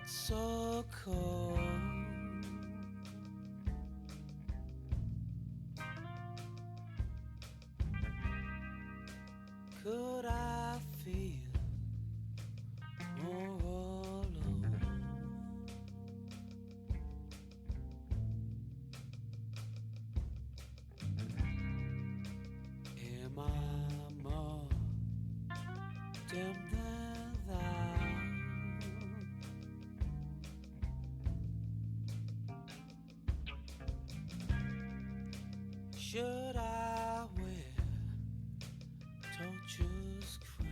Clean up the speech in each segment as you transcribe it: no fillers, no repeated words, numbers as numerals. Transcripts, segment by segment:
so cold. Could I feel more alone? Am I more dim than thou? Should I wear torture's crown?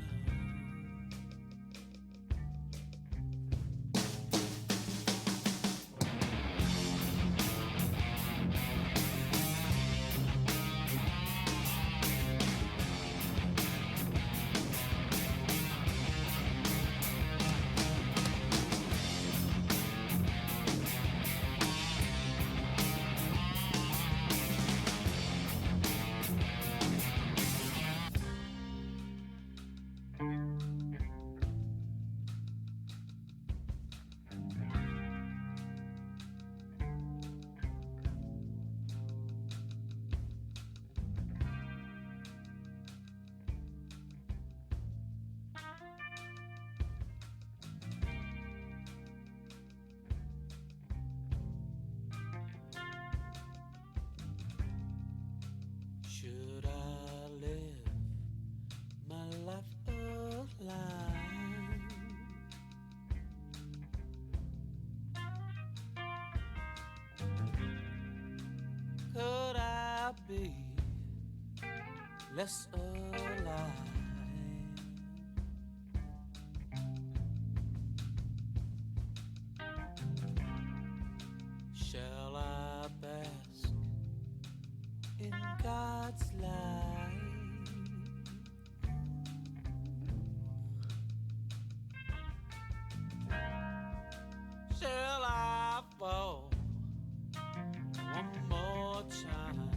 Should I live my life alive? Could I be less alive? Shall I bask in God's light? Shall I fall one more time?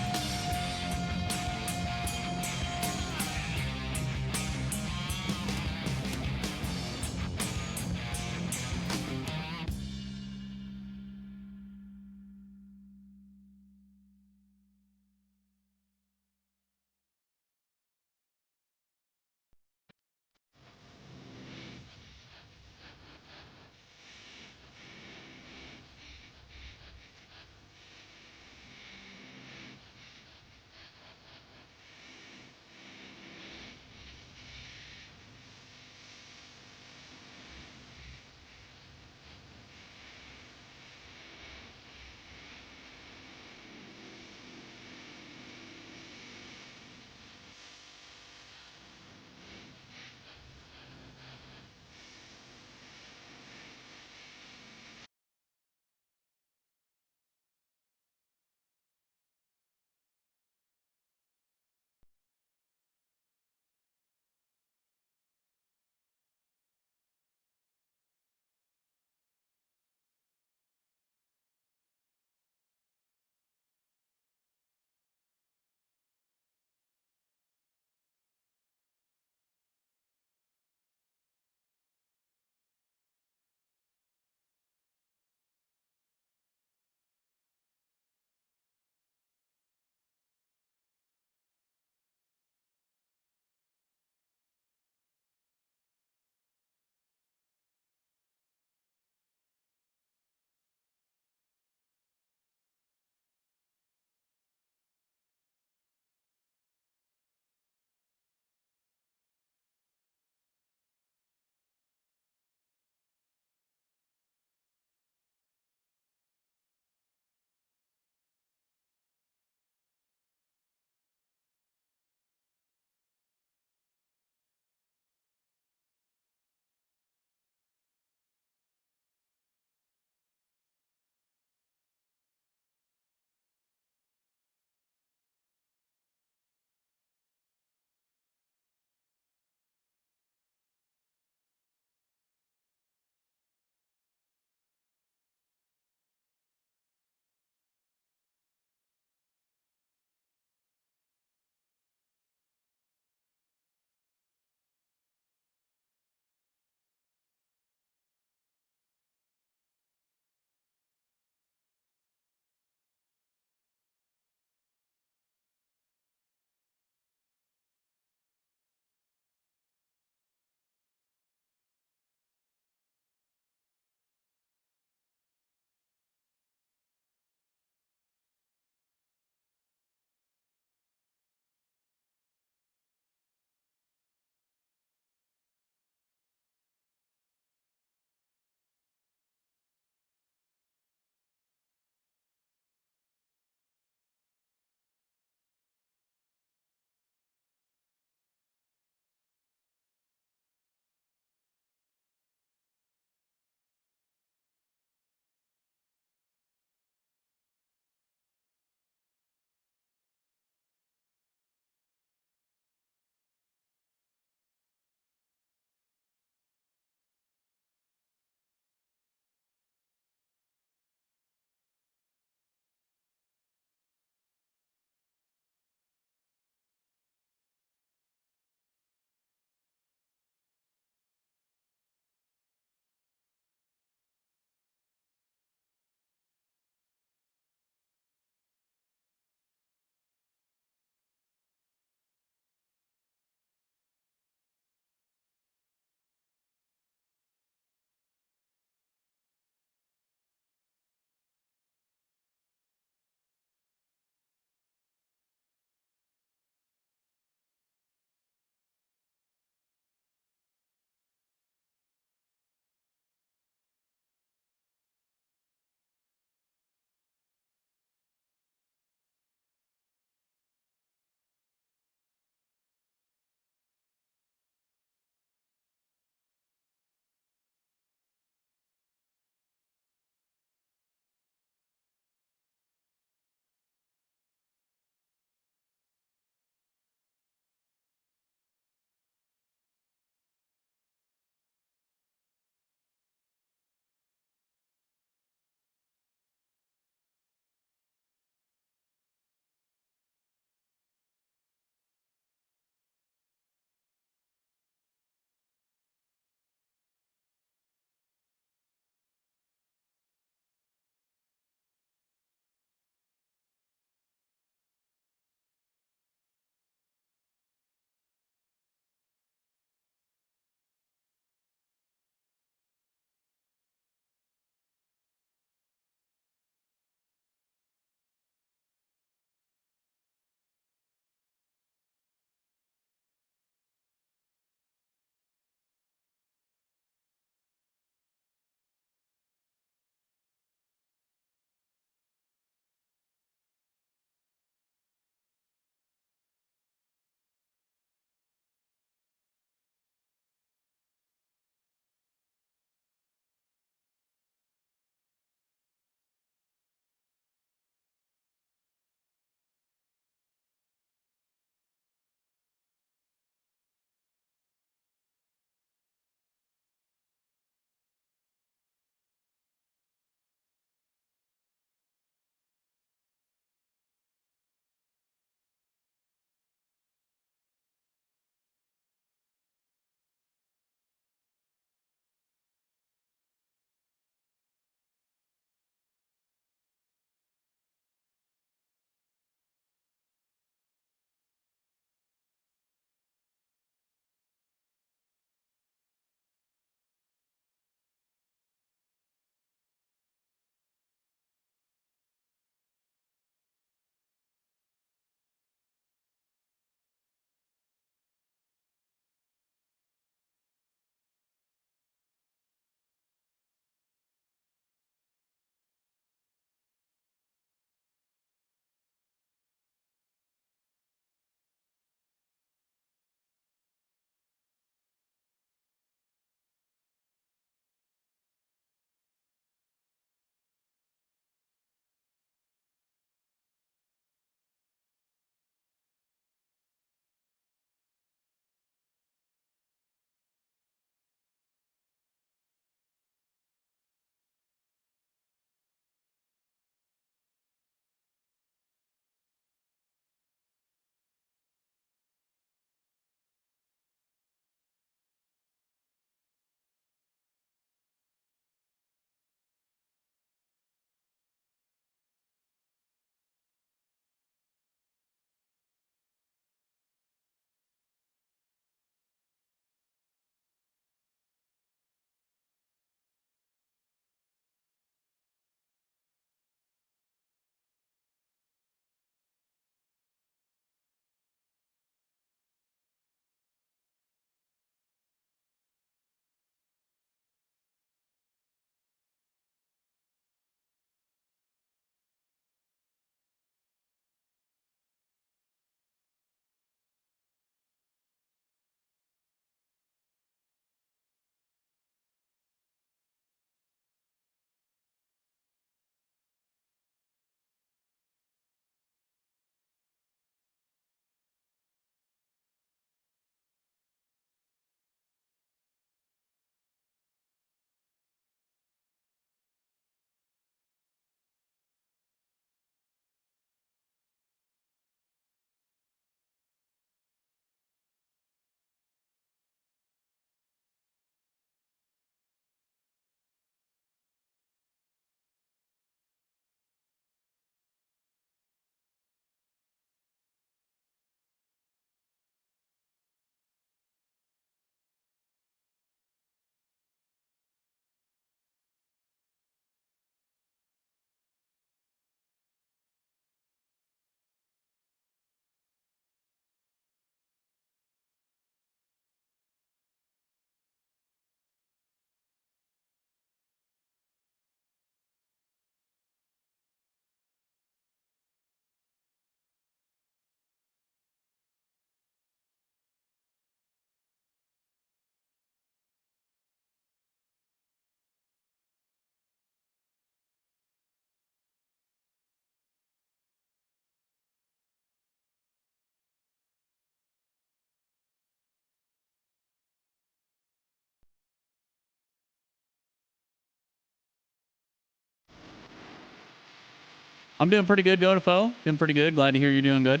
I'm doing pretty good, Godafo. Doing pretty good. Glad to hear you're doing good.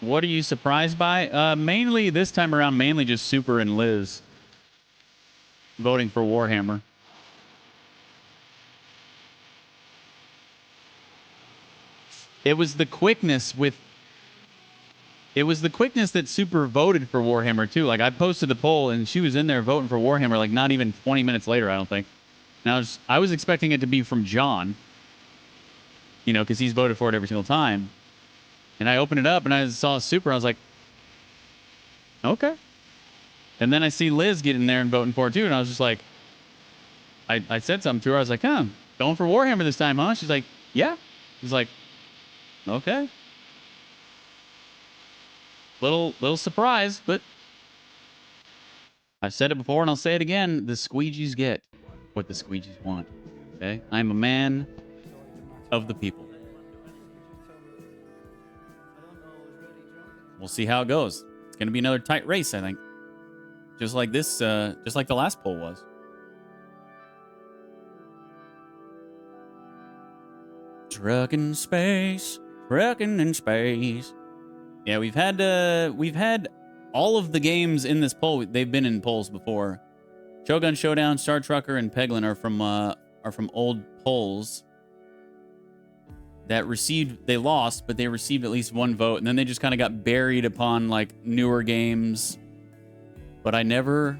What are you surprised by? Mainly this time around, mainly just Super and Liz voting for Warhammer. It was the quickness with... It was the quickness that Super voted for Warhammer, too. Like, I posted the poll, and she was in there voting for Warhammer, like, not even 20 minutes later, I don't think. Now, I was expecting it to be from John, you know, because he's voted for it every single time. And I opened it up, and I saw Super, I was like, okay. And then I see Liz getting there and voting for it, too, and I was just like... I said something to her, I was like, huh, going for Warhammer this time, huh? She's like, yeah. He's like, okay. Little surprise, but I've said it before and I'll say it again. The squeegees get what the squeegees want. Okay? I'm a man of the people. We'll see how it goes. It's going to be another tight race, I think. Just like this, just like the last poll was. Trucking in space. Yeah, we've had all of the games in this poll. They've been in polls before. Shogun Showdown, Star Trucker, and Peglin are from old polls that they lost, but they received at least one vote, and then they just kind of got buried upon like newer games. But I never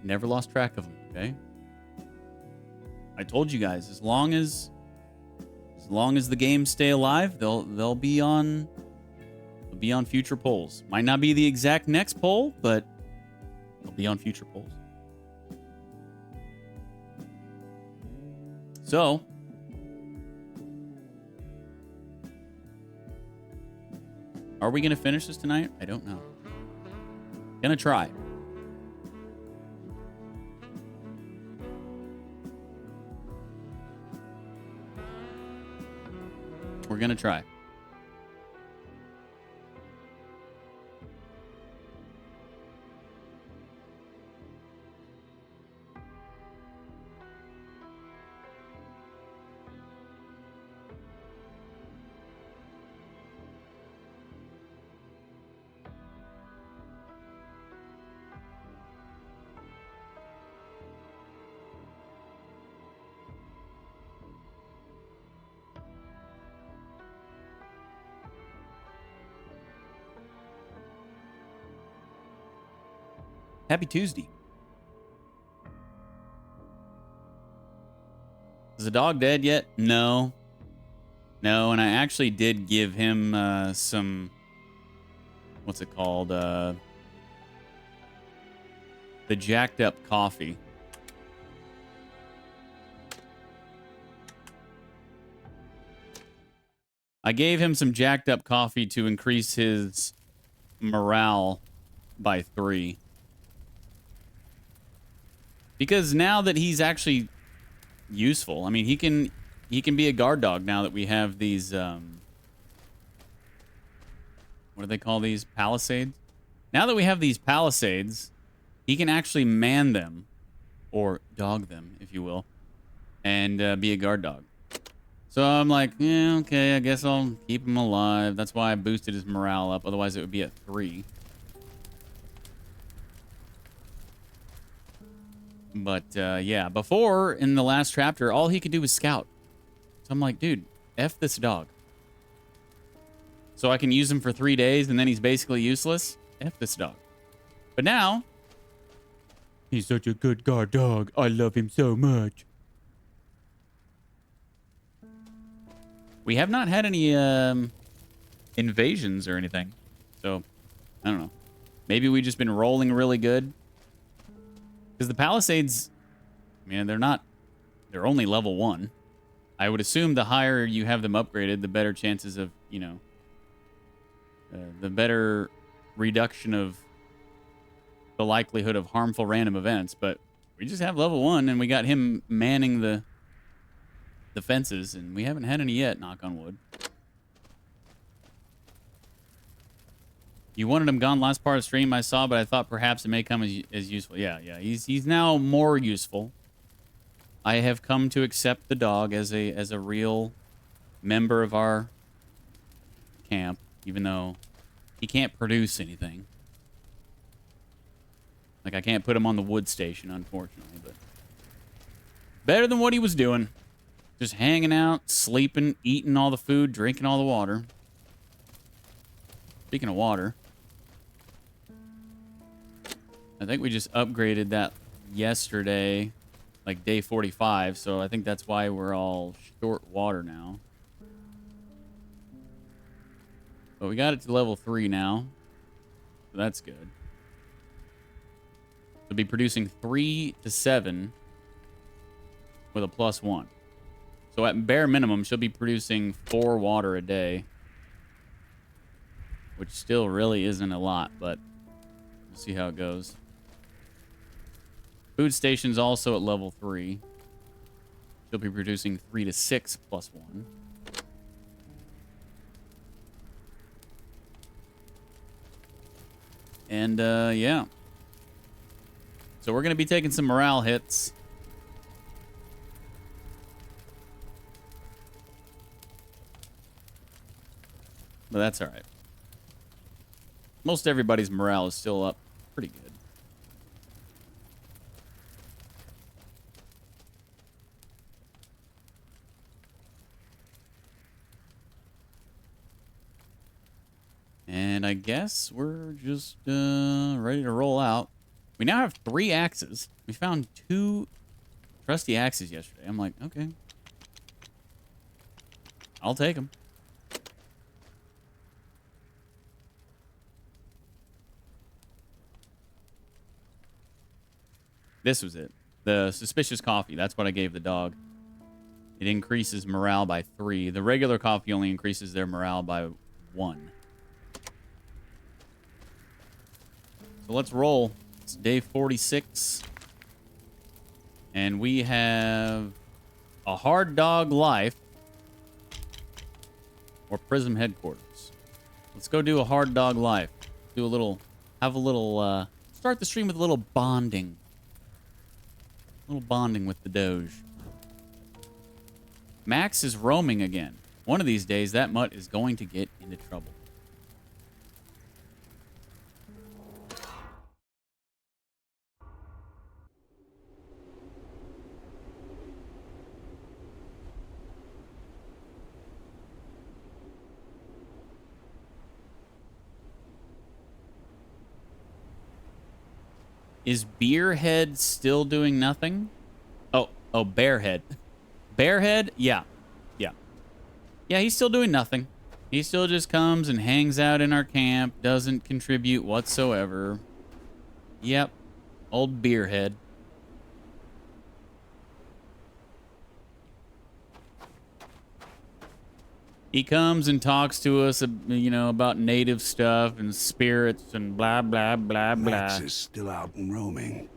lost track of them. Okay, I told you guys, as long as the games stay alive, they'll be on future polls. Might not be the exact next poll, but they'll be on future polls. So, are we going to finish this tonight? I don't know. Gonna try. We're gonna try. Happy Tuesday. Is the dog dead yet? No. No, and I actually did give him some... What's it called? The jacked up coffee. I gave him some jacked up coffee to increase his morale by 3. Because now that he's actually useful, I mean, he can be a guard dog now that we have these, what do they call these? Palisades? Now that we have these palisades, he can actually man them, or dog them, if you will, and be a guard dog. So I'm like, yeah, okay, I guess I'll keep him alive. That's why I boosted his morale up. Otherwise, it would be at 3. But, yeah, before, in the last chapter, all he could do was scout. So I'm like, dude, F this dog. So I can use him for 3 days, and then he's basically useless? F this dog. But now, he's such a good guard dog. I love him so much. We have not had any, invasions or anything. So, I don't know. Maybe we've just been rolling really good. Because the Palisades, man, they're only level 1. I would assume the higher you have them upgraded, the better chances of, you know, the better reduction of the likelihood of harmful random events. But we just have level 1, and we got him manning the fences, and we haven't had any yet, knock on wood. You wanted him gone last part of the stream, I saw, but I thought perhaps it may come as useful. Yeah, he's now more useful. I have come to accept the dog as a real member of our camp, even though he can't produce anything. Like, I can't put him on the wood station, unfortunately, but better than what he was doing. Just hanging out, sleeping, eating all the food, drinking all the water. Speaking of water, I think we just upgraded that yesterday, like day 45, so I think that's why we're all short water now. But we got it to level 3 now, so that's good. It'll be producing 3 to 7 with a +1. So at bare minimum, she'll be producing 4 water a day, which still really isn't a lot, but we'll see how it goes. Food station's also at level 3. She'll be producing 3 to 6 +1. And, yeah. So we're going to be taking some morale hits. But that's all right. Most everybody's morale is still up pretty good. And I guess we're just ready to roll out. We now have 3 axes. We found 2 trusty axes yesterday. I'm like, okay. I'll take them. This was it. The suspicious coffee. That's what I gave the dog. It increases morale by 3. The regular coffee only increases their morale by 1. So let's roll. It's day 46. And we have a hard dog life or Prism headquarters. Let's go do a hard dog life. Do a little, have a little, start the stream with a little bonding. A little bonding with the Doge. Max is roaming again. One of these days, that mutt is going to get into trouble. Is Beerhead still doing nothing? Oh, Bearhead. Bearhead? Yeah. Yeah, he's still doing nothing. He still just comes and hangs out in our camp, doesn't contribute whatsoever. Yep. Old Beerhead. He comes and talks to us, you know, about native stuff and spirits and blah, blah, blah, blah. Max is still out and roaming.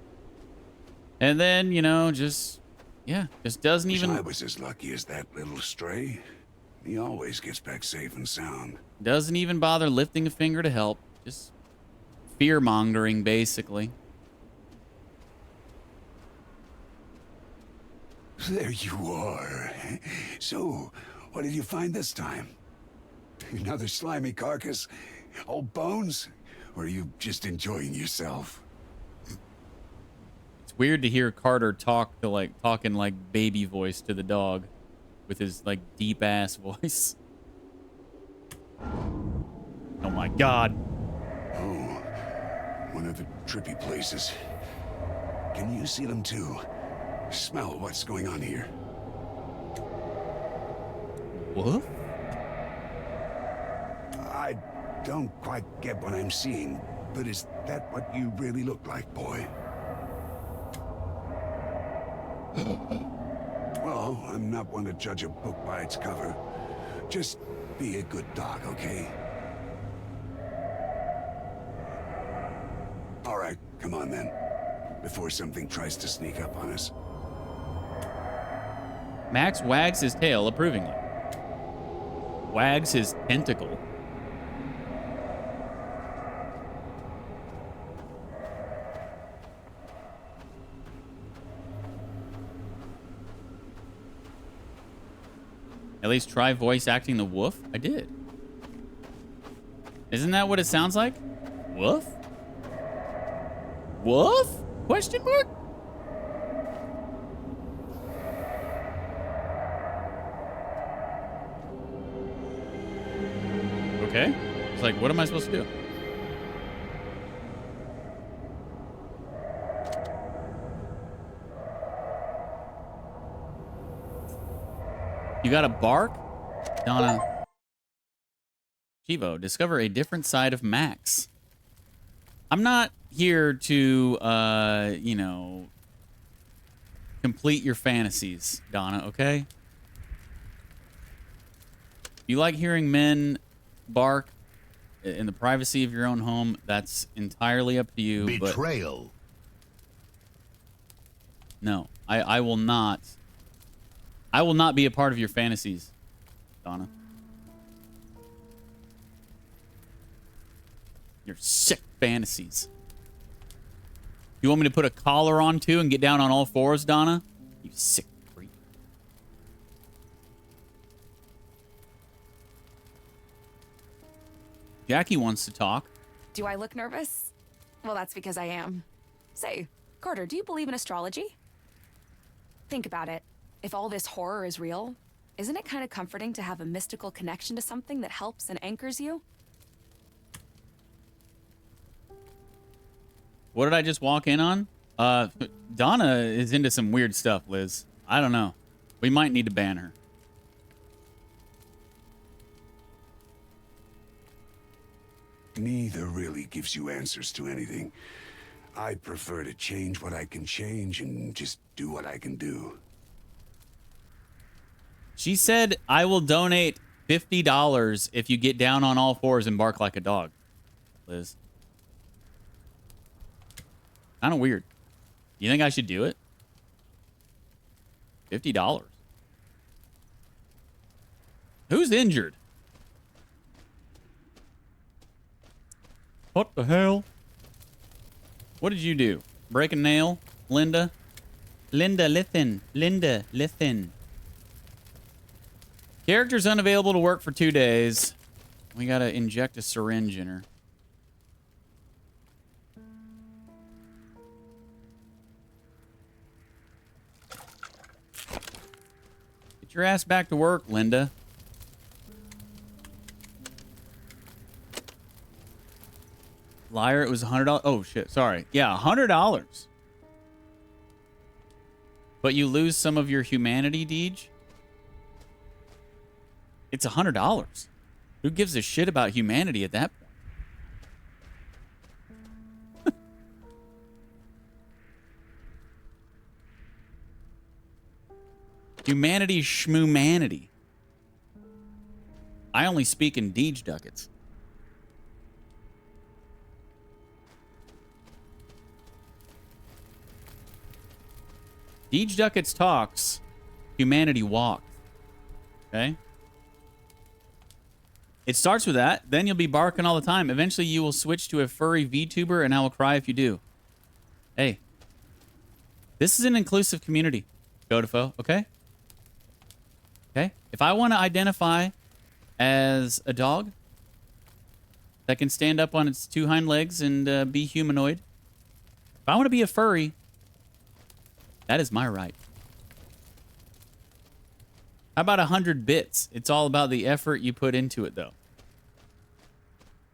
And then, you know, just doesn't even... I was as lucky as that little stray. He always gets back safe and sound. Doesn't even bother lifting a finger to help. Just fear-mongering, basically. There you are. So, what did you find this time? Another slimy carcass? Old bones? Or are you just enjoying yourself? It's weird to hear Carter talking like baby voice to the dog with his like deep ass voice. Oh my god. Oh, one of the trippy places. Can you see them too? Smell what's going on here. What? I don't quite get what I'm seeing, but is that what you really look like, boy? Well, I'm not one to judge a book by its cover. Just be a good dog, okay? All right, come on then. Before something tries to sneak up on us. Max wags his tail approvingly. Wags his tentacle. At least try voice acting the wolf. I did. Isn't that what it sounds like? Woof? Woof? Question mark? Okay. It's like, what am I supposed to do? You gotta bark? Donna. Chivo, discover a different side of Max. I'm not here to, you know, complete your fantasies, Donna, okay? You like hearing men bark in the privacy of your own home, that's entirely up to you. Betrayal. But no, I will not. I will not be a part of your fantasies, Donna. Your sick fantasies. You want me to put a collar on too and get down on all fours, Donna? You sick freak. Jackie wants to talk. Do I look nervous? Well, that's because I am. Say, Carter, do you believe in astrology? Think about it. If all this horror is real, isn't it kind of comforting to have a mystical connection to something that helps and anchors you? What did I just walk in on? Donna is into some weird stuff, Liz. I don't know. We might need to ban her. Neither really gives you answers to anything. I prefer to change what I can change and just do what I can do. She said, I will donate $50 if you get down on all fours and bark like a dog. Liz. Kind of weird. You think I should do it? $50. Who's injured? What the hell? What did you do? Break a nail? Linda? Linda, listen. Linda, listen. Character's unavailable to work for 2 days. We gotta inject a syringe in her. Get your ass back to work, Linda. Liar, it was $100. Oh, shit. Sorry. Yeah, $100. But you lose some of your humanity, Deej? It's $100. Who gives a shit about humanity at that point? Humanity schmumanity. I only speak in Deej ducats. Deej ducats talks. Humanity walks. Okay? It starts with that. Then you'll be barking all the time. Eventually, you will switch to a furry VTuber, and I will cry if you do. Hey. This is an inclusive community, Godefo, okay? Okay? If I want to identify as a dog that can stand up on its 2 hind legs and be humanoid, if I want to be a furry, that is my right. How about 100 bits? It's all about the effort you put into it, though.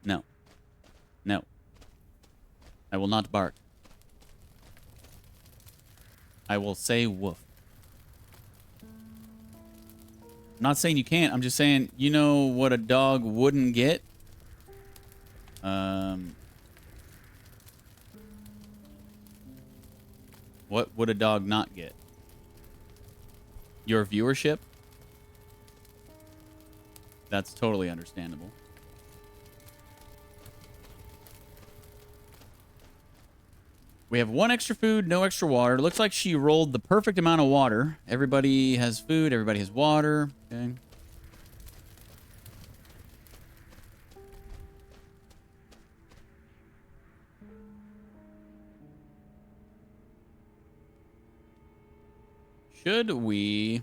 No. No. I will not bark. I will say woof. I'm not saying you can't. I'm just saying, you know what a dog wouldn't get? What would a dog not get? Your viewership? That's totally understandable. We have 1 extra food, no extra water. Looks like she rolled the perfect amount of water. Everybody has food, everybody has water. Okay. Should we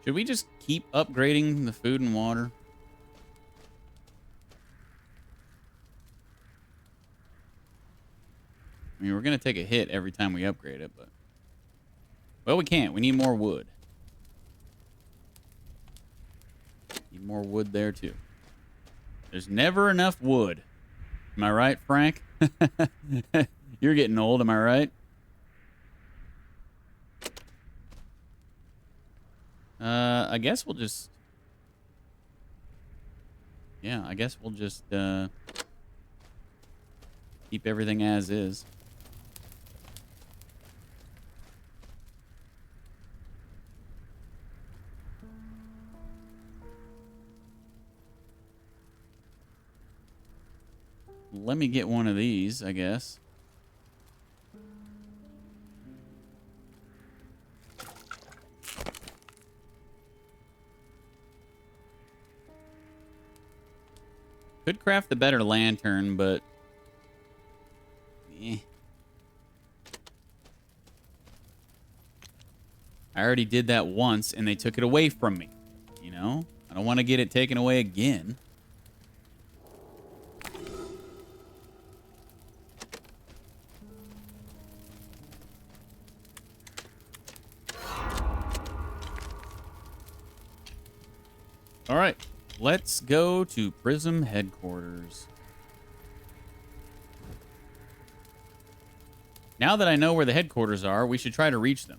Should we just keep upgrading the food and water? I mean, we're going to take a hit every time we upgrade it, but... Well, we can't. We need more wood. Need more wood there, too. There's never enough wood. Am I right, Frank? You're getting old, am I right? I guess we'll just... Yeah, I guess we'll just keep everything as is. Let me get one of these, I guess. Could craft the better lantern, but... Eh. I already did that once, and they took it away from me. You know? I don't want to get it taken away again. All right, let's go to Prism headquarters. Now that I know where the headquarters are, we should try to reach them.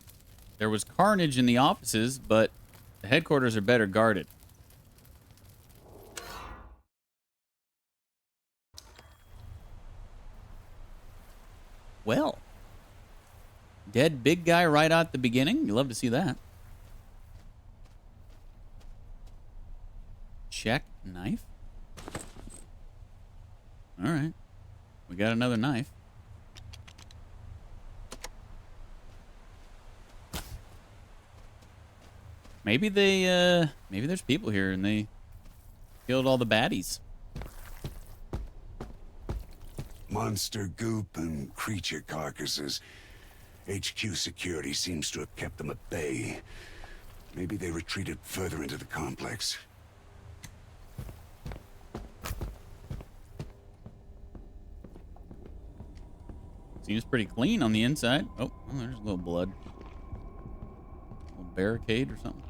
There was carnage in the offices, but the headquarters are better guarded. Well, dead big guy right out the beginning. You love to see that. Check knife. All right. We got another knife. Maybe maybe there's people here and they killed all the baddies. Monster goop and creature carcasses. HQ security seems to have kept them at bay. Maybe they retreated further into the complex. Seems pretty clean on the inside. Oh, there's a little blood. A little barricade or something.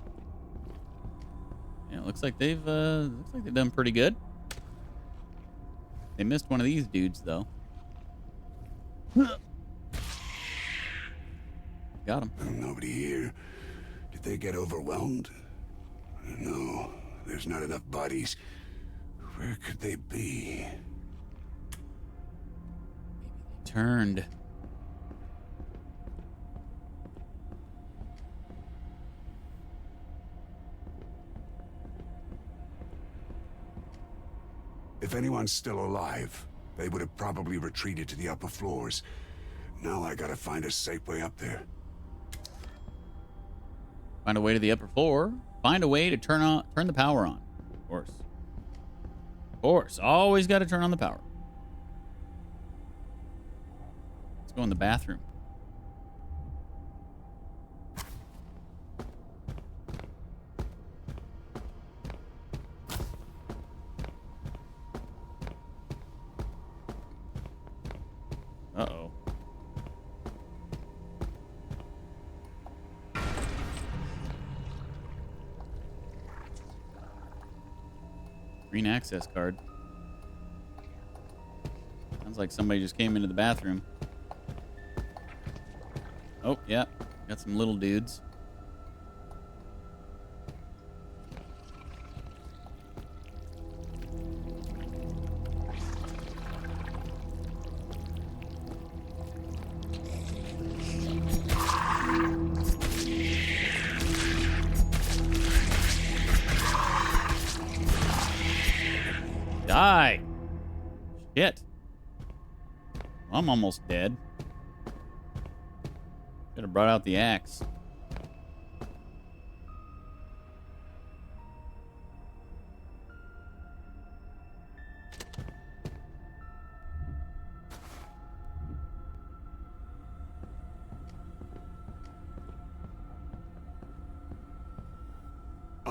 Yeah, it looks like they've done pretty good. They missed one of these dudes though. Got him. Nobody here. Did they get overwhelmed? No, there's not enough bodies. Where could they be? Turned. If anyone's still alive, they would have probably retreated to the upper floors. Now I gotta find a safe way up there. Find a way to the upper floor. Find a way to turn the power on. Of course. Of course. Always got to turn on the power. Let's go in the bathroom. Uh-oh. Green access card. Sounds like somebody just came into the bathroom. Oh, yeah. Got some little dudes. Die! Shit. I'm almost dead. Should have brought out the axe.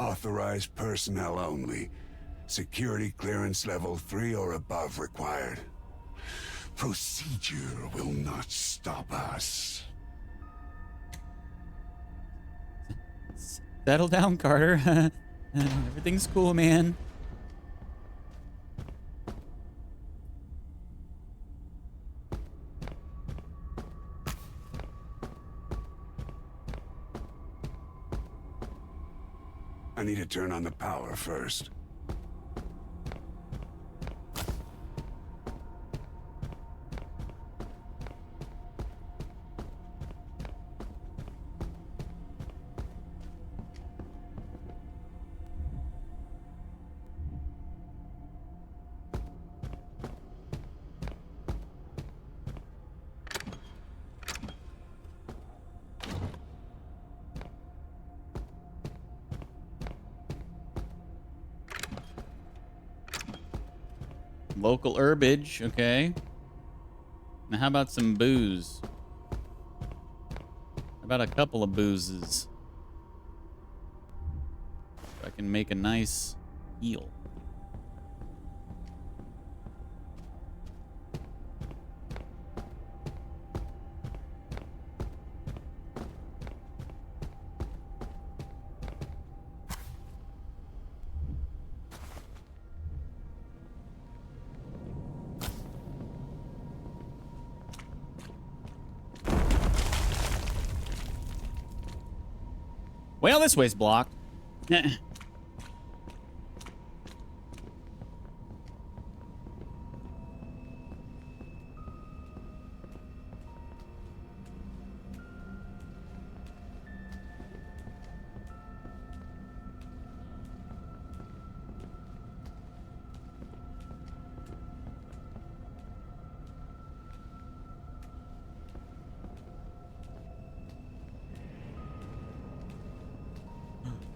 Authorized personnel only. Security clearance level 3 or above required. Procedure will not stop us. Settle down, Carter. Everything's cool, man. I need to turn on the power first. Local herbage, okay. Now how about some booze? How about a couple of boozes? So I can make a nice heal. Well, this way's blocked.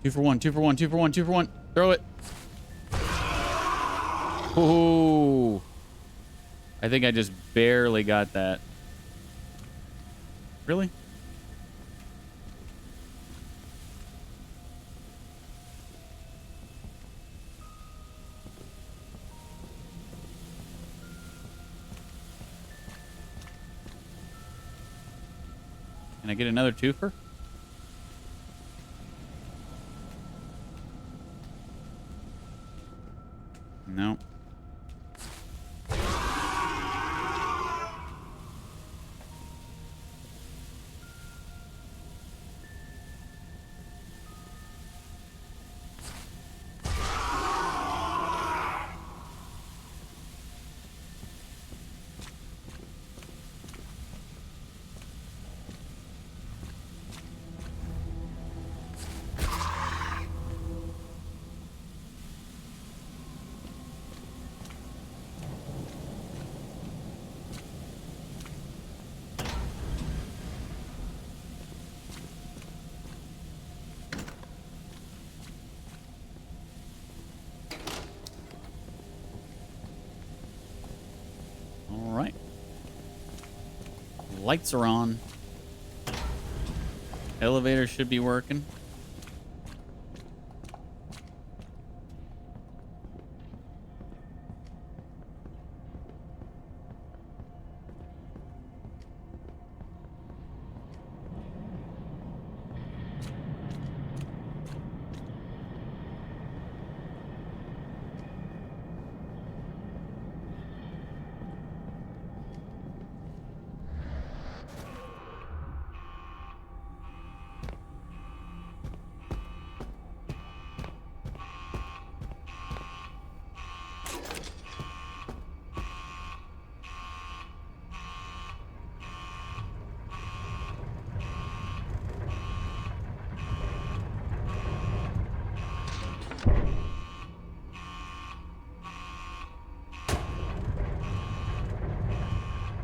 Two for one, two for one, two for one, two for one. Throw it. Ooh. I think I just barely got that. Really? Can I get another twofer? No. Lights are on. Elevator should be working.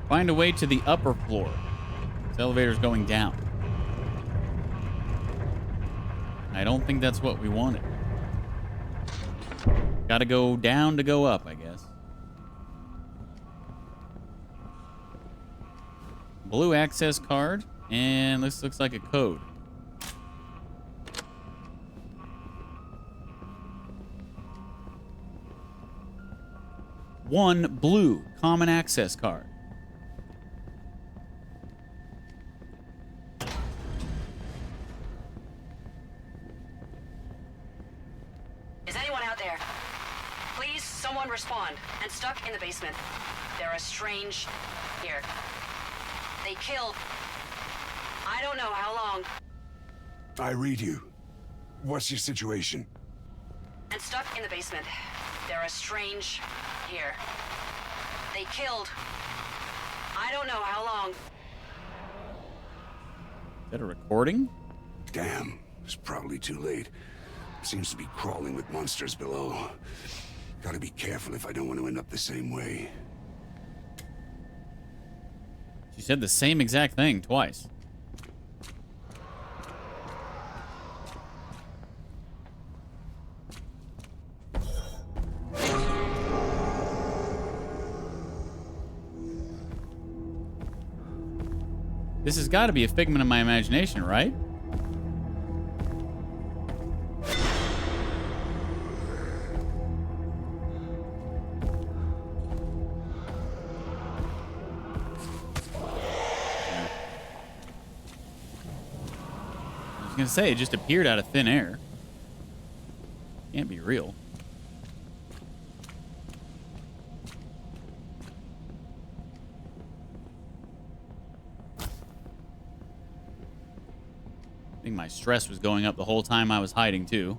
Find a way to the upper floor. This elevator's going down. I don't think that's what we wanted. Gotta go down to go up, I guess. Blue access card. And this looks like a code. 1 blue common access card. Is anyone out there? Please, someone respond. And stuck in the basement. They're a strange here. They killed. I don't know how long. I read you. What's your situation? And stuck in the basement. They're a strange here. They killed. I don't know how long. Is that a recording? Damn, it's probably too late. Seems to be crawling with monsters below. Gotta be careful if I don't want to end up the same way. She said the same exact thing twice. This has got to be a figment of my imagination, right? I was gonna say, it just appeared out of thin air. Can't be real. I think my stress was going up the whole time I was hiding, too.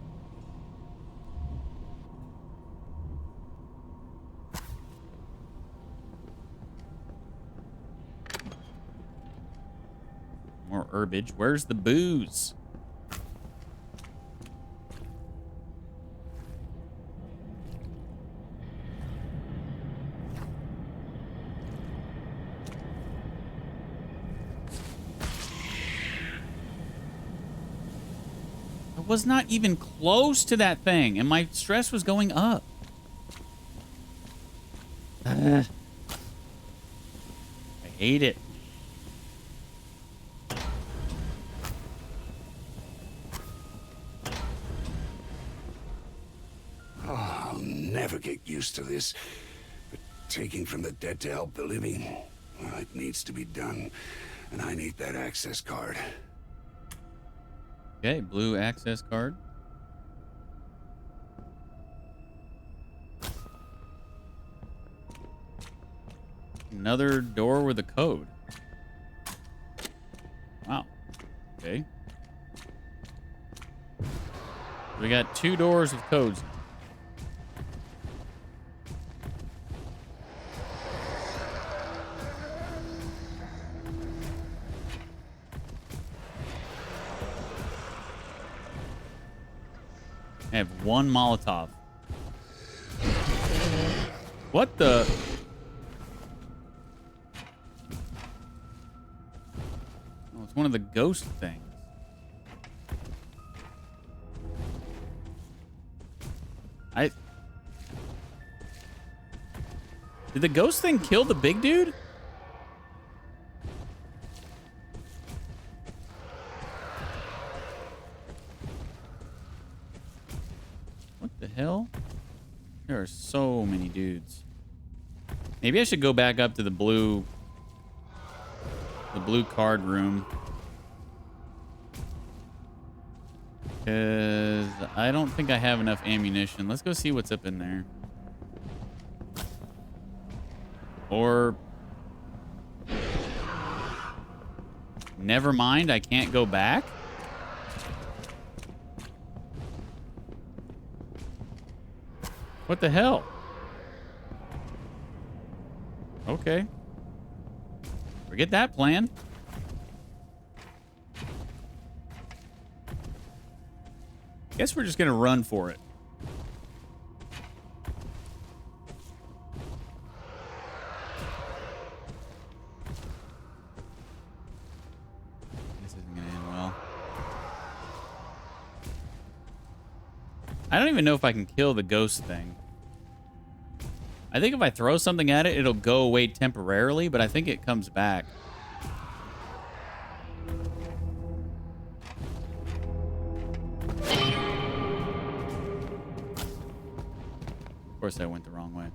More herbage. Where's the booze? I was not even close to that thing, and my stress was going up. I hate it. I'll never get used to this. But taking from the dead to help the living, well, it needs to be done. And I need that access card. Okay, blue access card. Another door with a code. Wow. Okay. We got 2 doors with codes. I have 1 Molotov. What the? Oh, it's one of the ghost things. Did the ghost thing kill the big dude? What the hell? There are so many dudes. Maybe I should go back up to the blue card room. Because I don't think I have enough ammunition. Let's go see what's up in there. Or... never mind, I can't go back? What the hell? Okay. Forget that plan. Guess we're just gonna run for it. This isn't gonna end well. I don't even know if I can kill the ghost thing. I think if I throw something at it, it'll go away temporarily, but I think it comes back. Of course, I went the wrong way.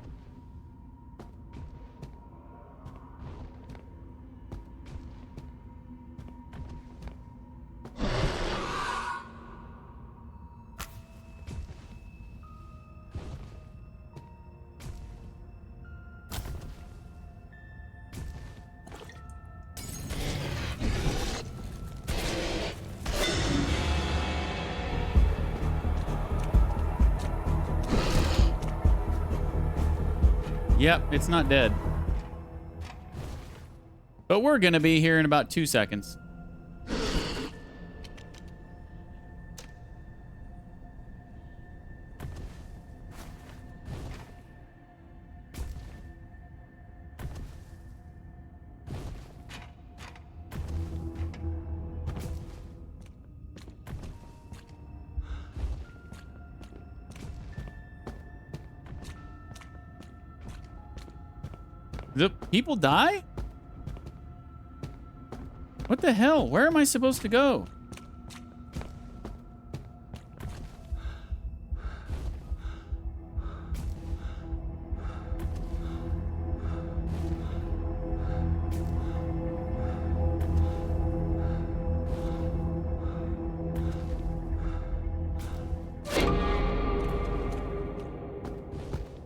Yep, it's not dead. But we're gonna be here in about 2 seconds. The people die? What the hell? Where am I supposed to go?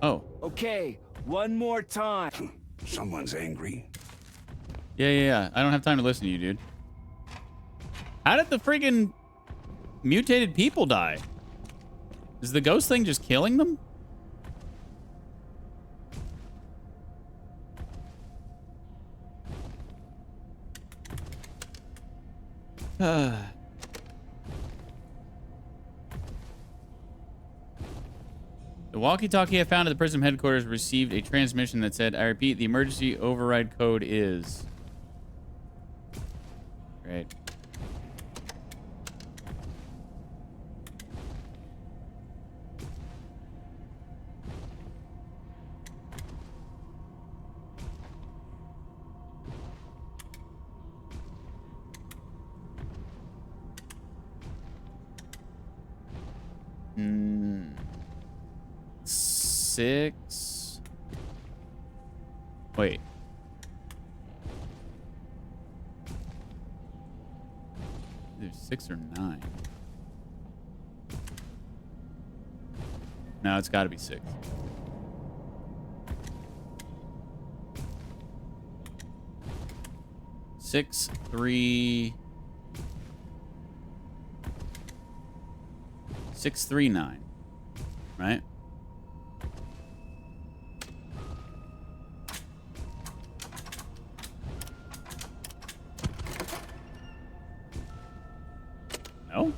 Oh. Okay, one more time. Someone's angry. Yeah. I don't have time to listen to you, dude. How did the friggin' mutated people die? Is the ghost thing just killing them? The walkie-talkie I found at the prison headquarters received a transmission that said, I repeat, the emergency override code is... Great. Six. Wait. There's 6 or 9. No, it's got to be 6. Six, 3, 6, 3, 9. Right? No?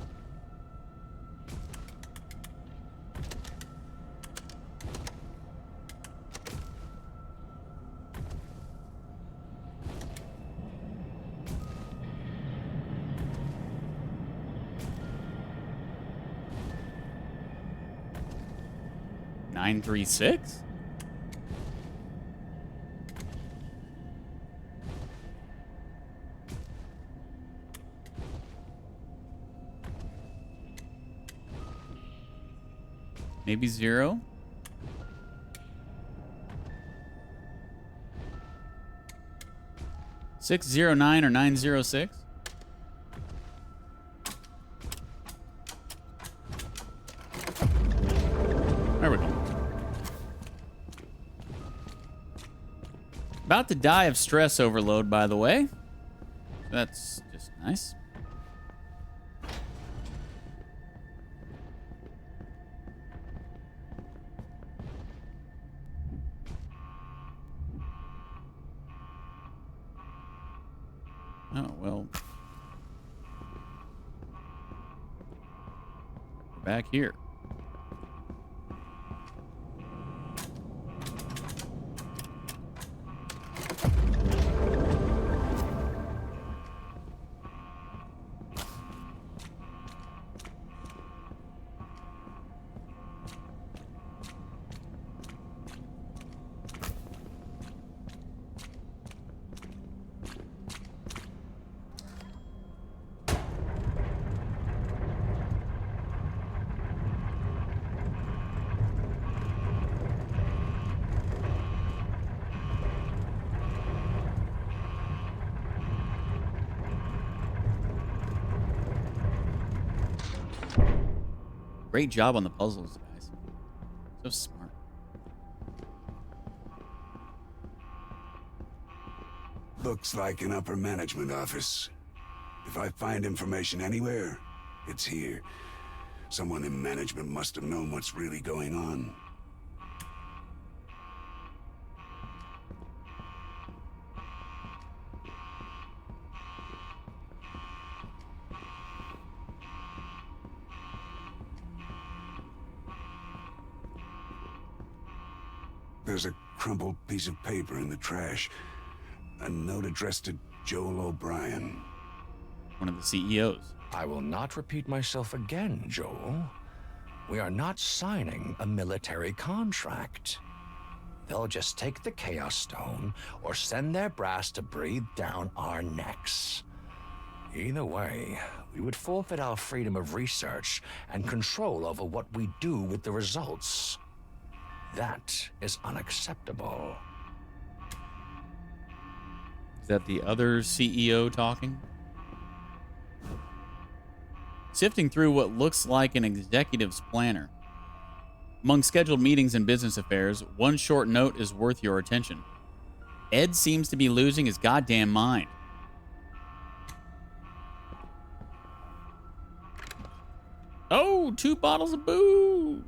Nine, 3, 6? Maybe 0? Six, 0, 9 or 9, 0, 6? There we go. About to die of stress overload, by the way. That's just nice. Oh, well. Back here. Great job on the puzzles, guys. So smart. Looks like an upper management office. If I find information anywhere, it's here. Someone in management must have known what's really going on. there's a crumpled piece of paper in the trash. A note addressed to Joel O'Brien. One of the CEOs. I will not repeat myself again, Joel. We are not signing a military contract. They'll just take the Chaos Stone or send their brass to breathe down our necks. Either way, we would forfeit our freedom of research and control over what we do with the results. That is unacceptable. Is that the other CEO talking? Sifting through what looks like an executive's planner. Among scheduled meetings and business affairs, one short note is worth your attention. Ed seems to be losing his goddamn mind. Oh, 2 bottles of booze.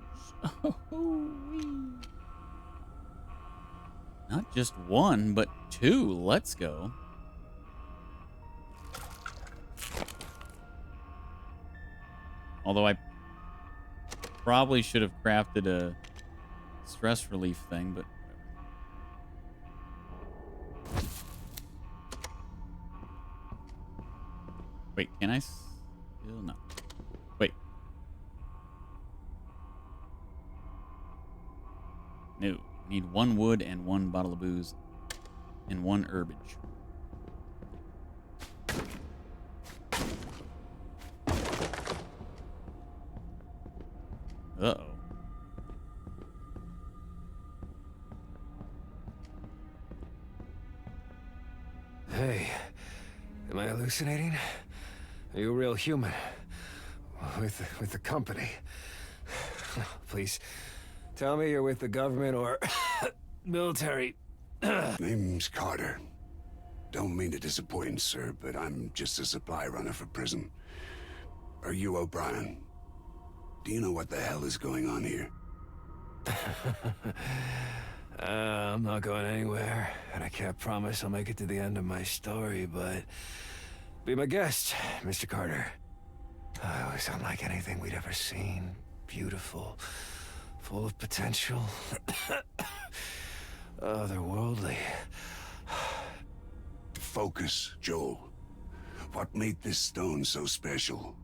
Not just 1, but 2. Let's go. Although I probably should have crafted a stress relief thing, but whatever. Wait, can I still? No. Wait. No. Need 1 wood and 1 bottle of booze and 1 herbage. Uh-oh. Hey, am I hallucinating? Are you a real human? With the company? Please, tell me you're with the government or military. Name's Carter. Don't mean to disappoint, sir, but I'm just a supply runner for prison. Are you O'Brien? Do you know what the hell is going on here? I'm not going anywhere, and I can't promise I'll make it to the end of my story, but be my guest, Mr. Carter. I always unlike anything we'd ever seen. Beautiful, full of potential, otherworldly. Focus, Joel. What made this stone so special?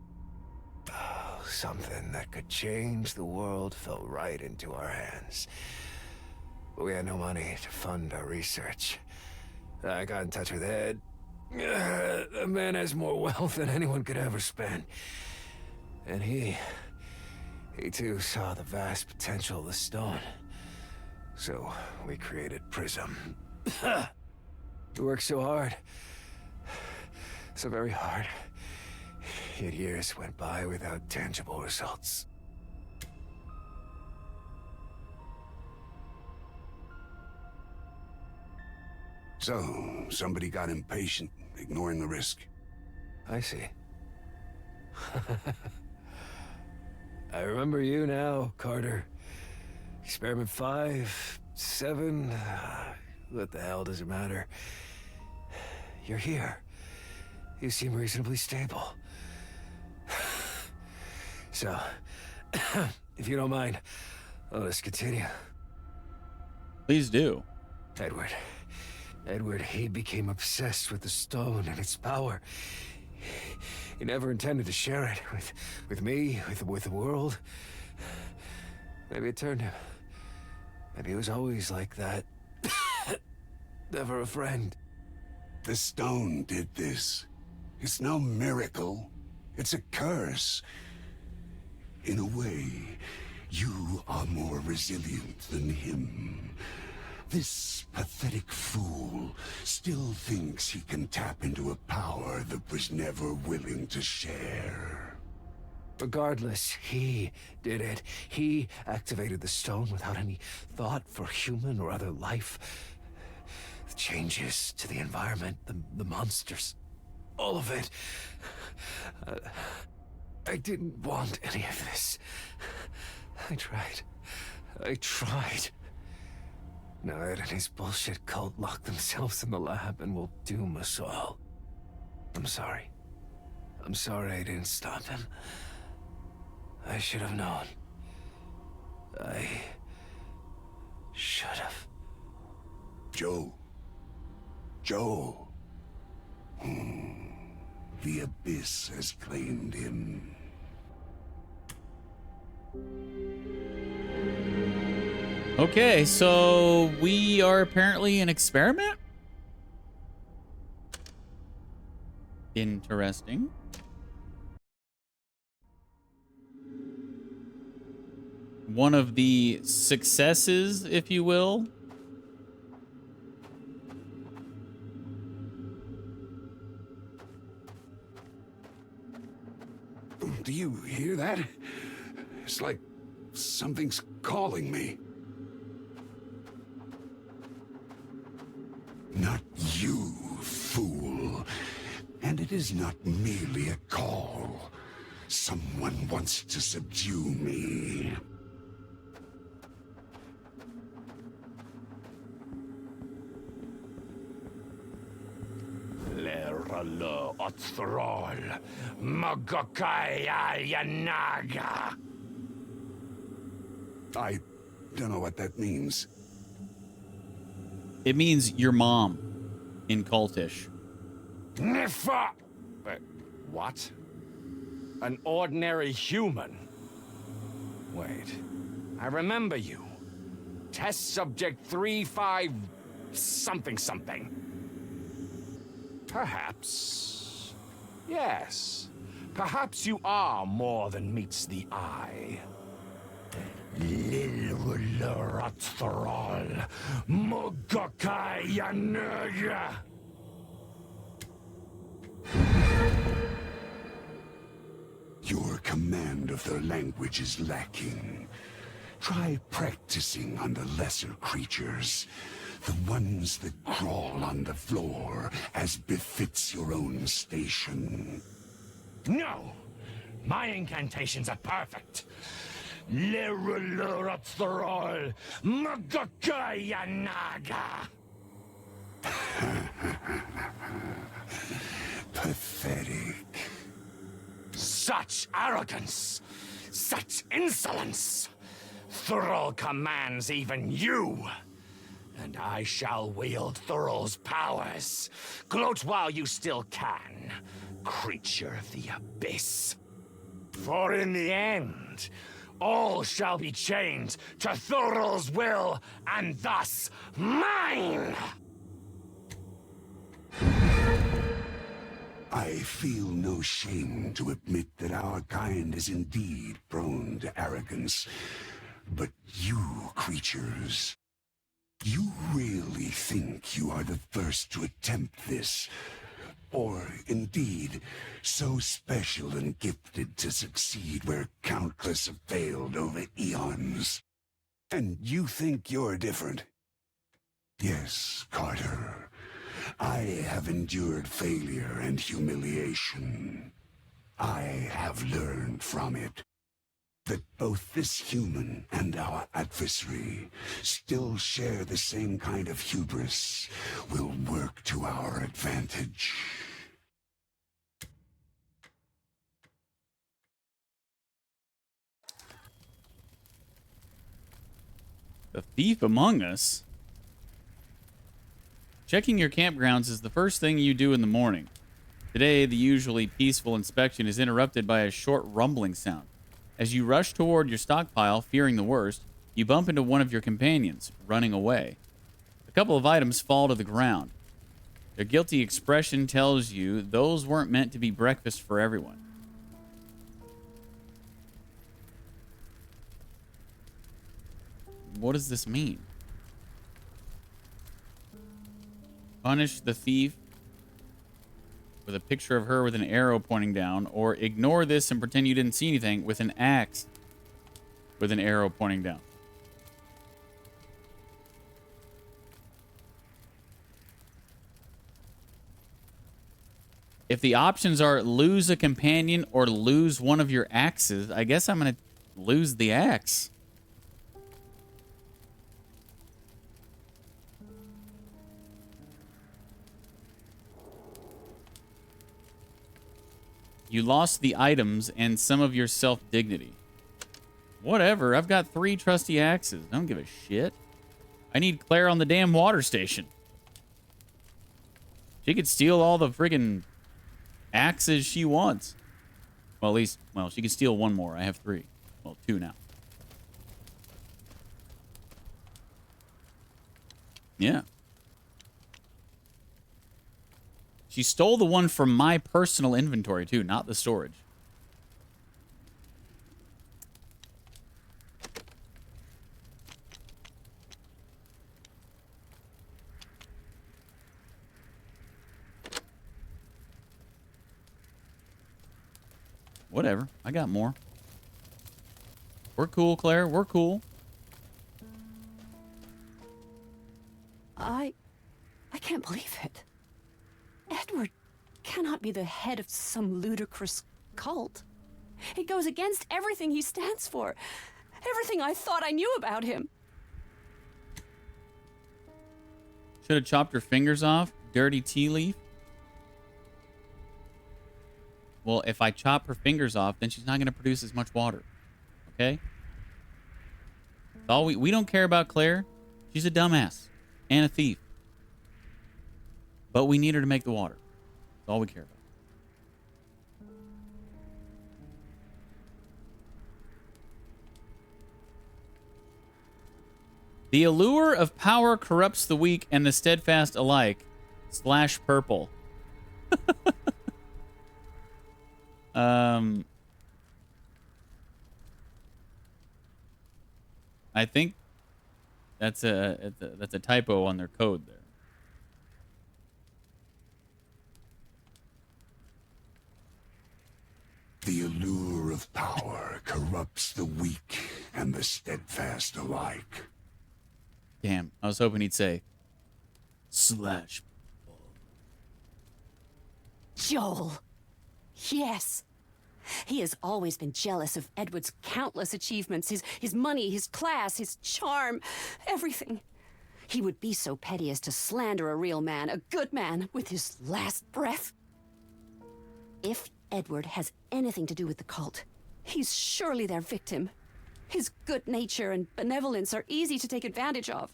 Something that could change the world fell right into our hands. But we had no money to fund our research. I got in touch with Ed. The man has more wealth than anyone could ever spend. And he too saw the vast potential of the stone. So we created Prism. We worked so hard. So very hard. Yet years went by without tangible results. So, somebody got impatient, ignoring the risk. I see. I remember you now, Carter. Experiment 5, 7... what the hell does it matter? You're here. You seem reasonably stable. So, if you don't mind, let us continue. Please do. Edward, he became obsessed with the stone and its power. He never intended to share it with me, with the world. Maybe it turned him. Maybe he was always like that. Never a friend. The stone did this. It's no miracle. It's a curse. In a way, you are more resilient than him. This pathetic fool still thinks he can tap into a power that was never willing to share. Regardless, he did it. He activated the stone without any thought for human or other life. The changes to the environment, the monsters, all of it. I didn't want any of this. I tried. Now Ed and his bullshit cult locked themselves in the lab and will doom us all. I'm sorry. I'm sorry I didn't stop him. I should have known. I should have. Joe. Joe. The Abyss has claimed him. Okay, so we are apparently an experiment? Interesting. One of the successes, if you will. Do you hear that? It's like something's calling me. Not you, fool. And it is not merely a call. Someone wants to subdue me. Leralo Othrol, Mogokaya Yanaga. I don't know what that means. It means your mom in Cultish. Nifa! What? An ordinary human? Wait, I remember you. Test subject 35 something something. Perhaps. Yes. Perhaps you are more than meets the eye. Lilwularathral Mogokayanaga. Your command of their language is lacking. Try practicing on the lesser creatures. The ones that crawl on the floor, as befits your own station. No! My incantations are perfect. Lirulurathral Mogokayanaga. Pathetic. Such arrogance! Such insolence! Thurl commands even you! And I shall wield Thurl's powers. Gloat while you still can, creature of the Abyss. For in the end, all shall be chained to Thurl's will, and thus mine! I feel no shame to admit that our kind is indeed prone to arrogance. But you creatures, you really think you are the first to attempt this? Or indeed, so special and gifted to succeed where countless have failed over eons? And you think you're different? Yes, Carter. I have endured failure and humiliation. I have learned from it that both this human and our adversary still share the same kind of hubris, will work to our advantage. The thief among us? Checking your campgrounds is the first thing you do in the morning. Today, the usually peaceful inspection is interrupted by a short rumbling sound. As you rush toward your stockpile, fearing the worst, you bump into one of your companions, running away. A couple of items fall to the ground. Their guilty expression tells you those weren't meant to be breakfast for everyone. What does this mean? Punish the thief with a picture of her with an arrow pointing down, or ignore this and pretend you didn't see anything with an axe with an arrow pointing down. If the options are lose a companion or lose one of your axes, I guess I'm going to lose the axe. You lost the items and some of your self-dignity. Whatever, I've got 3 trusty axes. I don't give a shit. I need Claire on the damn water station. She could steal all the friggin' axes she wants. Well, at least, well, she can steal one more. I have 3. Well, 2 now. Yeah. She stole the one from my personal inventory, too, not the storage. Whatever. I got more. We're cool, Claire. We're cool. I can't believe it. Edward cannot be the head of some ludicrous cult. It goes against everything he stands for. Everything I thought I knew about him. Should have chopped her fingers off. Dirty tea leaf. Well, if I chop her fingers off, then she's not going to produce as much water. Okay? That's all we don't care about Claire. She's a dumbass and a thief. But we need her to make the water. That's all we care about. The allure of power corrupts the weak and the steadfast alike. / purple. I think that's a typo on their code there. The allure of power corrupts the weak and the steadfast alike. Damn, I was hoping he'd say / Joel. Yes. He has always been jealous of Edward's countless achievements, his money, his class, his charm, everything. He would be so petty as to slander a real man, a good man, with his last breath. If Edward has anything to do with the cult, he's surely their victim. His good nature and benevolence are easy to take advantage of.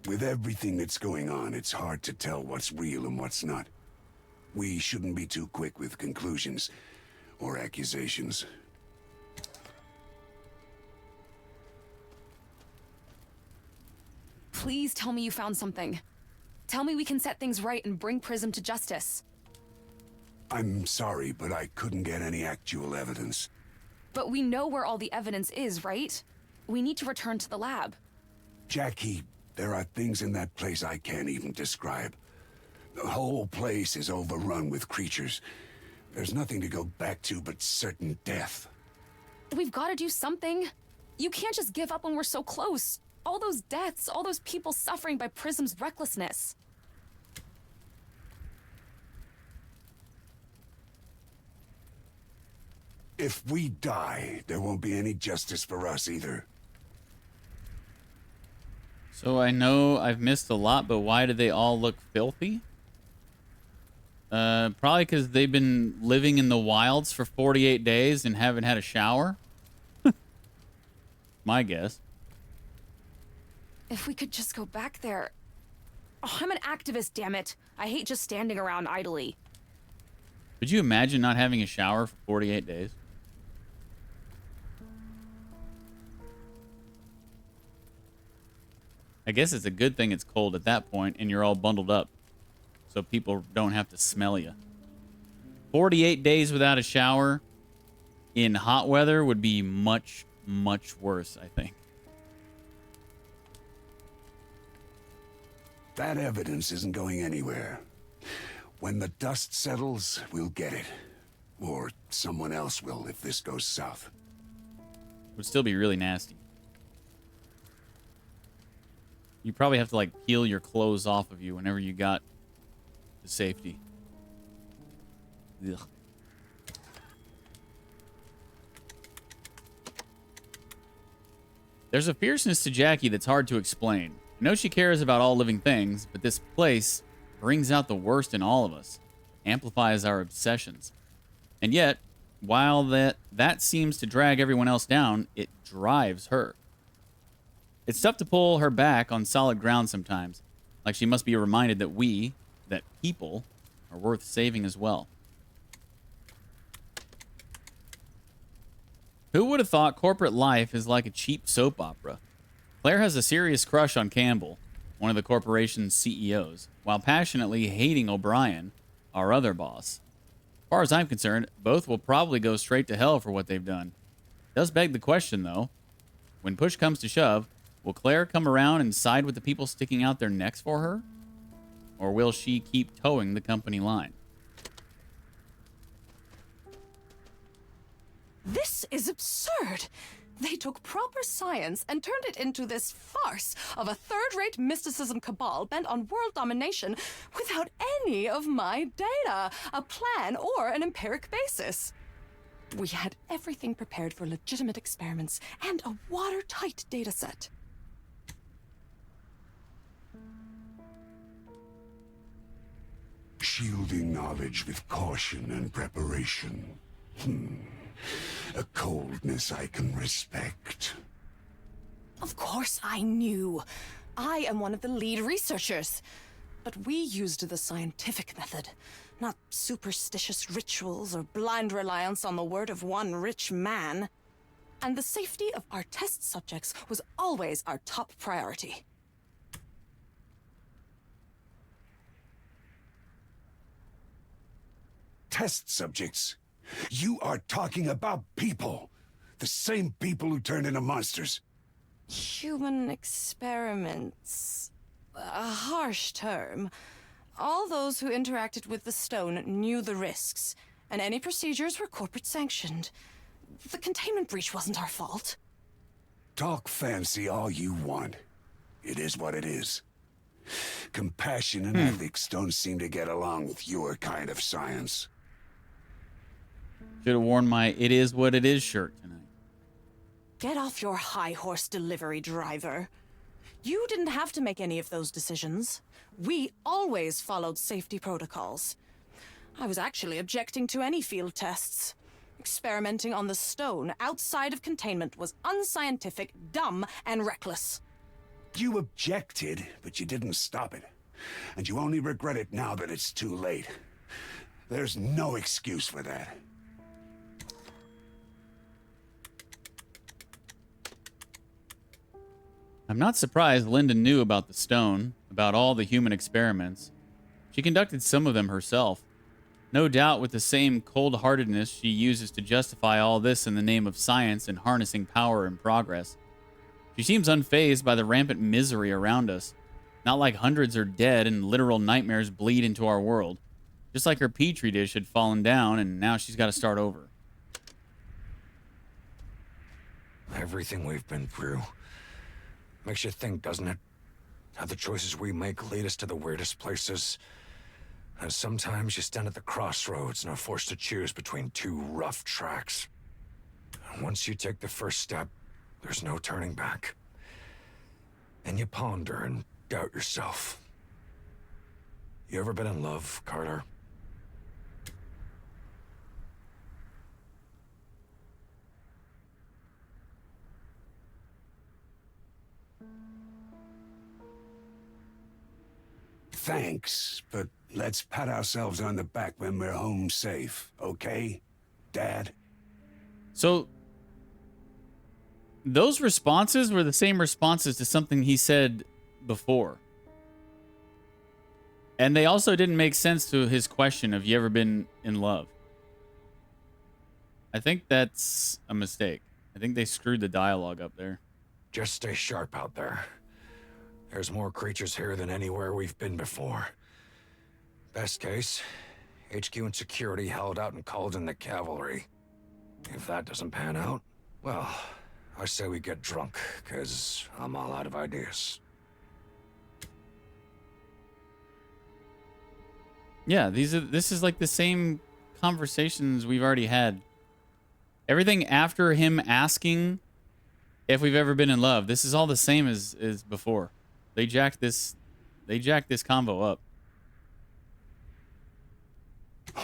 With everything that's going on, it's hard to tell what's real and what's not. We shouldn't be too quick with conclusions or accusations. Please tell me you found something. Tell me we can set things right and bring Prism to justice. I'm sorry, but I couldn't get any actual evidence. But we know where all the evidence is, right? We need to return to the lab. Jackie, there are things in that place I can't even describe. The whole place is overrun with creatures. There's nothing to go back to but certain death. We've got to do something. You can't just give up when we're so close. All those deaths, all those people suffering by Prism's recklessness. If we die, there won't be any justice for us either. So I know I've missed a lot, but why do they all look filthy? Probably because they've been living in the wilds for 48 days and haven't had a shower. My guess. If we could just go back there. Oh, I'm an activist, damn it. I hate just standing around idly. Could you imagine not having a shower for 48 days? I guess it's a good thing it's cold at that point and you're all bundled up, so people don't have to smell you. 48 days without a shower in hot weather would be much, much worse, I think. That evidence isn't going anywhere. When the dust settles, we'll get it. Or someone else will if this goes south. It would still be really nasty. You probably have to, like, peel your clothes off of you whenever you got to safety. Ugh. There's a fierceness to Jackie that's hard to explain. I know she cares about all living things, but this place brings out the worst in all of us, amplifies our obsessions. And yet, while that seems to drag everyone else down, it drives her. It's tough to pull her back on solid ground sometimes. Like she must be reminded that people, are worth saving as well. Who would have thought corporate life is like a cheap soap opera? Claire has a serious crush on Campbell, one of the corporation's CEOs, while passionately hating O'Brien, our other boss. As far as I'm concerned, both will probably go straight to hell for what they've done. Does beg the question, though. When push comes to shove, will Claire come around and side with the people sticking out their necks for her? Or will she keep towing the company line? This is absurd. They took proper science and turned it into this farce of a third-rate mysticism cabal bent on world domination without any of my data, a plan, or an empiric basis. We had everything prepared for legitimate experiments and a watertight data set. Shielding knowledge with caution and preparation. A coldness I can respect. Of course I knew. I am one of the lead researchers. But we used the scientific method, not superstitious rituals or blind reliance on the word of one rich man. And the safety of our test subjects was always our top priority. Test subjects? You are talking about people. The same people who turned into monsters. Human experiments. A harsh term. All those who interacted with the stone knew the risks, and any procedures were corporate sanctioned. The containment breach wasn't our fault. Talk fancy all you want. It is what it is. Compassion and ethics don't seem to get along with your kind of science. Should have worn my "It is what it is" shirt tonight. Get off your high horse, delivery driver. You didn't have to make any of those decisions. We always followed safety protocols. I was actually objecting to any field tests. Experimenting on the stone outside of containment was unscientific, dumb, and reckless. You objected, but you didn't stop it. And you only regret it now that it's too late. There's no excuse for that. I'm not surprised Lyndon knew about the stone, about all the human experiments. She conducted some of them herself. No doubt with the same cold-heartedness she uses to justify all this in the name of science and harnessing power and progress. She seems unfazed by the rampant misery around us. Not like hundreds are dead and literal nightmares bleed into our world. Just like her petri dish had fallen down and now she's got to start over. Everything we've been through makes you think, doesn't it? How the choices we make lead us to the weirdest places. And sometimes you stand at the crossroads and are forced to choose between two rough tracks. And once you take the first step, there's no turning back. And you ponder and doubt yourself. You ever been in love, Carter? Thanks, but let's pat ourselves on the back when we're home safe, okay, Dad? So, those responses were the same responses to something he said before. And they also didn't make sense to his question, have you ever been in love? I think that's a mistake. I think they screwed the dialogue up there. Just stay sharp out there. There's more creatures here than anywhere we've been before. Best case, HQ and security held out and called in the cavalry. If that doesn't pan out, well, I say we get drunk, because I'm all out of ideas. Yeah, this is like the same conversations we've already had. Everything after him asking if we've ever been in love, this is all the same as before. They jacked this convo up.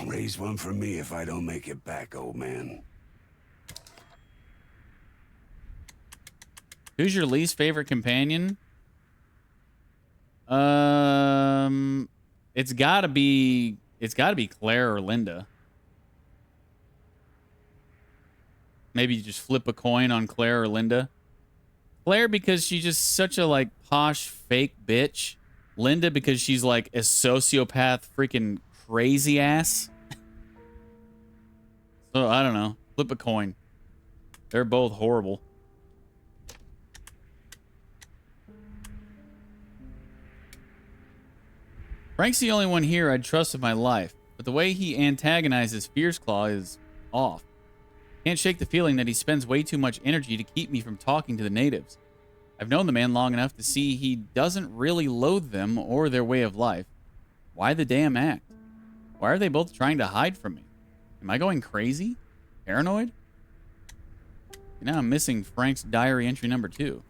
Raise one for me if I don't make it back, old man. Who's your least favorite companion? It's gotta be Claire or Linda. Maybe you just flip a coin on Claire or Linda. Claire because she's just such a like posh fake bitch. Linda because she's like a sociopath freaking crazy ass. So I don't know. Flip a coin. They're both horrible. Frank's the only one here I'd trust with my life, but the way he antagonizes Fierce Claw is off. Can't shake the feeling that he spends way too much energy to keep me from talking to the natives. I've known the man long enough to see he doesn't really loathe them or their way of life. Why the damn act? Why are they both trying to hide from me? Am I going crazy? Paranoid? Now I'm missing Frank's diary entry number 2.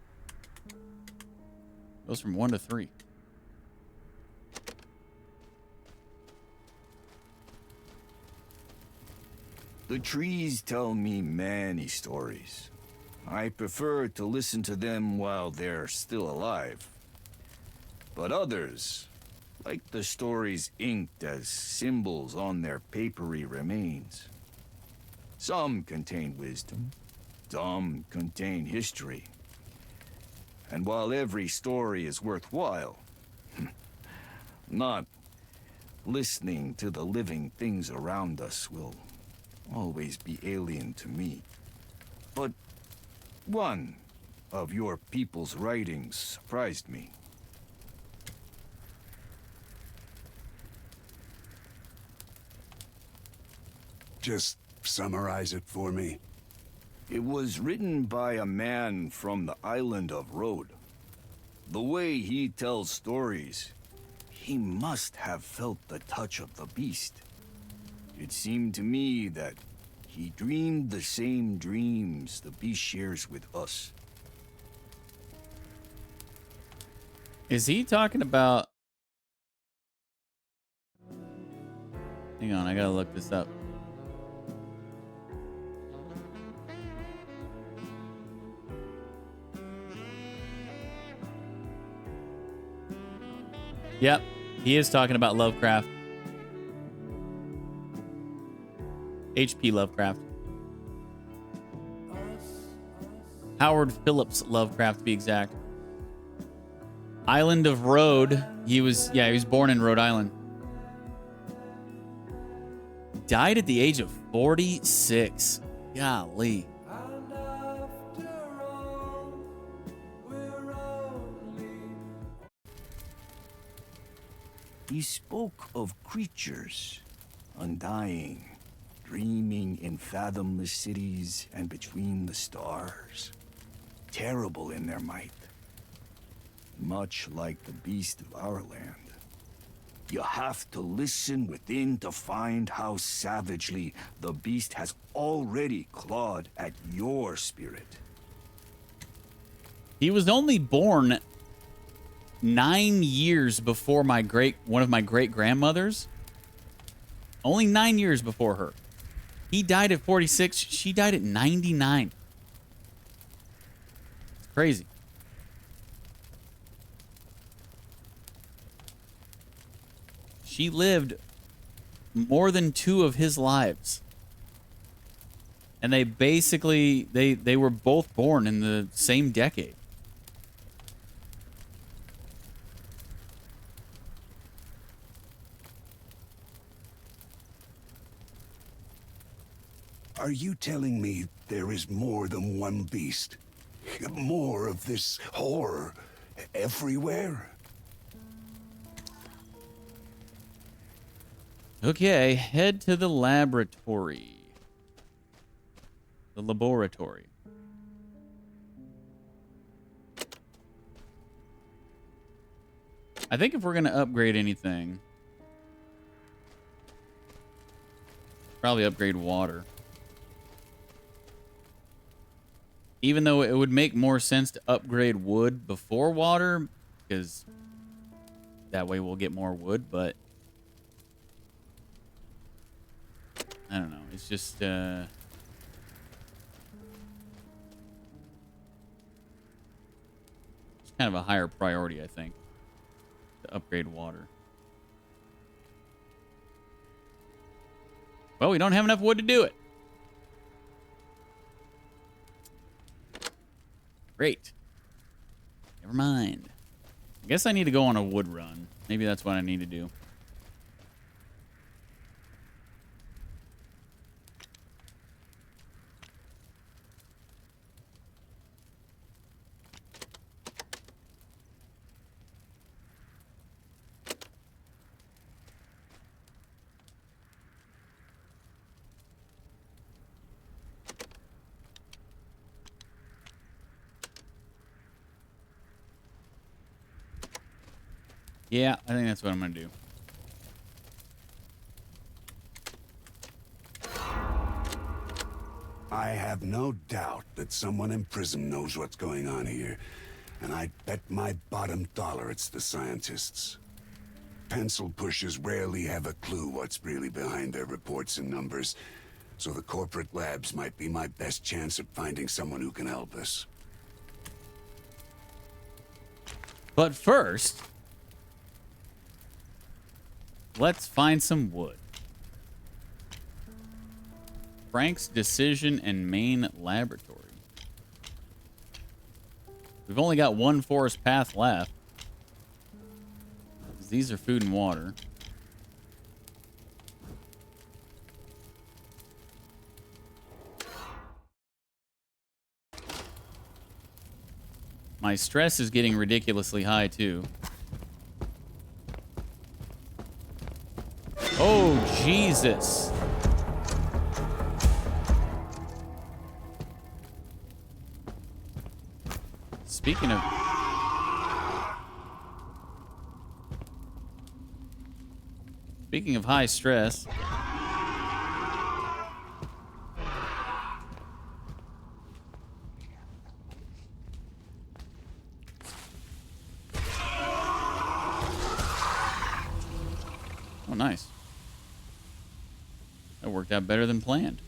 Goes from 1 to 3. The trees tell me many stories. I prefer to listen to them while they're still alive. But others, like the stories inked as symbols on their papery remains. Some contain wisdom, some contain history. And while every story is worthwhile, not listening to the living things around us will always be alien to me. But one of your people's writings surprised me. Just summarize it for me. It was written by a man from the island of Rhodes. The way he tells stories, he must have felt the touch of the beast. It seemed to me that he dreamed the same dreams the beast shares with us. Is he talking about... Hang on, I gotta look this up. Yep, he is talking about Lovecraft. H.P. Lovecraft. Howard Phillips Lovecraft, to be exact. Island of Rhodes. He was born in Rhode Island. Died at the age of 46. Golly. He spoke of creatures, undying, dreaming in fathomless cities and between the stars, terrible in their might, much like the beast of our land. You have to listen within to find how savagely the beast has already clawed at your spirit. He was only born 9 years before one of my great grandmothers. Only 9 years before her. He died at 46. She died at 99. It's crazy. She lived more than 2 of his lives. And they basically, they were both born in the same decade. Are you telling me there is more than one beast? More of this horror everywhere? Okay, head to the laboratory. The laboratory. I think if we're going to upgrade anything, probably upgrade water. Even though it would make more sense to upgrade wood before water, because that way we'll get more wood, but I don't know. It's just, kind of a higher priority, I think, to upgrade water. Well, we don't have enough wood to do it. Great. Never mind. I guess I need to go on a wood run. Maybe that's what I need to do. Yeah, I think that's what I'm going to do. I have no doubt that someone in prison knows what's going on here, and I bet my bottom dollar it's the scientists. Pencil pushers rarely have a clue what's really behind their reports and numbers, so the corporate labs might be my best chance at finding someone who can help us. But first, let's find some wood. Frank's Decision and Main Laboratory. We've only got one forest path left. These are food and water. My stress is getting ridiculously high, too. Oh, Jesus. Speaking of... Speaking of high stress... Oh, nice. That worked out better than planned.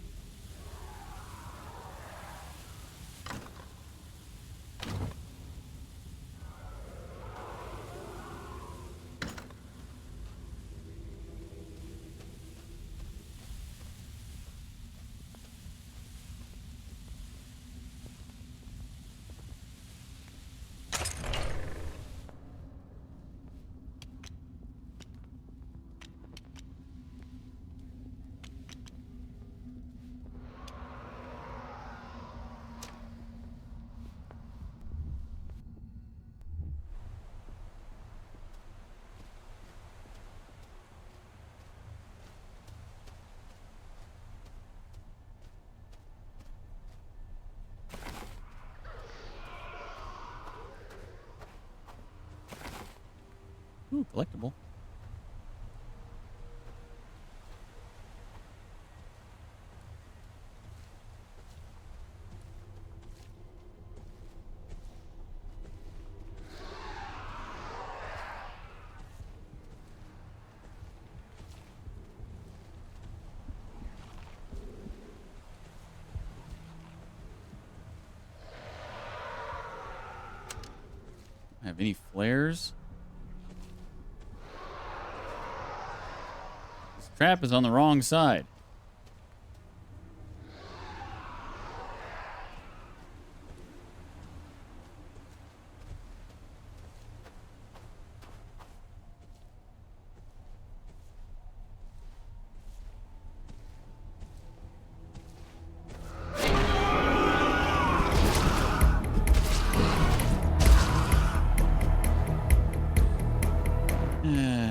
Ooh, collectible. Have any flares? This trap is on the wrong side.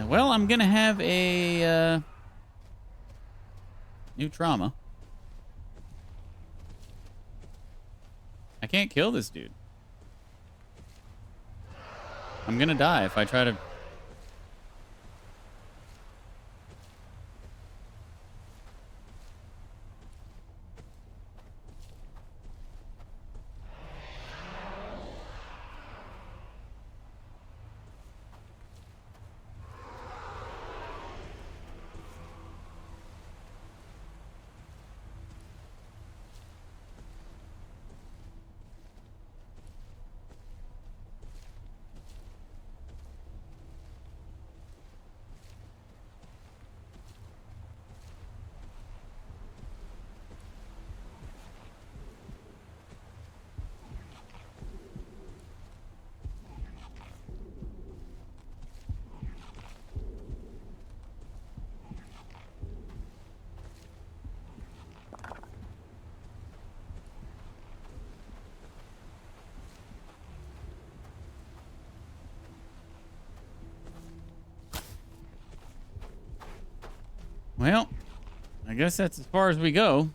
Well, I'm gonna have a new trauma. I can't kill this dude. I'm gonna die if I try to... Well, I guess that's as far as we go.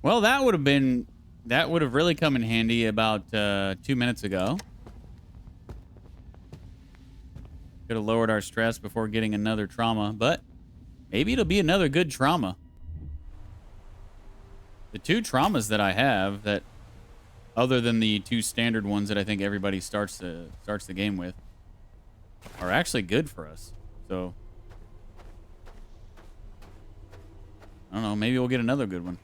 Well, that would have really come in handy about 2 minutes ago. Could have lowered our stress before getting another trauma, but maybe it'll be another good trauma. The 2 traumas that I have, that other than the 2 standard ones that I think everybody starts the game with, are actually good for us. So I don't know, maybe we'll get another good one.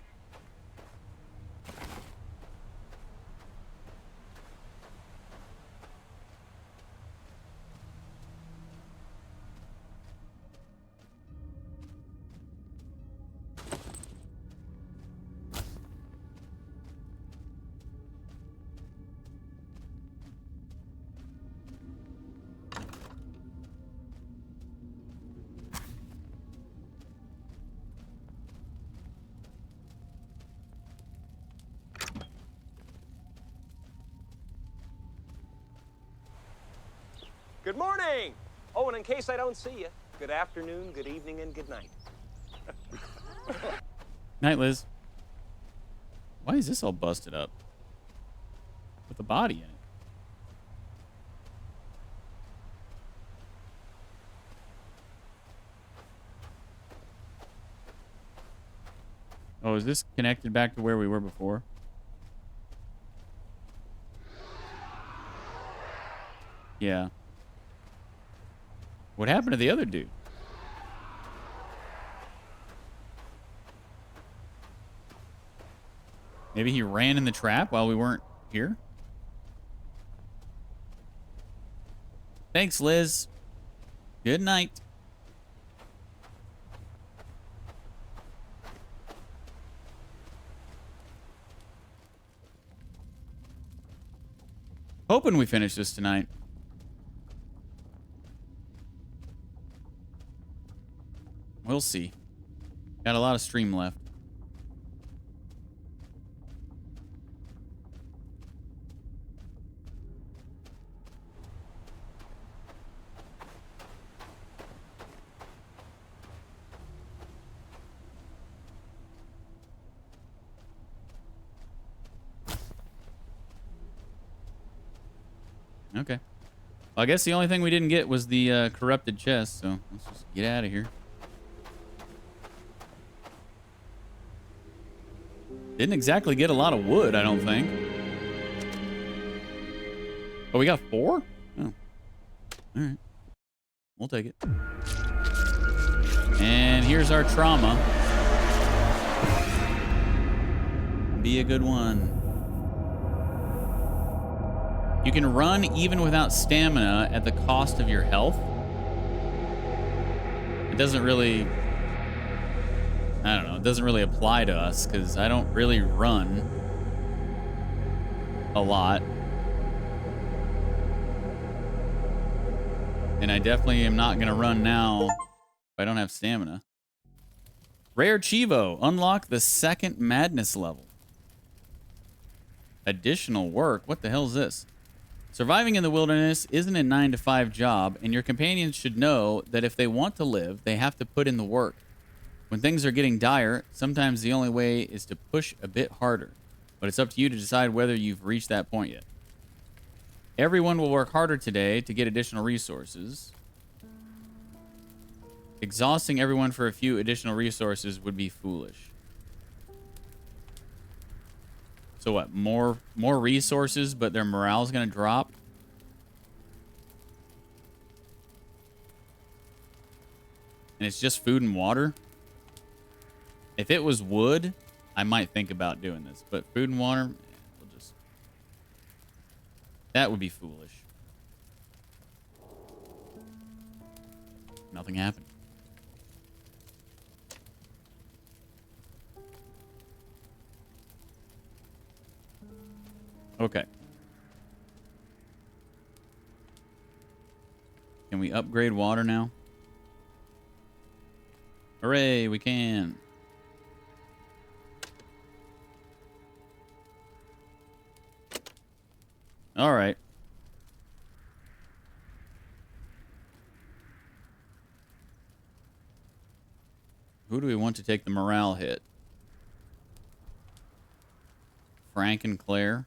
Good morning! Oh, and in case I don't see you, good afternoon, good evening, and good night. Night, Liz. Why is this all busted up? With a body in it. Oh, is this connected back to where we were before? Yeah. What happened to the other dude? Maybe he ran in the trap while we weren't here? Thanks, Liz. Good night. Hoping we finish this tonight. We'll see. Got a lot of stream left. Okay. Well, I guess the only thing we didn't get was the corrupted chest, so let's just get out of here. Didn't exactly get a lot of wood, I don't think. Oh, we got 4? Oh. All right. We'll take it. And here's our trauma. Be a good one. You can run even without stamina at the cost of your health. It doesn't really... I don't know. It doesn't really apply to us because I don't really run a lot. And I definitely am not going to run now if I don't have stamina. Rare Chivo. Unlock the 2nd madness level. Additional work. What the hell is this? Surviving in the wilderness isn't a 9-to-5 job, and your companions should know that if they want to live, they have to put in the work. When things are getting dire, sometimes the only way is to push a bit harder, but it's up to you to decide whether you've reached that point yet. Everyone will work harder today to get additional resources. Exhausting everyone for a few additional resources would be foolish. So what, more resources, but their morale's gonna drop? And it's just food and water? If it was wood, I might think about doing this. But food and water, we'll just... That would be foolish. Nothing happened. Okay. Can we upgrade water now? Hooray, we can. All right. Who do we want to take the morale hit? Frank and Claire?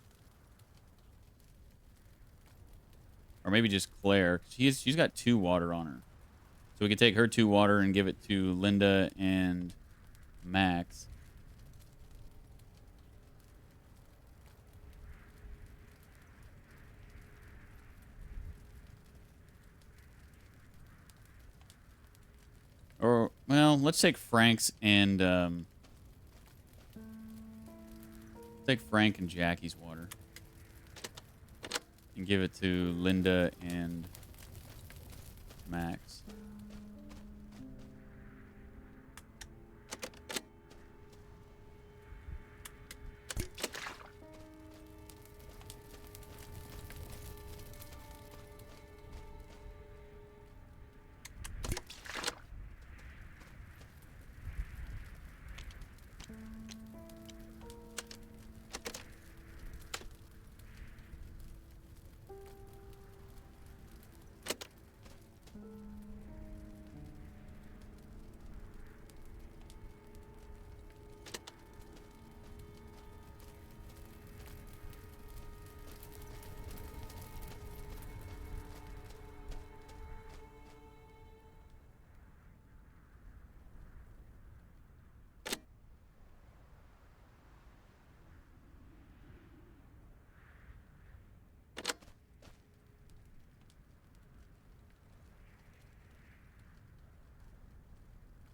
Or maybe just Claire. She's got 2 water on her. So we could take her 2 water and give it to Linda and Max. Or, well, let's take Frank's and, take Frank and Jackie's water. And give it to Linda and Max.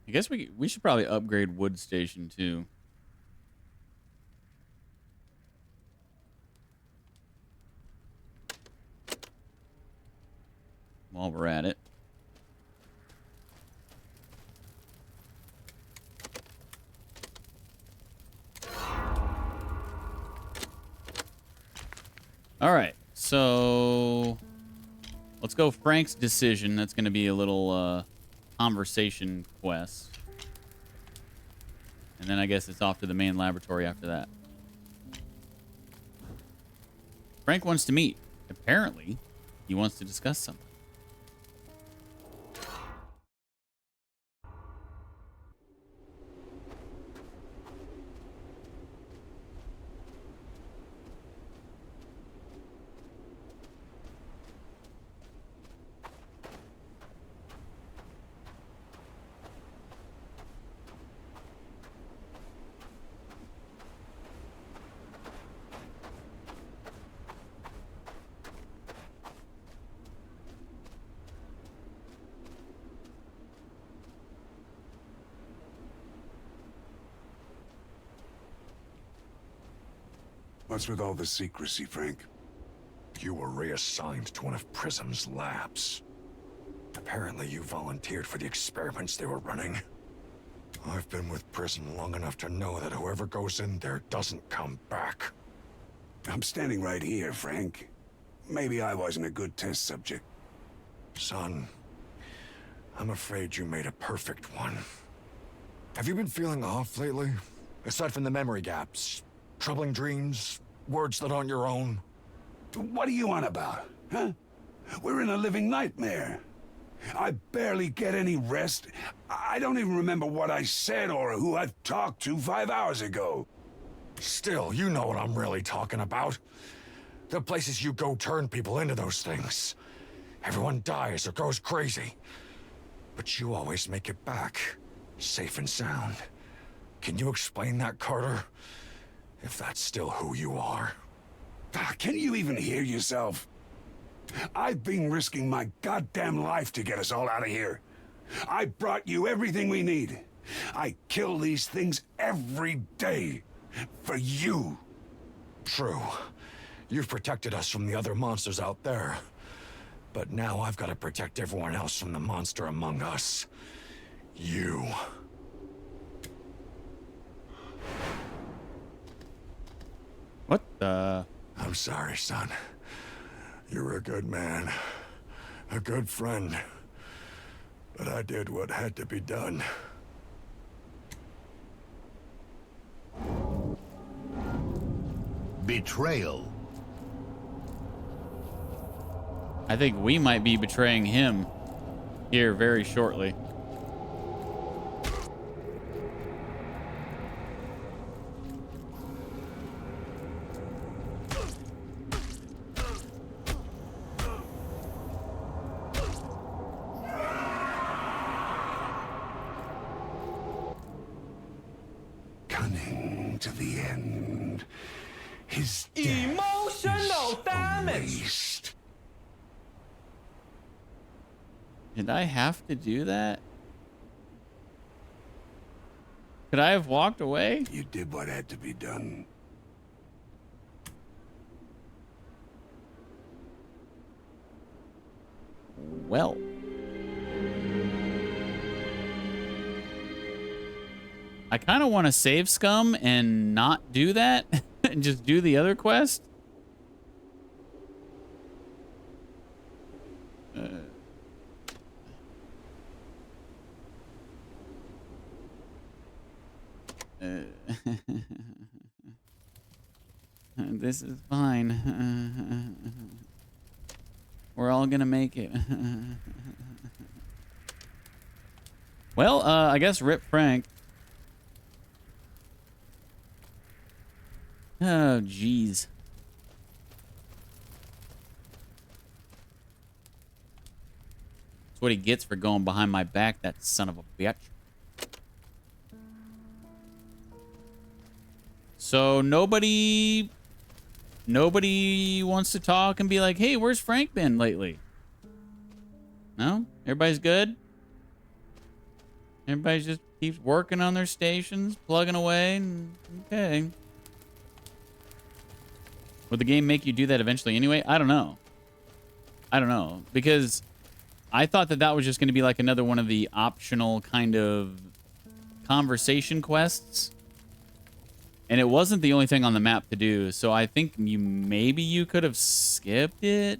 I guess we should probably upgrade Wood Station too. While we're at it. All right, so let's go Frank's decision. That's going to be a little conversation quest. And then I guess it's off to the main laboratory after that. Frank wants to meet. Apparently, he wants to discuss something. What's with all the secrecy, Frank? You were reassigned to one of Prism's labs. Apparently you volunteered for the experiments they were running. I've been with Prism long enough to know that whoever goes in there doesn't come back. I'm standing right here, Frank. Maybe I wasn't a good test subject. Son, I'm afraid you made a perfect one. Have you been feeling off lately? Aside from the memory gaps, troubling dreams, words that aren't your own? What are you on about, huh? We're in a living nightmare. I barely get any rest. I don't even remember what I said or who I've talked to 5 hours ago. Still, you know what I'm really talking about. The places you go turn people into those things. Everyone dies or goes crazy. But you always make it back, safe and sound. Can you explain that, Carter? If that's still who you are. Can you even hear yourself? I've been risking my goddamn life to get us all out of here. I brought you everything we need. I kill these things every day. For you. True. You've protected us from the other monsters out there. But now I've got to protect everyone else from the monster among us. You. What the? I'm sorry, son. You were a good man. A good friend. But I did what had to be done. Betrayal. I think we might be betraying him here very shortly. Cunning to the end. His Emotional damage. waste. Did I have to do that? Could I have walked away? You did what had to be done. Well. I kind of want to save Scum and not do that and just do the other quest. This is fine. We're all gonna make it. Well, I guess rip Frank. Oh, jeez. That's what he gets for going behind my back, that son of a bitch. So nobody wants to talk and be like, hey, where's Frank been lately? No? Everybody's good? Everybody just keeps working on their stations, plugging away, and okay. Would the game make you do that eventually anyway? I don't know. I don't know. Because I thought that that was just going to be like another one of the optional kind of conversation quests. And it wasn't the only thing on the map to do. So I think maybe you could have skipped it.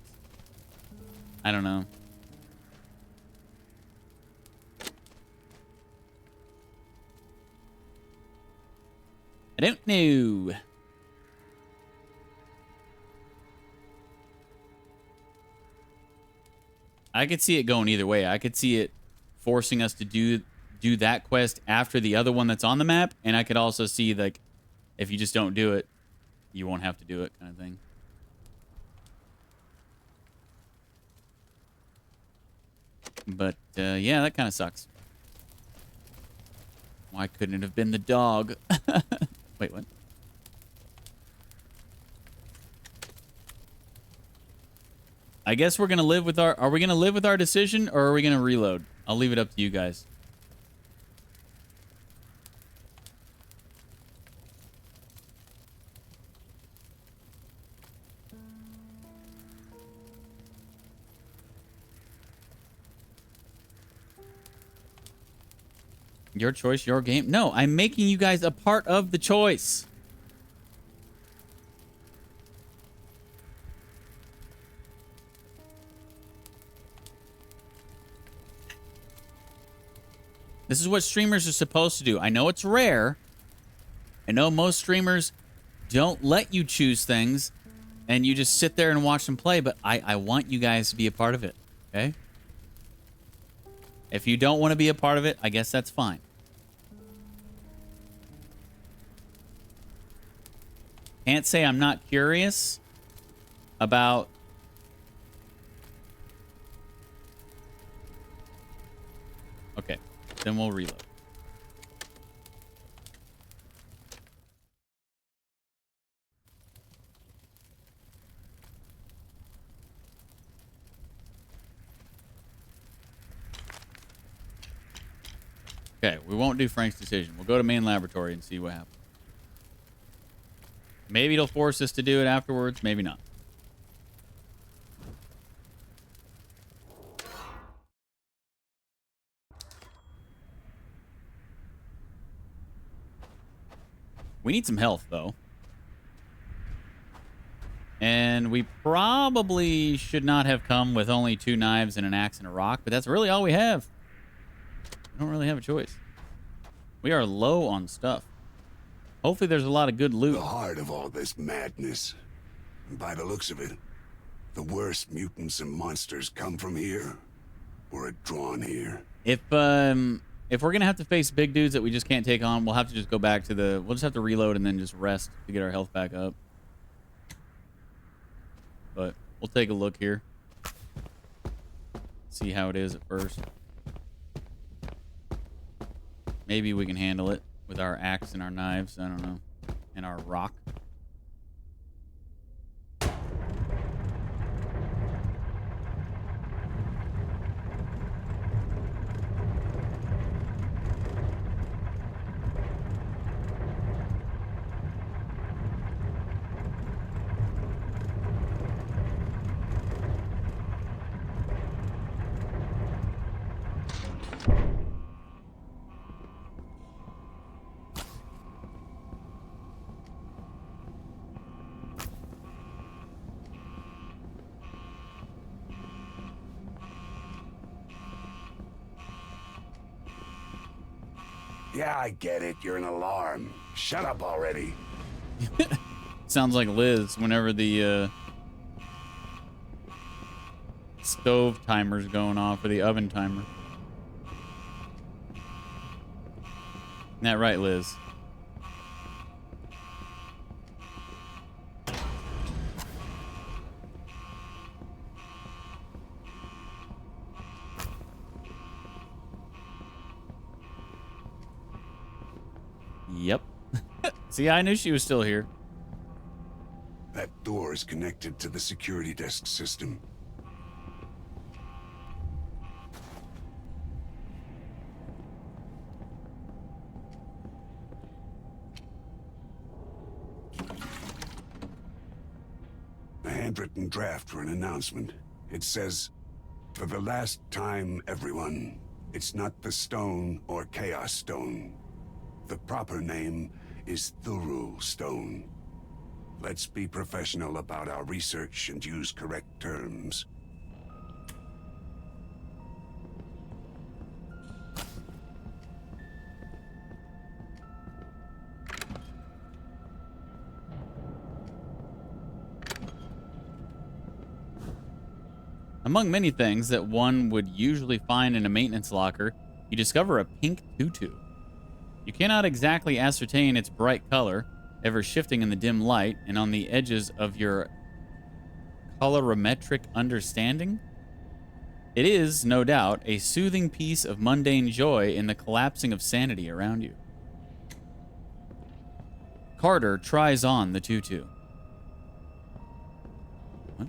I don't know. I don't know. I could see it going either way. I could see it forcing us to do that quest after the other one that's on the map, and I could also see, like, if you just don't do it, you won't have to do it, kind of thing. But yeah, that kind of sucks. Why couldn't it have been the dog? Wait, what? I guess we're gonna live with our. Are we gonna live with our decision, or are we gonna reload? I'll leave it up to you guys. Your choice, your game. No, I'm making you guys a part of the choice. This is what streamers are supposed to do. I know it's rare. I know most streamers don't let you choose things and you just sit there and watch them play, but I want you guys to be a part of it, okay? If you don't want to be a part of it, I guess that's fine. Can't say I'm not curious about... Okay. Then we'll reload. Okay, we won't do Frank's decision. We'll go to main laboratory and see what happens. Maybe it'll force us to do it afterwards. Maybe not. We need some health, though. And we probably should not have come with only 2 knives and an axe and a rock, but that's really all we have. We don't really have a choice. We are low on stuff. Hopefully there's a lot of good loot. The heart of all this madness. And by the looks of it, the worst mutants and monsters come from here, or are drawn here. If we're gonna have to face big dudes that we just can't take on, we'll have to just go back to the... We'll just have to reload and then just rest to get our health back up. But we'll take a look here. See how it is at first. Maybe we can handle it with our axe and our knives. I don't know. And our rock. Yeah, I get it. You're an alarm. Shut up already. Sounds like Liz whenever the stove timer's going off, or the oven timer. Isn't that right, Liz? Yep. See, I knew she was still here. That door is connected to the security desk system. A handwritten draft for an announcement. It says, "For the last time, everyone, it's not the stone or Chaos Stone. The proper name is Thurul Stone. Let's be professional about our research and use correct terms." Among many things that one would usually find in a maintenance locker, you discover a pink tutu. You cannot exactly ascertain its bright color, ever shifting in the dim light and on the edges of your colorimetric understanding. It is, no doubt, a soothing piece of mundane joy in the collapsing of sanity around you. Carter tries on the tutu. What?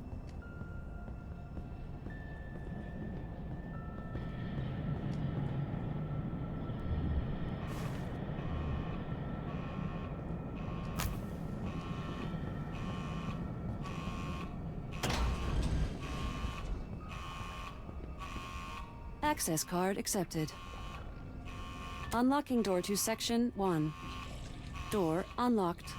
Access card accepted. Unlocking door to section 1. Door unlocked.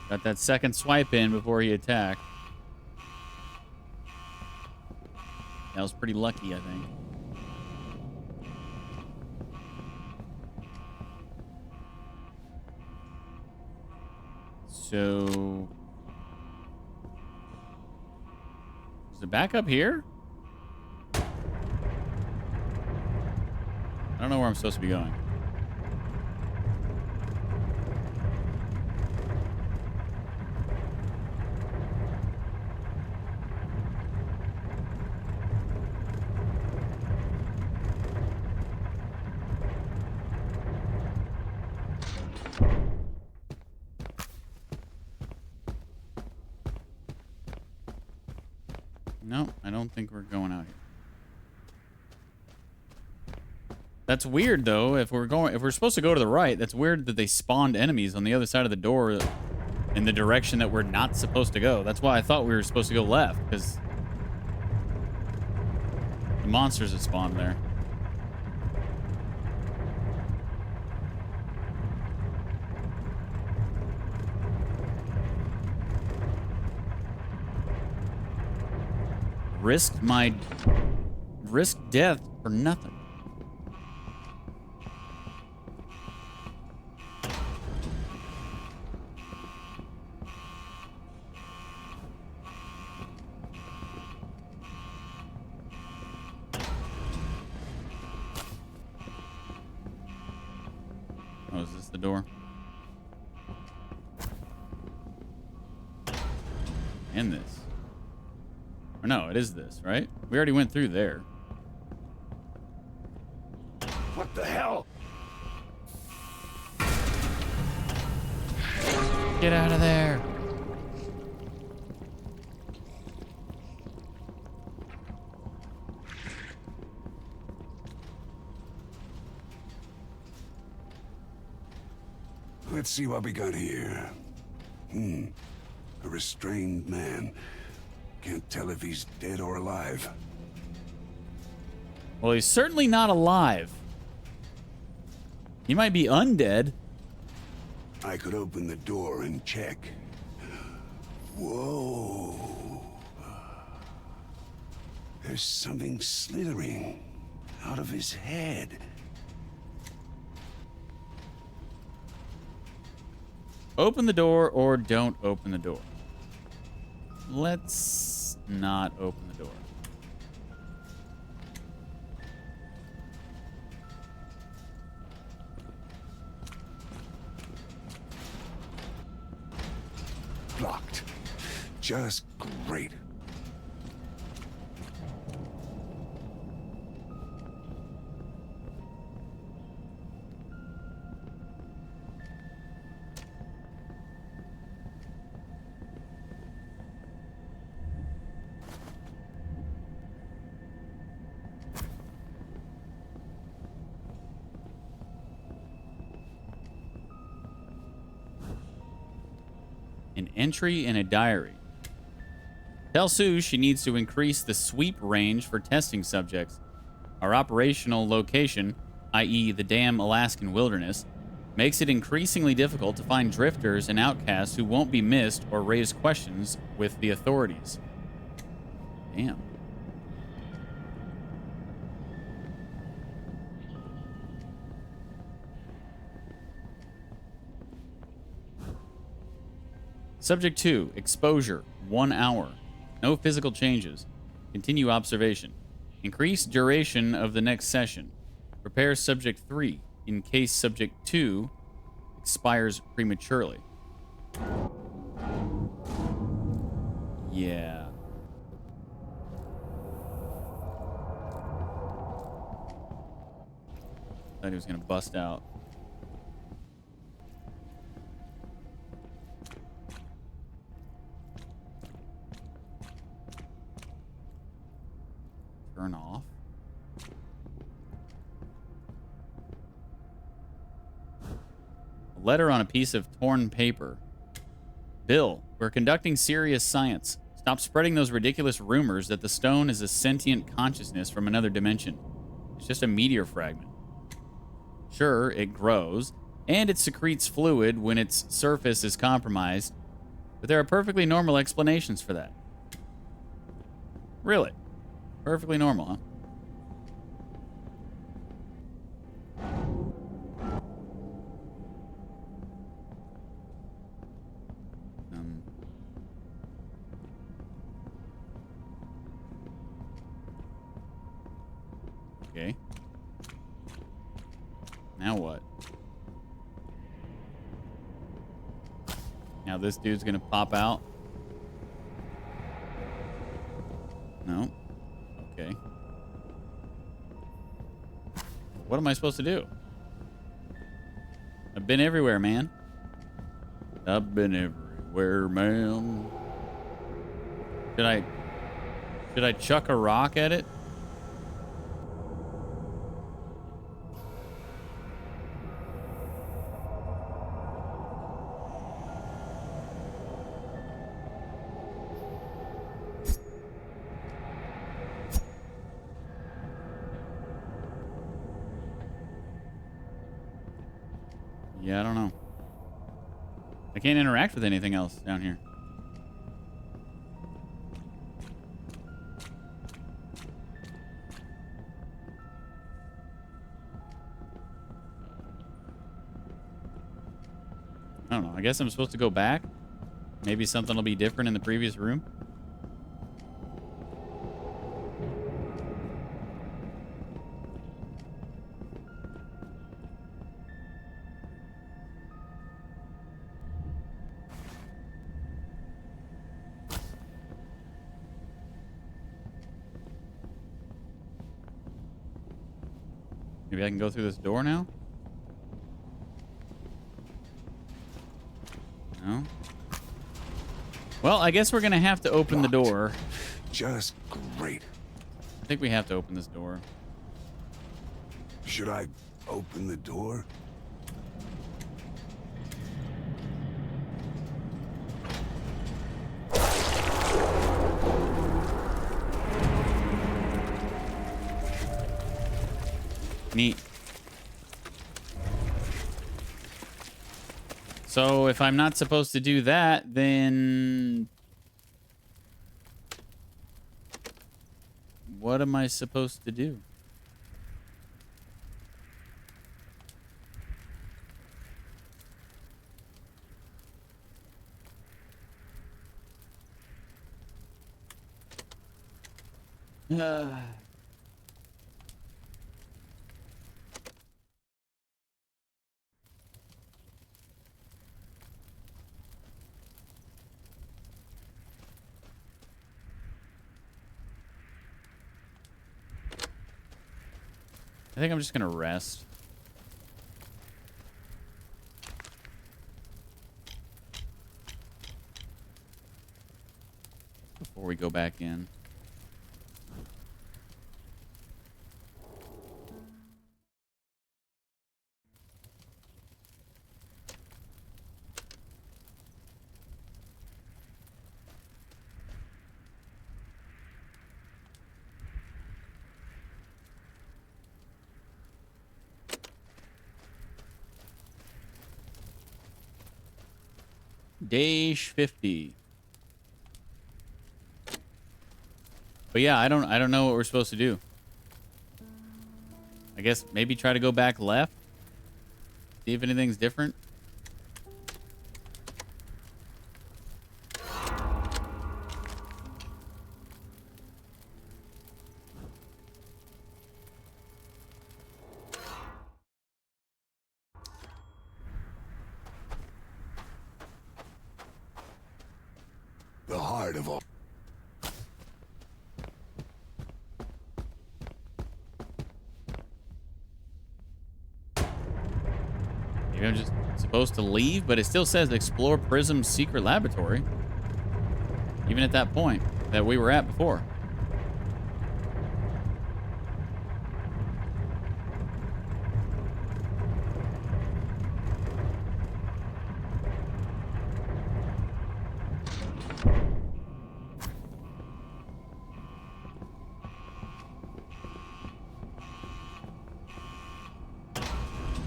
Got that second swipe in before he attacked. That was pretty lucky, I think. So... is it back up here? I don't know where I'm supposed to be going. No, I don't think we're going out here. That's weird, though. If we're supposed to go to the right, that's weird that they spawned enemies on the other side of the door in the direction that we're not supposed to go. That's why I thought we were supposed to go left, because the monsters had spawned there. Risk death for nothing. Oh, is this the door? And this. Or no, it is this, right? We already went through there. What the hell? Get out of there. Let's see what we got here. A restrained man. Can't tell if he's dead or alive. Well, he's certainly not alive. He might be undead. I could open the door and check. Whoa. There's something slithering out of his head. Open the door or don't open the door. Let's not open the door. Blocked. Just great. An entry in a diary. Tell Sue she needs to increase the sweep range for testing subjects. Our operational location, i.e. the damn Alaskan wilderness, makes it increasingly difficult to find drifters and outcasts who won't be missed or raise questions with the authorities. Damn. Subject 2, exposure, 1 hour. No physical changes. Continue observation. Increase duration of the next session. Prepare subject 3 in case subject 2 expires prematurely. Yeah. Thought he was gonna bust out. Turn off. A letter on a piece of torn paper. Bill, we're conducting serious science. Stop spreading those ridiculous rumors that the stone is a sentient consciousness from another dimension. It's just a meteor fragment. Sure, it grows, and it secretes fluid when its surface is compromised, but there are perfectly normal explanations for that. Really? Perfectly normal, huh? Okay. Now what? Now this dude's gonna pop out? No. Okay. What am I supposed to do? I've been everywhere, man. I've been everywhere, man. Should Should I chuck a rock at it? Yeah, I don't know. I can't interact with anything else down here. I don't know. I guess I'm supposed to go back. Maybe something will be different in the previous room. Maybe I can go through this door now? No? Well, I guess we're gonna have to open the door. Just great. I think we have to open this door. Should I open the door? Neat. So if I'm not supposed to do that, then what am I supposed to do? I think I'm just gonna rest. Before we go back in. Day 50. But yeah, I don't know what we're supposed to do. I guess maybe try to go back left. See if anything's different. The heart of all. Maybe I'm just supposed to leave, but it still says explore Prism's secret laboratory. Even at that point that we were at before.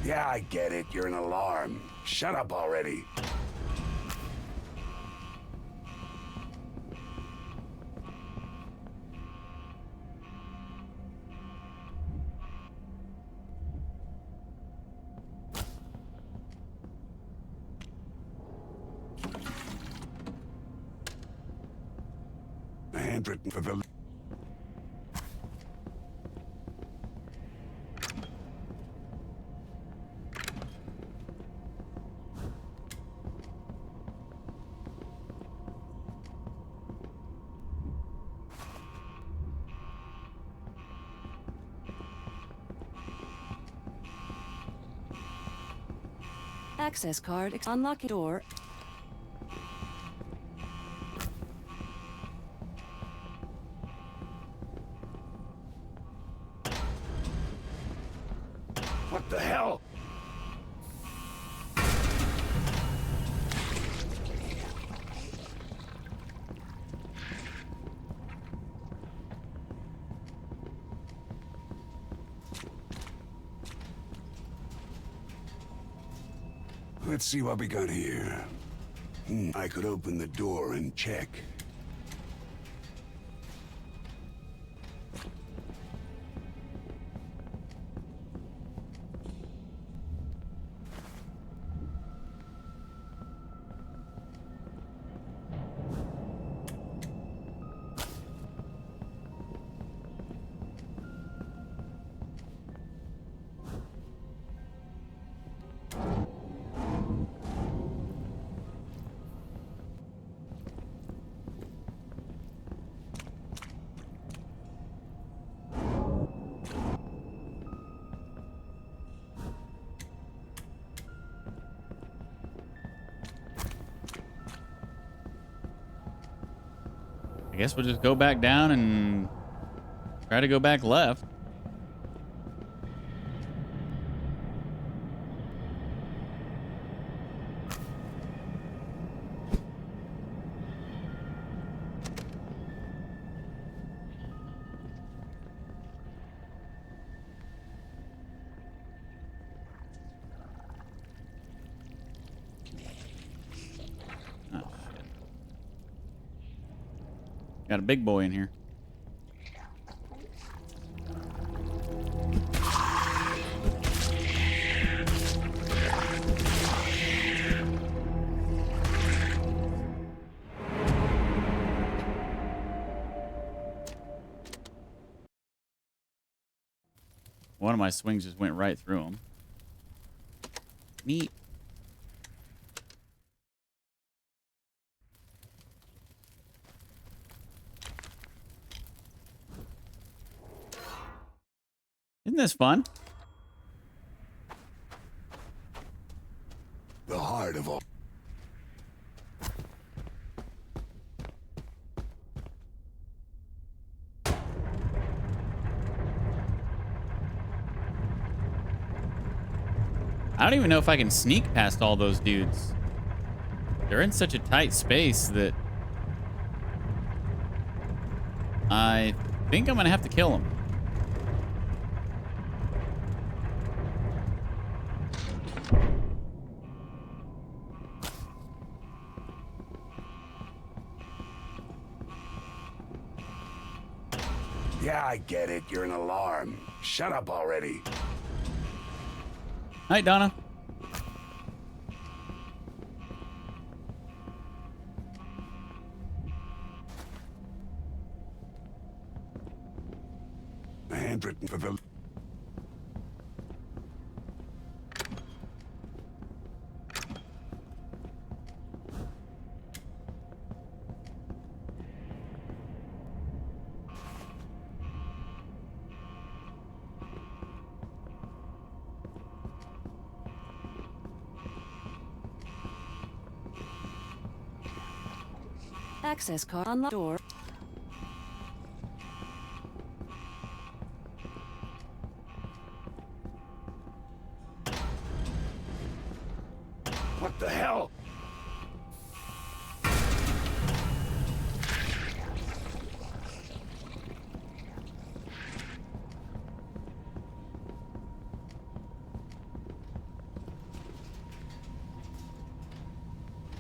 Yeah, I get it. You're an alarm. Shut up already. A handwritten for the... Access card. Unlock door. Let's see what we got here. I could open the door and check. I guess we'll just go back down and try to go back left. Got a big boy in here. One of my swings just went right through him. Neat. Isn't this fun? The heart of all. I don't even know if I can sneak past all those dudes. They're in such a tight space that I think I'm gonna have to kill them. Yeah, I get it. You're an alarm. Shut up already. Hi, Donna. A handwritten for the... Access card on the door. What the hell?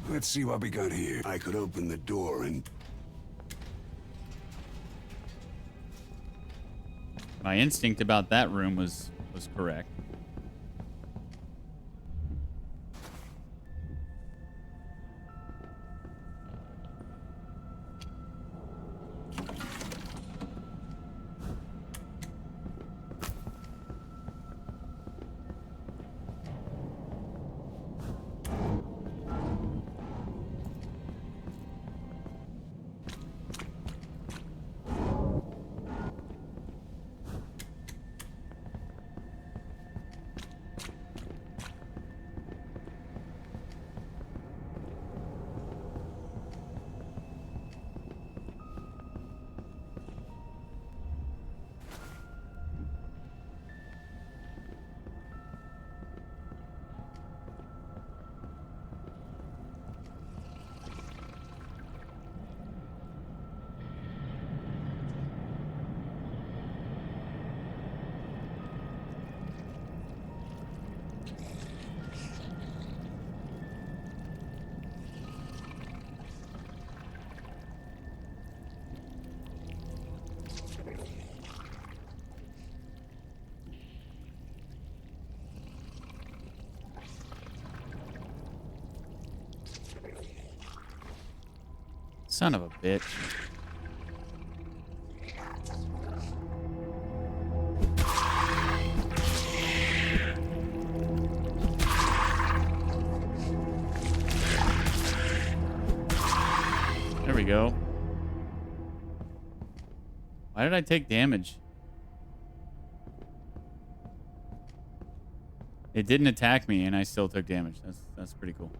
Let's see what we got here. I could open the door and... My instinct about that room was correct. Son of a bitch. There we go. Why did I take damage? It didn't attack me, and I still took damage. That's pretty cool.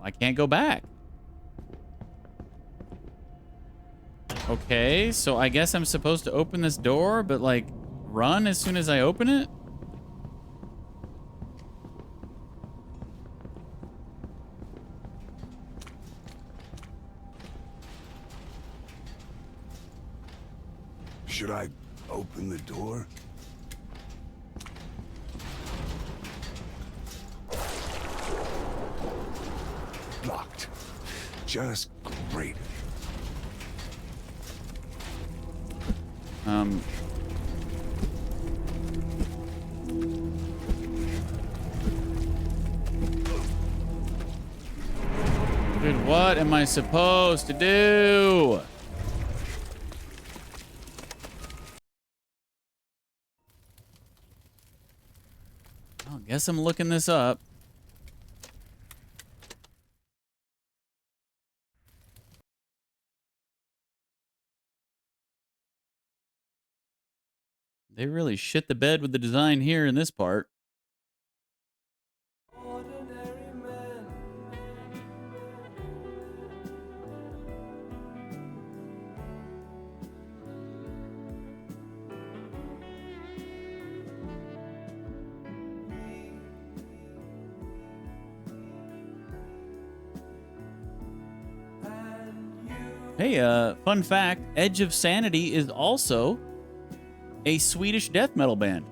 I can't go back. Okay, so I guess I'm supposed to open this door, but like run as soon as I open it? Should I open the door? Locked. Just great. Dude, what am I supposed to do? I guess I'm looking this up. They really shit the bed with the design here in this part. Hey, fun fact, Edge of Sanity is also a Swedish death metal band.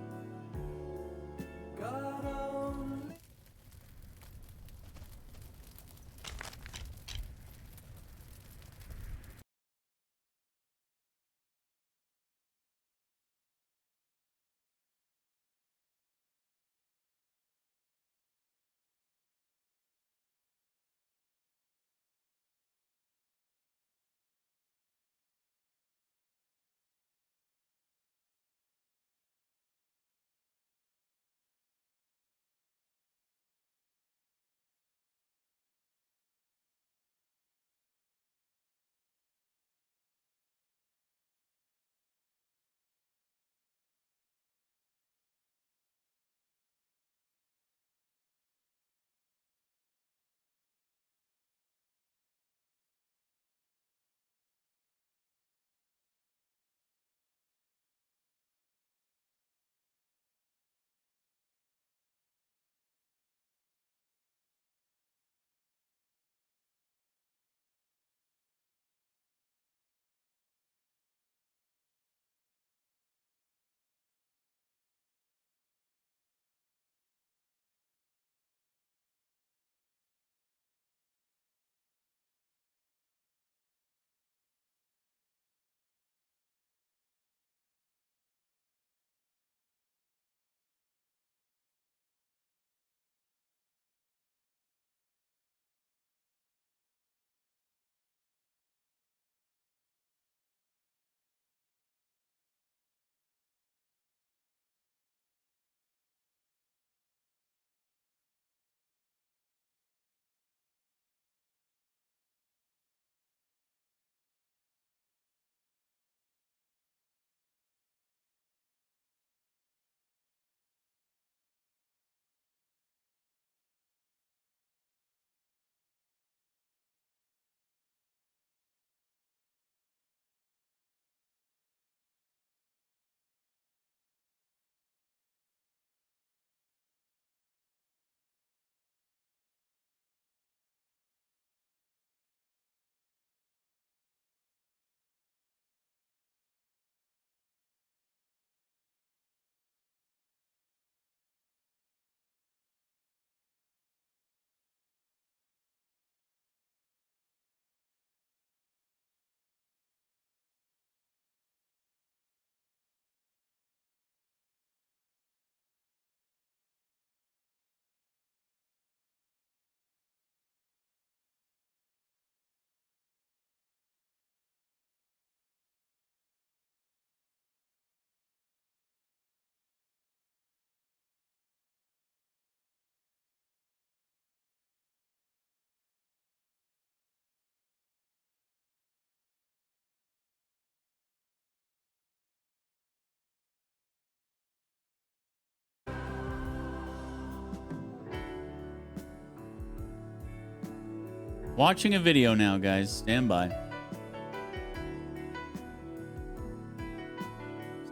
Watching a video now, guys. Stand by.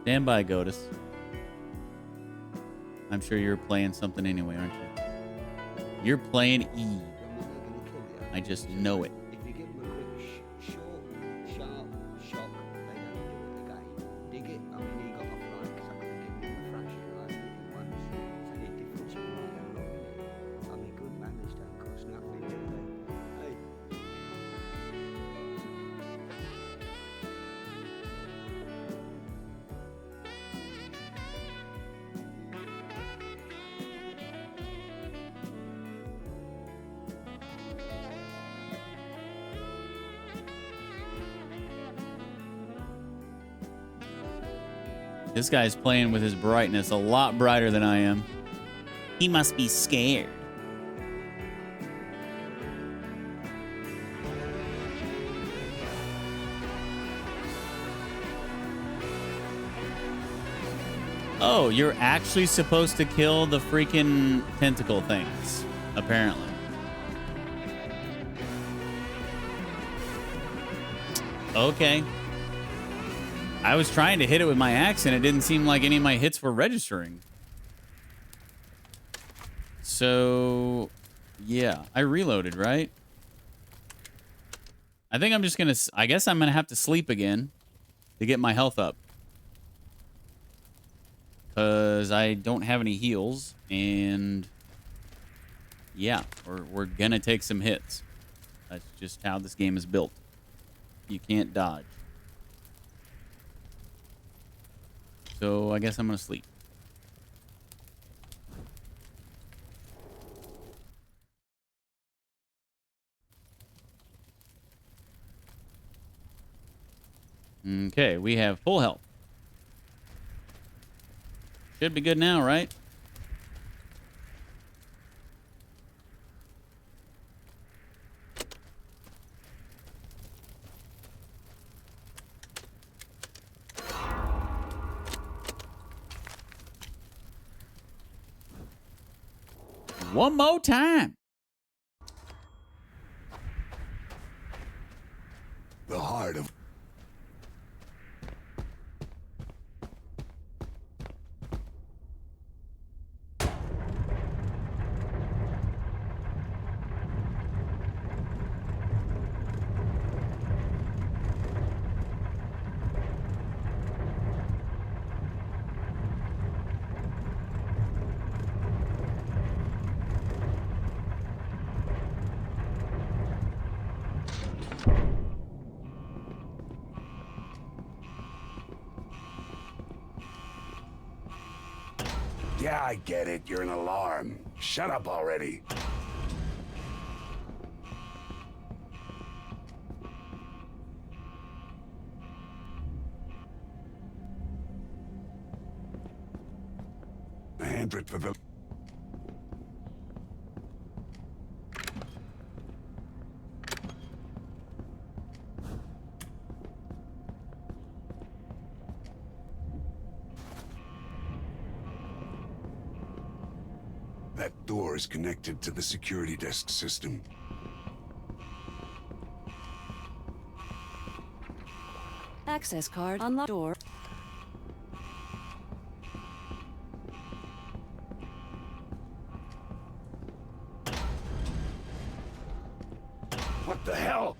Stand by, Godus. I'm sure you're playing something anyway, aren't you? You're playing Eve. I just know it. If you give them a quick, short, sharp shock, they never do it again. Dig it? I mean, he got off like something and give him a fraction like he did once. It's only a difference of right and wrong, isn't it? I mean, good manners don't cost nothing, do they? Hey. This guy's playing with his brightness a lot brighter than I am. He must be scared. Oh, you're actually supposed to kill the freaking tentacle things, apparently. Okay. I was trying to hit it with my axe, and it didn't seem like any of my hits were registering. So, yeah. I reloaded, right? I think I'm just going to... I guess I'm going to have to sleep again to get my health up. Because I don't have any heals, and... yeah, we're going to take some hits. That's just how this game is built. You can't dodge. So I guess I'm going to sleep. Okay, we have full health. Should be good now, right? One more time. The heart of... Yeah, I get it. You're an alarm. Shut up already. A handprint for the... That door is connected to the security desk system. Access card. Unlock door. What the hell?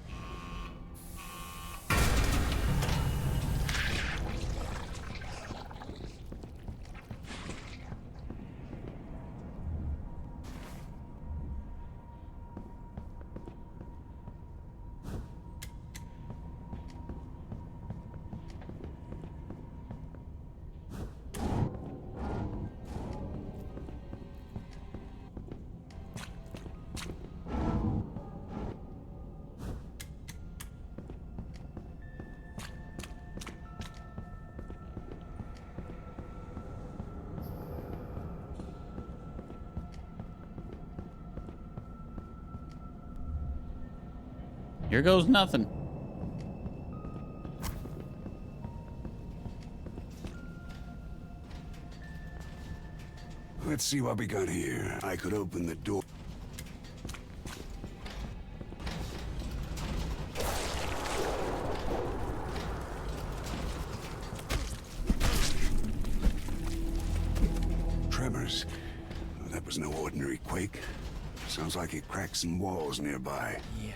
Here goes nothing. Let's see what we got here. I could open the door. tremors. That was no ordinary quake. Sounds like it cracked some walls nearby. Yeah.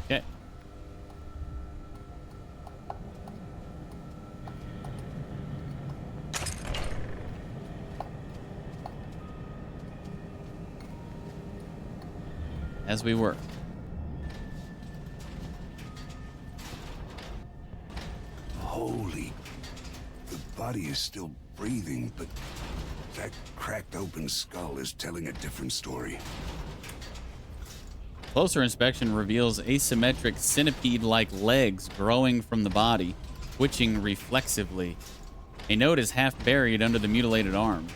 Okay. As we were. Holy... The body is still breathing, but that cracked open skull is telling a different story. Closer inspection reveals asymmetric centipede-like legs growing from the body, twitching reflexively. A note is half buried under the mutilated arm.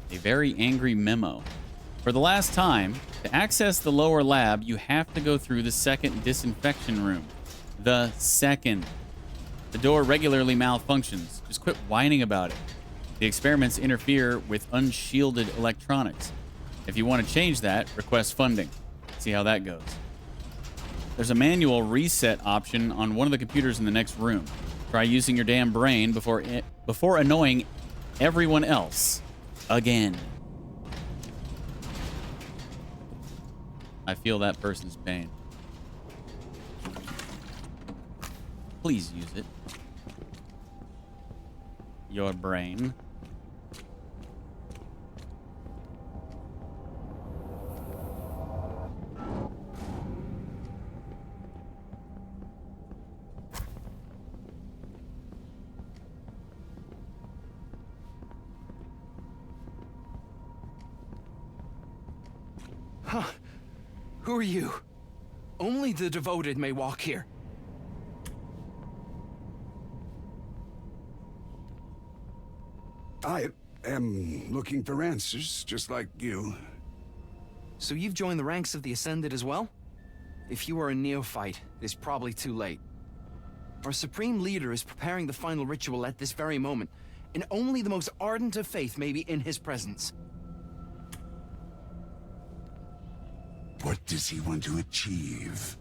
A very angry memo. For the last time, to access the lower lab, you have to go through the second disinfection room. The second. The door regularly malfunctions. Just quit whining about it. The experiments interfere with unshielded electronics. If you want to change that, request funding. See how that goes. There's a manual reset option on one of the computers in the next room. Try using your damn brain before annoying everyone else. Again. I feel that person's pain. Please use it. Your brain. Huh. Who are you? Only the devoted may walk here. I am looking for answers, just like you. So you've joined the ranks of the Ascended as well? If you are a neophyte, it is probably too late. Our Supreme Leader is preparing the final ritual at this very moment, and only the most ardent of faith may be in his presence. What does he want to achieve?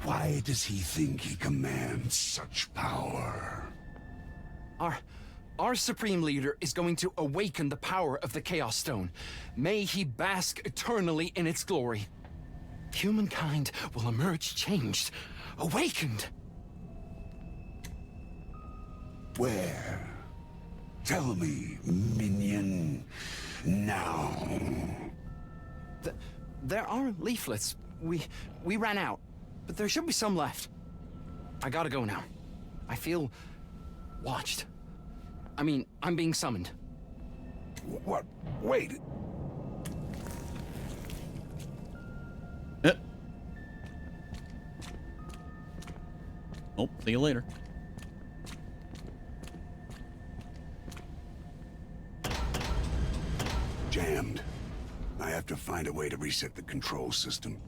Why does he think he commands such power? Our Supreme Leader is going to awaken the power of the Chaos Stone. May he bask eternally in its glory. Humankind will emerge changed, awakened. Where? Tell me, minion. Now. There are leaflets. We ran out, but there should be some left. I gotta go now. I feel watched. I mean, I'm being summoned. What? Wait. Oh, see you later. Jammed. I have to find a way to reset the control system.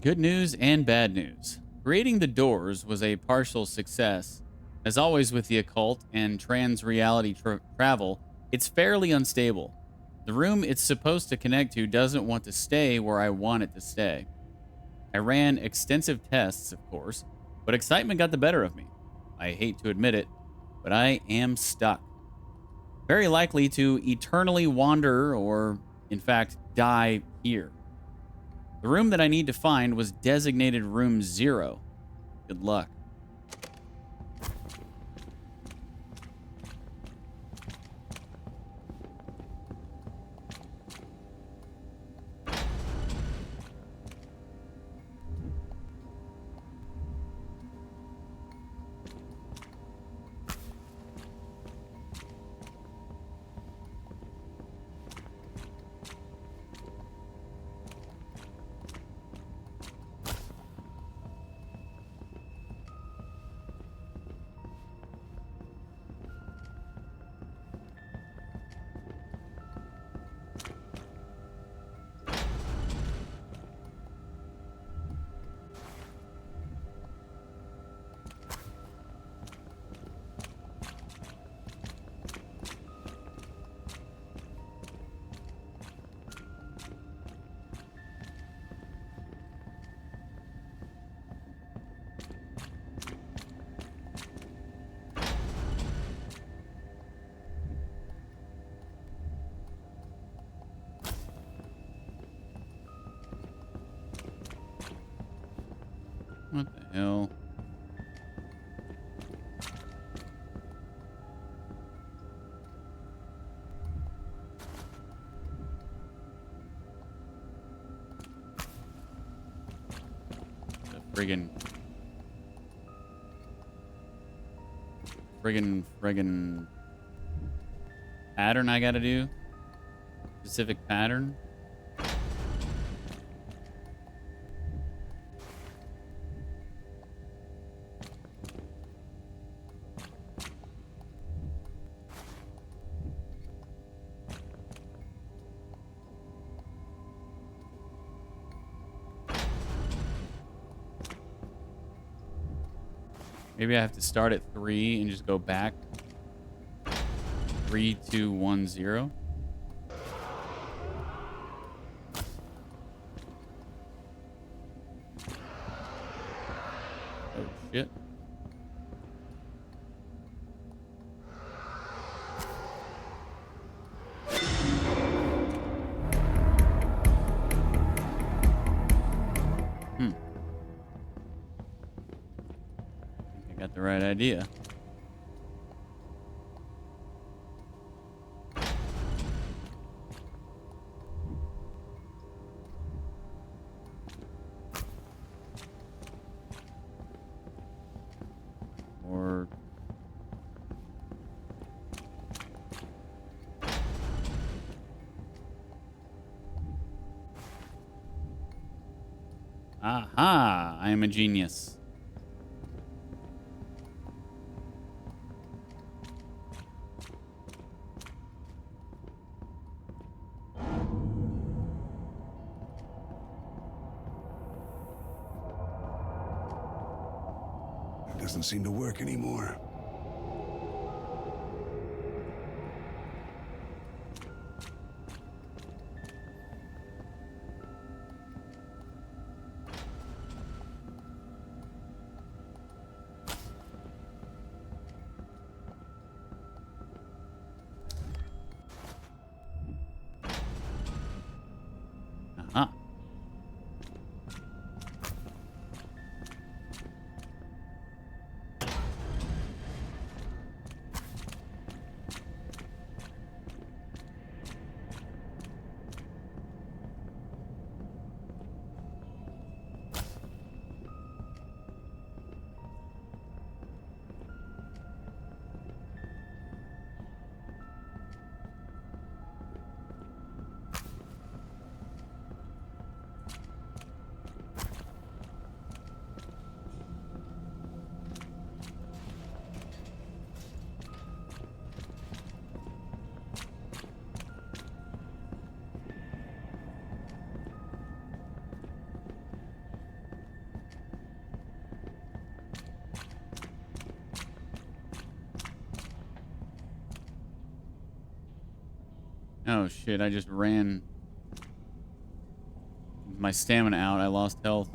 Good news and bad news. Creating the doors was a partial success. As always with the occult and trans-reality travel, it's fairly unstable. The room it's supposed to connect to doesn't want to stay where I want it to stay. I ran extensive tests, of course, but excitement got the better of me. I hate to admit it, but I am stuck. Very likely to eternally wander or, in fact, die here. The room that I need to find was designated Room 0. Good luck. hell? The friggin' pattern I gotta do? Specific pattern? Maybe I have to start at 3 and just go back. 3, 2, 1, 0. Oh shit. Got the right idea. Or aha, I am a genius. Doesn't seem to work anymore. Uh-huh. Oh shit, I just ran my stamina out. I lost health.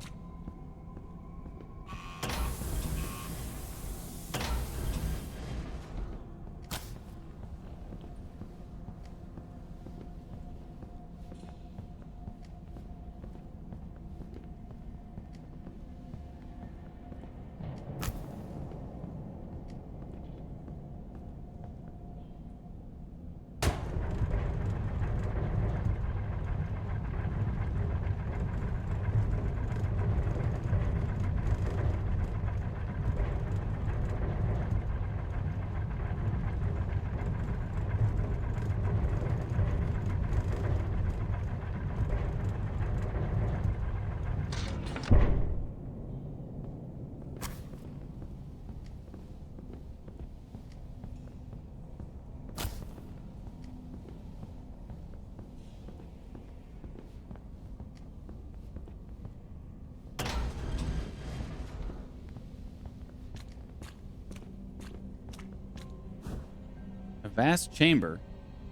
A vast chamber,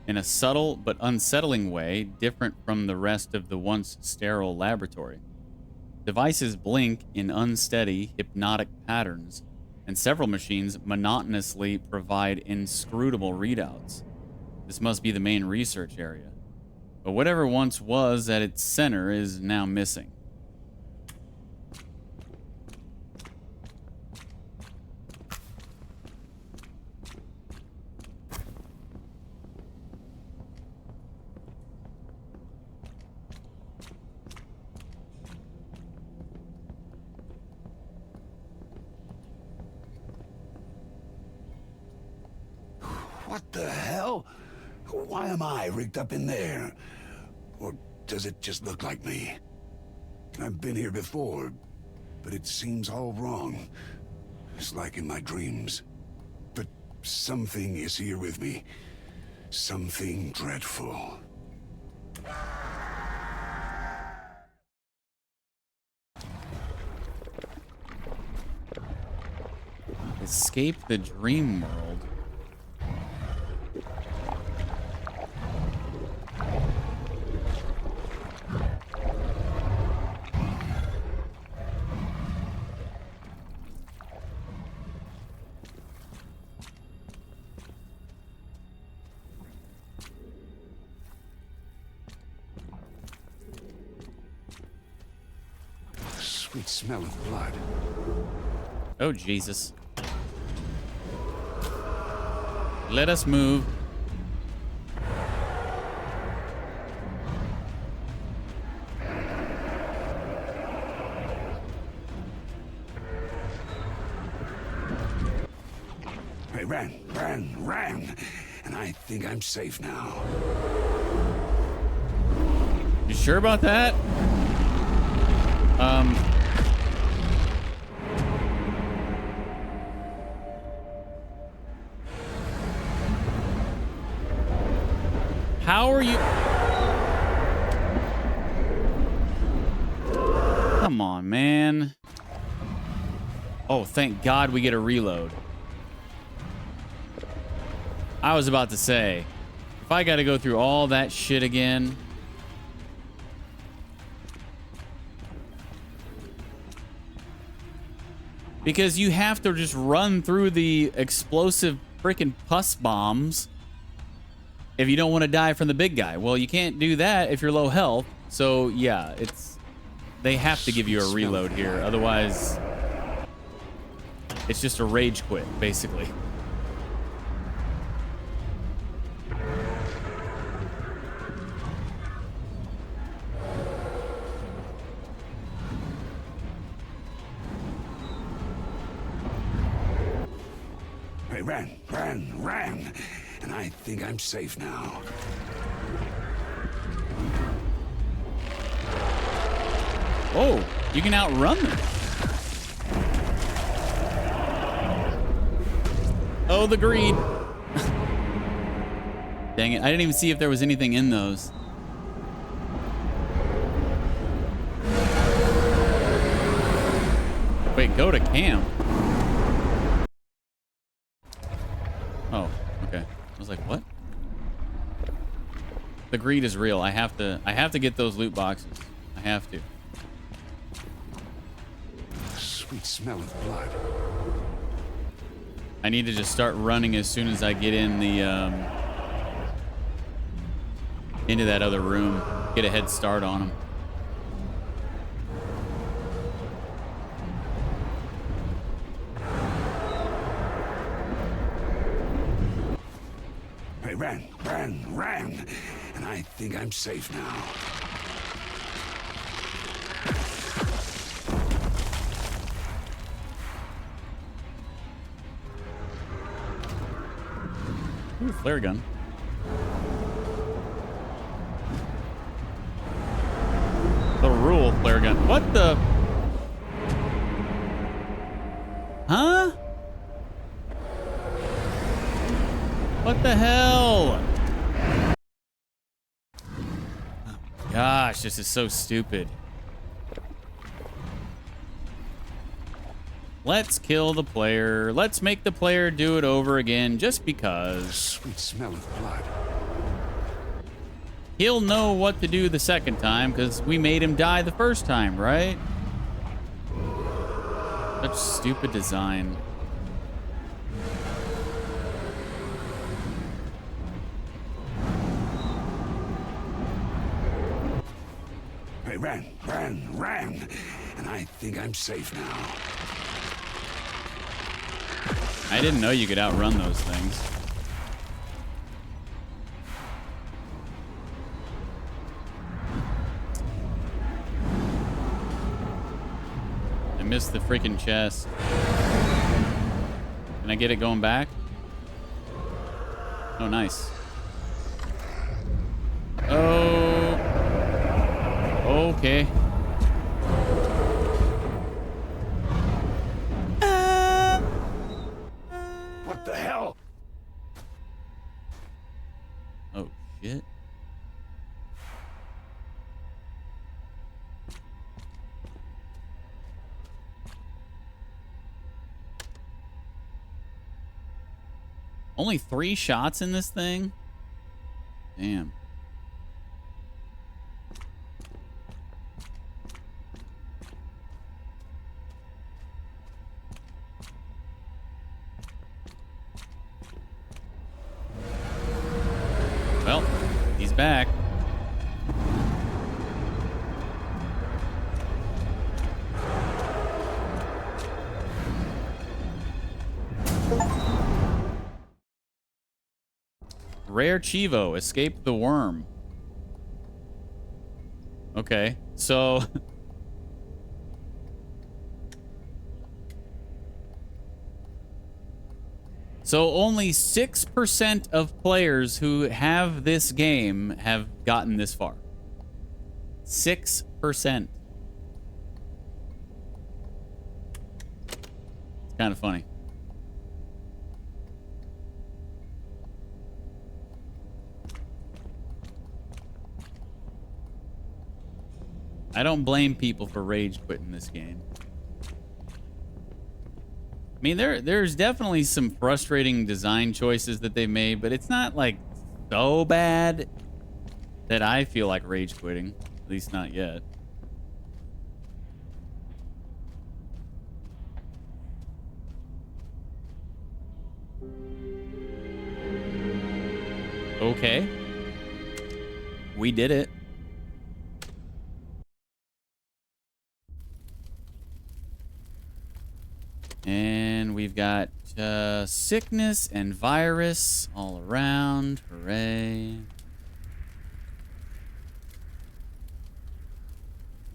in a subtle but unsettling way, different from the rest of the once sterile laboratory. Devices blink in unsteady, hypnotic patterns, and several machines monotonously provide inscrutable readouts. This must be the main research area. But whatever once was at its center is now missing. What the hell? Why am I rigged up in there? Or does it just look like me? I've been here before, but it seems all wrong. It's like in my dreams. But something is here with me. Something dreadful. Escape the dream world. Sweet smell of blood. Oh, Jesus. Let us move. I ran, and I think I'm safe now. You sure about that? How are you? Come on, man. Oh, thank God we get a reload. I was about to say, if I got to go through all that shit again. Because you have to just run through the explosive freaking pus bombs if you don't want to die from the big guy. Well, you can't do that if you're low health. So, yeah, they have to give you a reload here. Otherwise, it's just a rage quit, basically. I ran, and I think I'm safe now. Oh, you can outrun them. Oh, the greed. Dang it, I didn't even see if there was anything in those. Wait, go to camp? Oh, okay. I was like, what? The greed is real. I have to get those loot boxes. I have to. Sweet smell of blood. I need to just start running as soon as I get in the into that other room. Get a head start on them. I ran, and I think I'm safe now. Ooh, flare gun. The rule flare gun. What the? Huh? What the hell? Oh, gosh, this is so stupid. Let's kill the player. Let's make the player do it over again just because. Sweet smell of blood. He'll know what to do the second time because we made him die the first time, right? Such stupid design. I ran, and I think I'm safe now. I didn't know you could outrun those things. I missed the freaking chest. Can I get it going back? Oh, nice. Oh. Okay. What the hell? Oh, shit. Only 3 shots in this thing? Damn. Well, he's back. Rare Chivo, escape the worm. Okay, so... So only 6% of players who have this game have gotten this far. 6%. It's kind of funny. I don't blame people for rage quitting this game. I mean, there's definitely some frustrating design choices that they made, but it's not like so bad that I feel like rage quitting. At least not yet. Okay. We did it. And we've got sickness and virus all around. Hooray.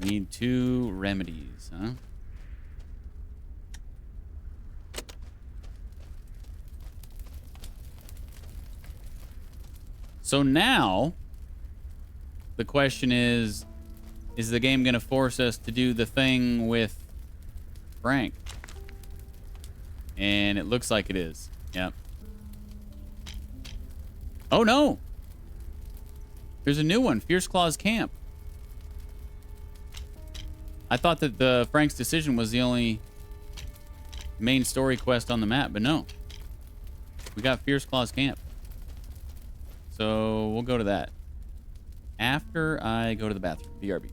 Need 2 remedies, huh? So now, the question is the game going to force us to do the thing with Frank? And it looks like it is. Yep. Oh, no. There's a new one. Fierce Claw's Camp. I thought that the Frank's Decision was the only main story quest on the map, but no. We got Fierce Claw's Camp. So we'll go to that after I go to the bathroom. BRB.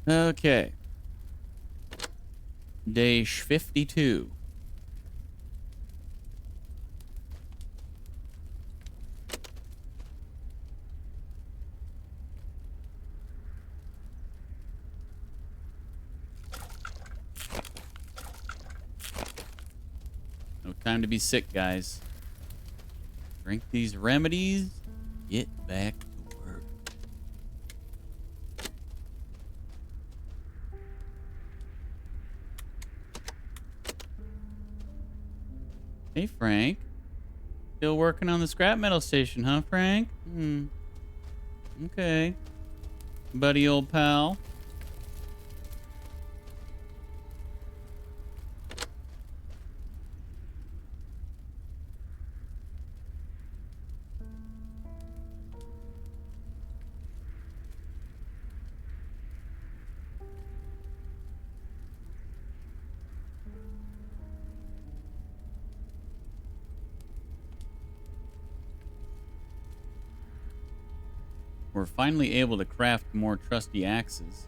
Okay. Day 52. No time to be sick, guys. Drink these remedies. Get back to work. Hey, Frank. Still working on the scrap metal station, huh, Frank? Okay. Buddy, old pal. We're finally able to craft more trusty axes.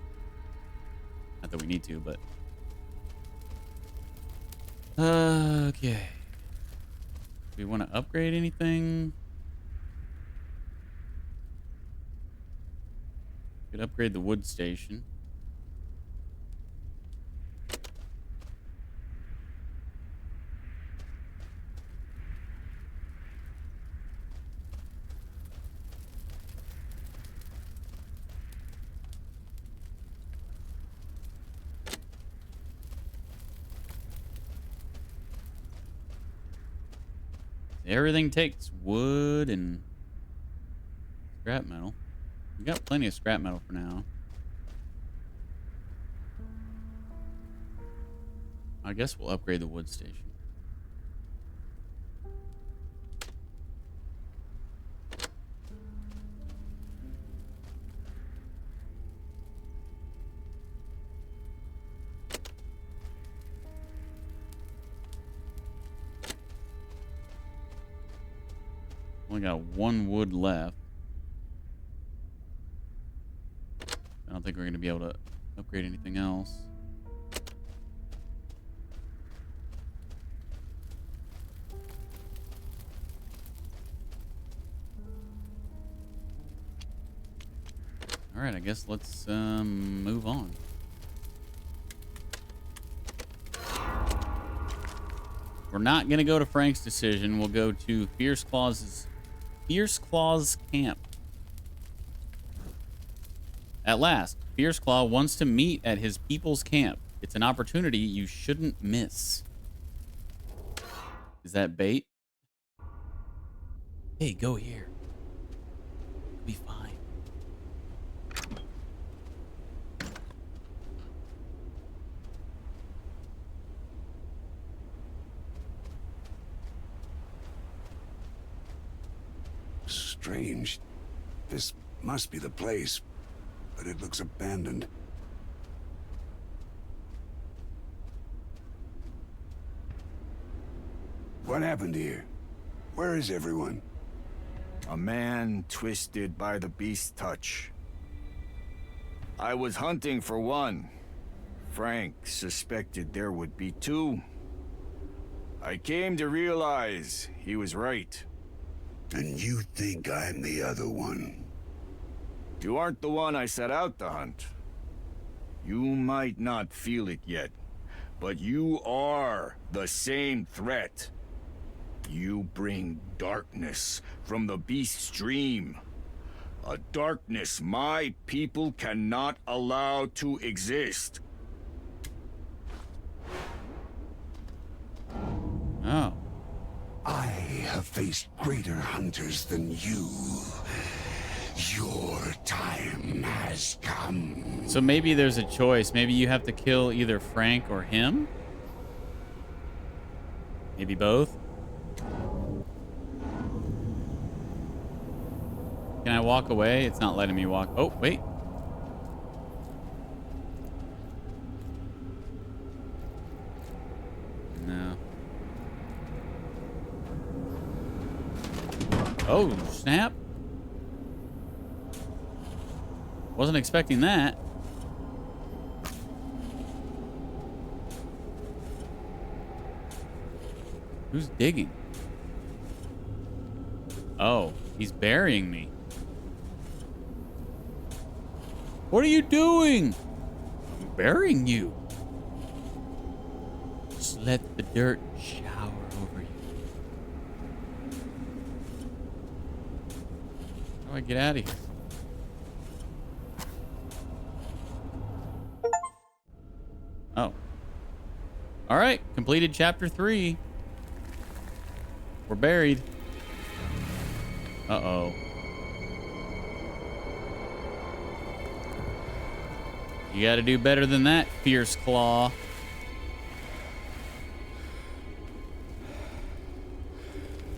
Not that we need to, but... Okay. Do we want to upgrade anything? Could upgrade the wood station. Everything takes wood and scrap metal. We got plenty of scrap metal for now. I guess we'll upgrade the wood station. Only got one wood left. I don't think we're going to be able to upgrade anything else. All right, I guess let's move on. We're not going to go to Frank's decision. We'll go to Fierce Claw's camp. At last, Fierce Claw wants to meet at his people's camp. It's an opportunity you shouldn't miss. Is that bait? Hey, go here. Be fine. Strange. This must be the place, but it looks abandoned. What happened here? Where is everyone? A man twisted by the beast's touch. I was hunting for one. Frank suspected there would be two. I came to realize he was right. And you think I'm the other one? You aren't the one I set out to hunt. You might not feel it yet, but you are the same threat. You bring darkness from the beast's dream. A darkness my people cannot allow to exist. Oh. I have faced greater hunters than you. Your time has come. So maybe there's a choice. Maybe you have to kill either Frank or him? Maybe both? Can I walk away? It's not letting me walk. Oh, wait. No. Oh, snap. Wasn't expecting that. Who's digging? Oh, he's burying me. What are you doing? I'm burying you. Just let the dirt shower over you. How do I get out of here? Oh. All right, completed chapter 3. We're buried. Uh-oh. You gotta do better than that, Fierce Claw.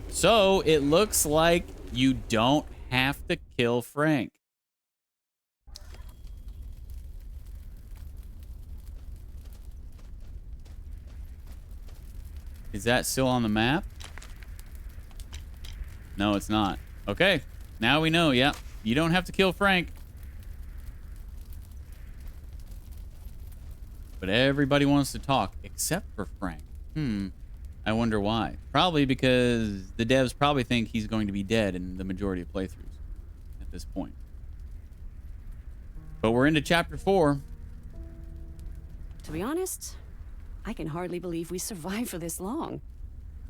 So, it looks like you don't have to kill Frank. Is that still on the map? No, it's not. Okay, now we know, yeah. You don't have to kill Frank. But everybody wants to talk, except for Frank. I wonder why. Probably because the devs probably think he's going to be dead in the majority of playthroughs at this point. But we're into chapter 4. To be honest, I can hardly believe we survived for this long.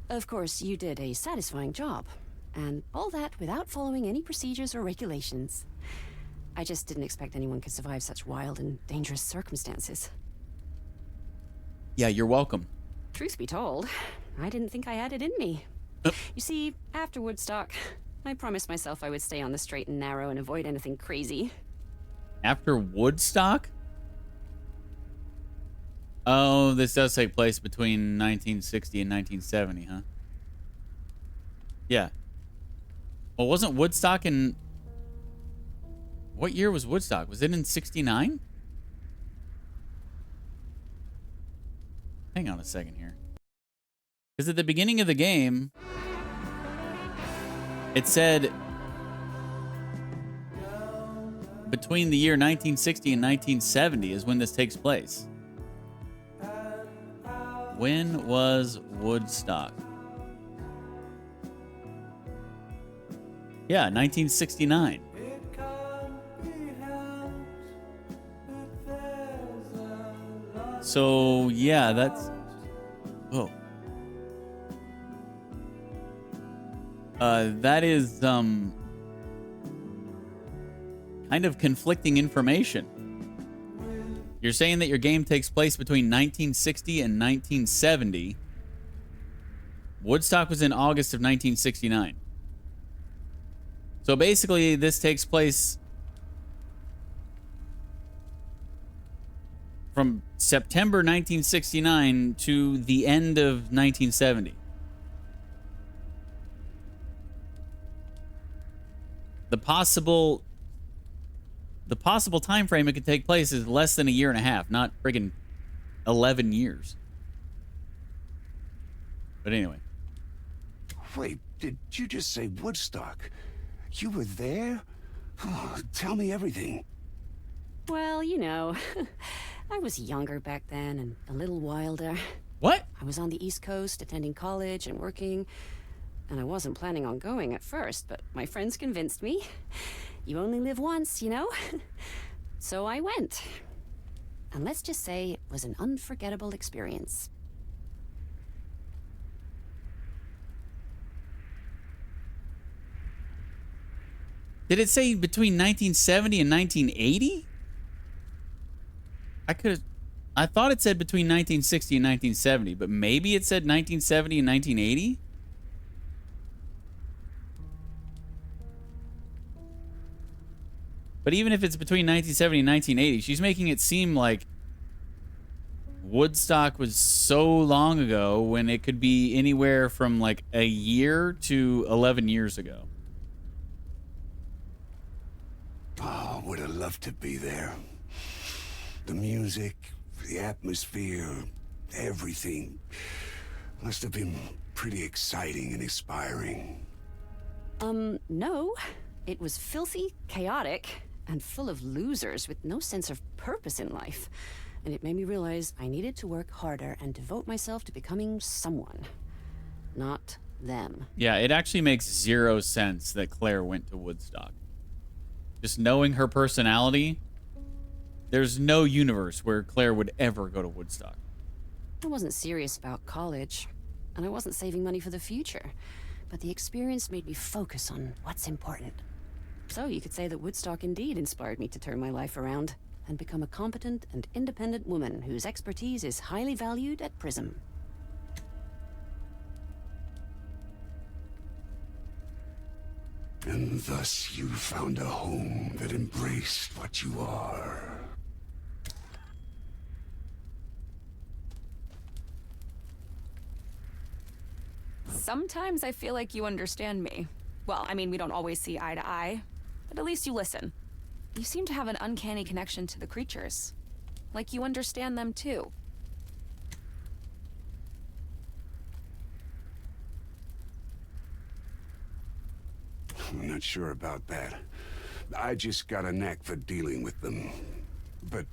Of course, you did a satisfying job. And all that without following any procedures or regulations. I just didn't expect anyone could survive such wild and dangerous circumstances. Yeah, you're welcome. Truth be told, I didn't think I had it in me. You see, after Woodstock, I promised myself I would stay on the straight and narrow and avoid anything crazy. After Woodstock? Oh, this does take place between 1960 and 1970, huh? Yeah. Well, wasn't Woodstock in... What year was Woodstock? Was it in 69? Hang on a second here. Because at the beginning of the game, it said between the year 1960 and 1970 is when this takes place. When was Woodstock? Yeah, 1969. So, yeah, that's... Oh. That is, kind of conflicting information. You're saying that your game takes place between 1960 and 1970. Woodstock was in August of 1969. So basically, this takes place from September 1969 to the end of 1970. The possible time frame it could take place is less than a year and a half, not friggin' 11 years. But anyway. Wait, did you just say Woodstock? You were there? Oh, tell me everything. Well, you know, I was younger back then and a little wilder. What? I was on the East Coast attending college and working, and I wasn't planning on going at first, but my friends convinced me. You only live once, you know? So I went. And let's just say it was an unforgettable experience. Did it say between 1970 and 1980? I thought it said between 1960 and 1970, but maybe it said 1970 and 1980? But even if it's between 1970 and 1980, she's making it seem like Woodstock was so long ago when it could be anywhere from like a year to 11 years ago. Oh, would have loved to be there. The music, the atmosphere, everything must have been pretty exciting and inspiring. No. It was filthy, chaotic, and full of losers with no sense of purpose in life. And it made me realize I needed to work harder and devote myself to becoming someone. not them. Yeah, it actually makes zero sense that Claire went to Woodstock. Just knowing her personality, there's no universe where Claire would ever go to Woodstock. I wasn't serious about college, and I wasn't saving money for the future, but the experience made me focus on what's important. So you could say that Woodstock indeed inspired me to turn my life around and become a competent and independent woman whose expertise is highly valued at Prism. And thus you found a home that embraced what you are. Sometimes I feel like you understand me. Well, I mean, we don't always see eye to eye, but at least you listen. You seem to have an uncanny connection to the creatures. Like you understand them too. I'm not sure about that. I just got a knack for dealing with them. But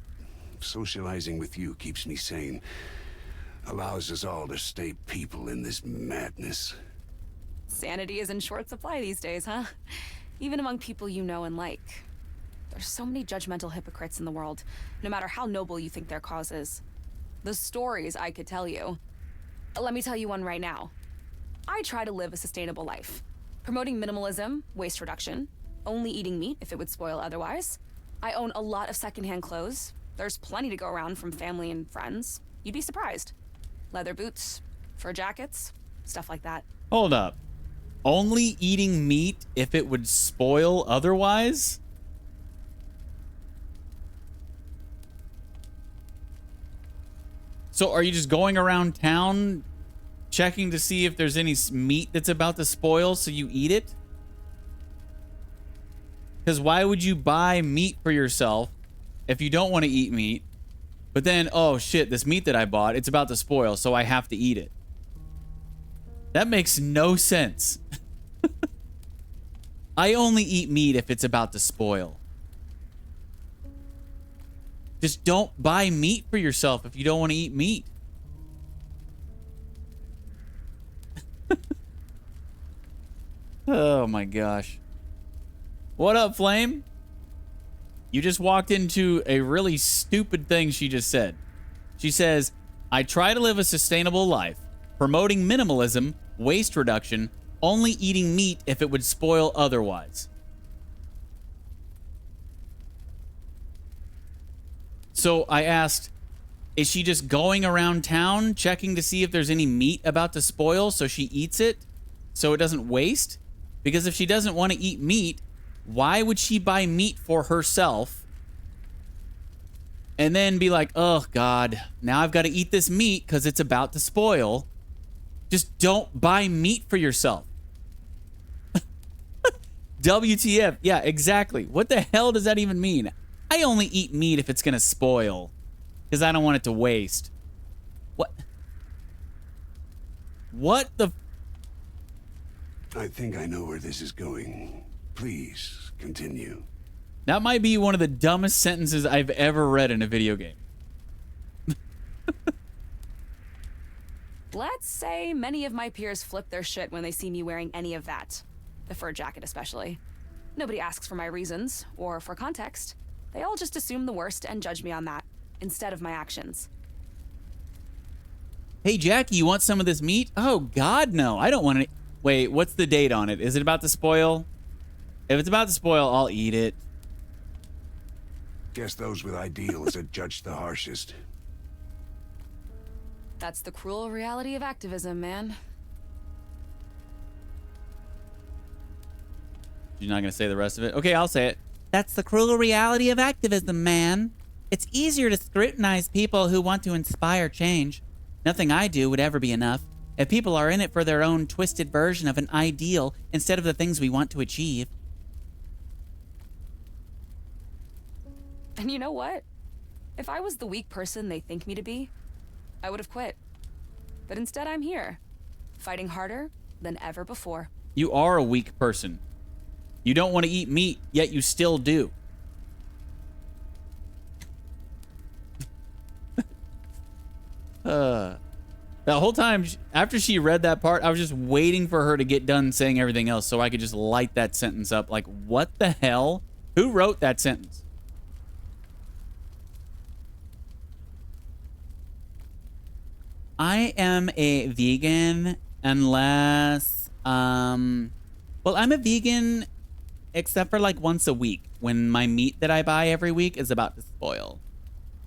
socializing with you keeps me sane. Allows us all to stay people in this madness. Sanity is in short supply these days, huh? Even among people you know and like. There's so many judgmental hypocrites in the world, no matter how noble you think their cause is. The stories I could tell you. Let me tell you one right now. I try to live a sustainable life. Promoting minimalism, waste reduction, only eating meat if it would spoil otherwise. I own a lot of secondhand clothes. There's plenty to go around from family and friends. You'd be surprised. Leather boots, fur jackets, stuff like that. Hold up. Only eating meat if it would spoil otherwise? So are you just going around town checking to see if there's any meat that's about to spoil so you eat it? Because why would you buy meat for yourself if you don't want to eat meat, but then, oh shit, this meat that I bought, it's about to spoil, so I have to eat it? That makes no sense. I only eat meat if it's about to spoil. Just don't buy meat for yourself if you don't want to eat meat. Oh my gosh. What up, Flame? You just walked into a really stupid thing she just said. She says, I try to live a sustainable life, promoting minimalism, waste reduction, only eating meat if it would spoil otherwise. So I asked, is she just going around town checking to see if there's any meat about to spoil so she eats it so it doesn't waste? Because if she doesn't want to eat meat, why would she buy meat for herself and then be like, oh God, now I've got to eat this meat because it's about to spoil? Just don't buy meat for yourself. WTF. Yeah, exactly. What the hell does that even mean? I only eat meat if it's going to spoil because I don't want it to waste. What? What the? I think I know where this is going. Please, continue. That might be one of the dumbest sentences I've ever read in a video game. Let's say many of my peers flip their shit when they see me wearing any of that. The fur jacket especially. Nobody asks for my reasons, or for context. They all just assume the worst and judge me on that, instead of my actions. Hey, Jackie, you want some of this meat? Oh, God, no. I don't want any. Wait, what's the date on it? Is it about to spoil? If it's about to spoil, I'll eat it. Guess those with ideals are judged the harshest. That's the cruel reality of activism, man. You're not going to say the rest of it? Okay, I'll say it. That's the cruel reality of activism, man. It's easier to scrutinize people who want to inspire change. Nothing I do would ever be enough. If people are in it for their own twisted version of an ideal instead of the things we want to achieve. And you know what? If I was the weak person they think me to be, I would have quit. But instead I'm here, fighting harder than ever before. You are a weak person. You don't want to eat meat, yet you still do. The whole time after she read that part, I was just waiting for her to get done saying everything else so I could just light that sentence up. Like, what the hell? Who wrote that sentence? I am a vegan unless, well, I'm a vegan except for like once a week when my meat that I buy every week is about to spoil.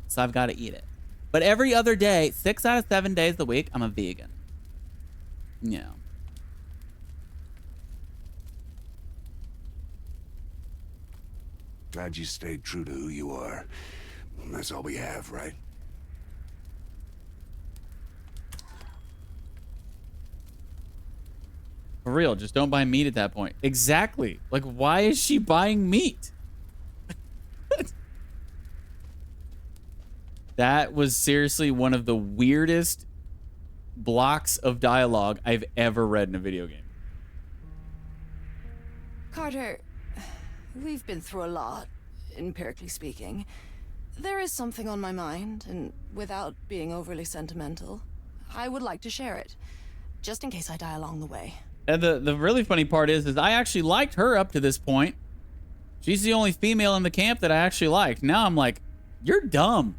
So I've got to eat it. But every other day, 6 out of 7 days a week, I'm a vegan. Yeah. Glad you stayed true to who you are. That's all we have, right? For real, just don't buy meat at that point. Exactly. Like, why is she buying meat? That was seriously one of the weirdest blocks of dialogue I've ever read in a video game. Carter, we've been through a lot, empirically speaking. There is something on my mind, and without being overly sentimental, I would like to share it, just in case I die along the way. And the really funny part is I actually liked her up to this point. She's the only female in the camp that I actually liked. Now I'm like, you're dumb.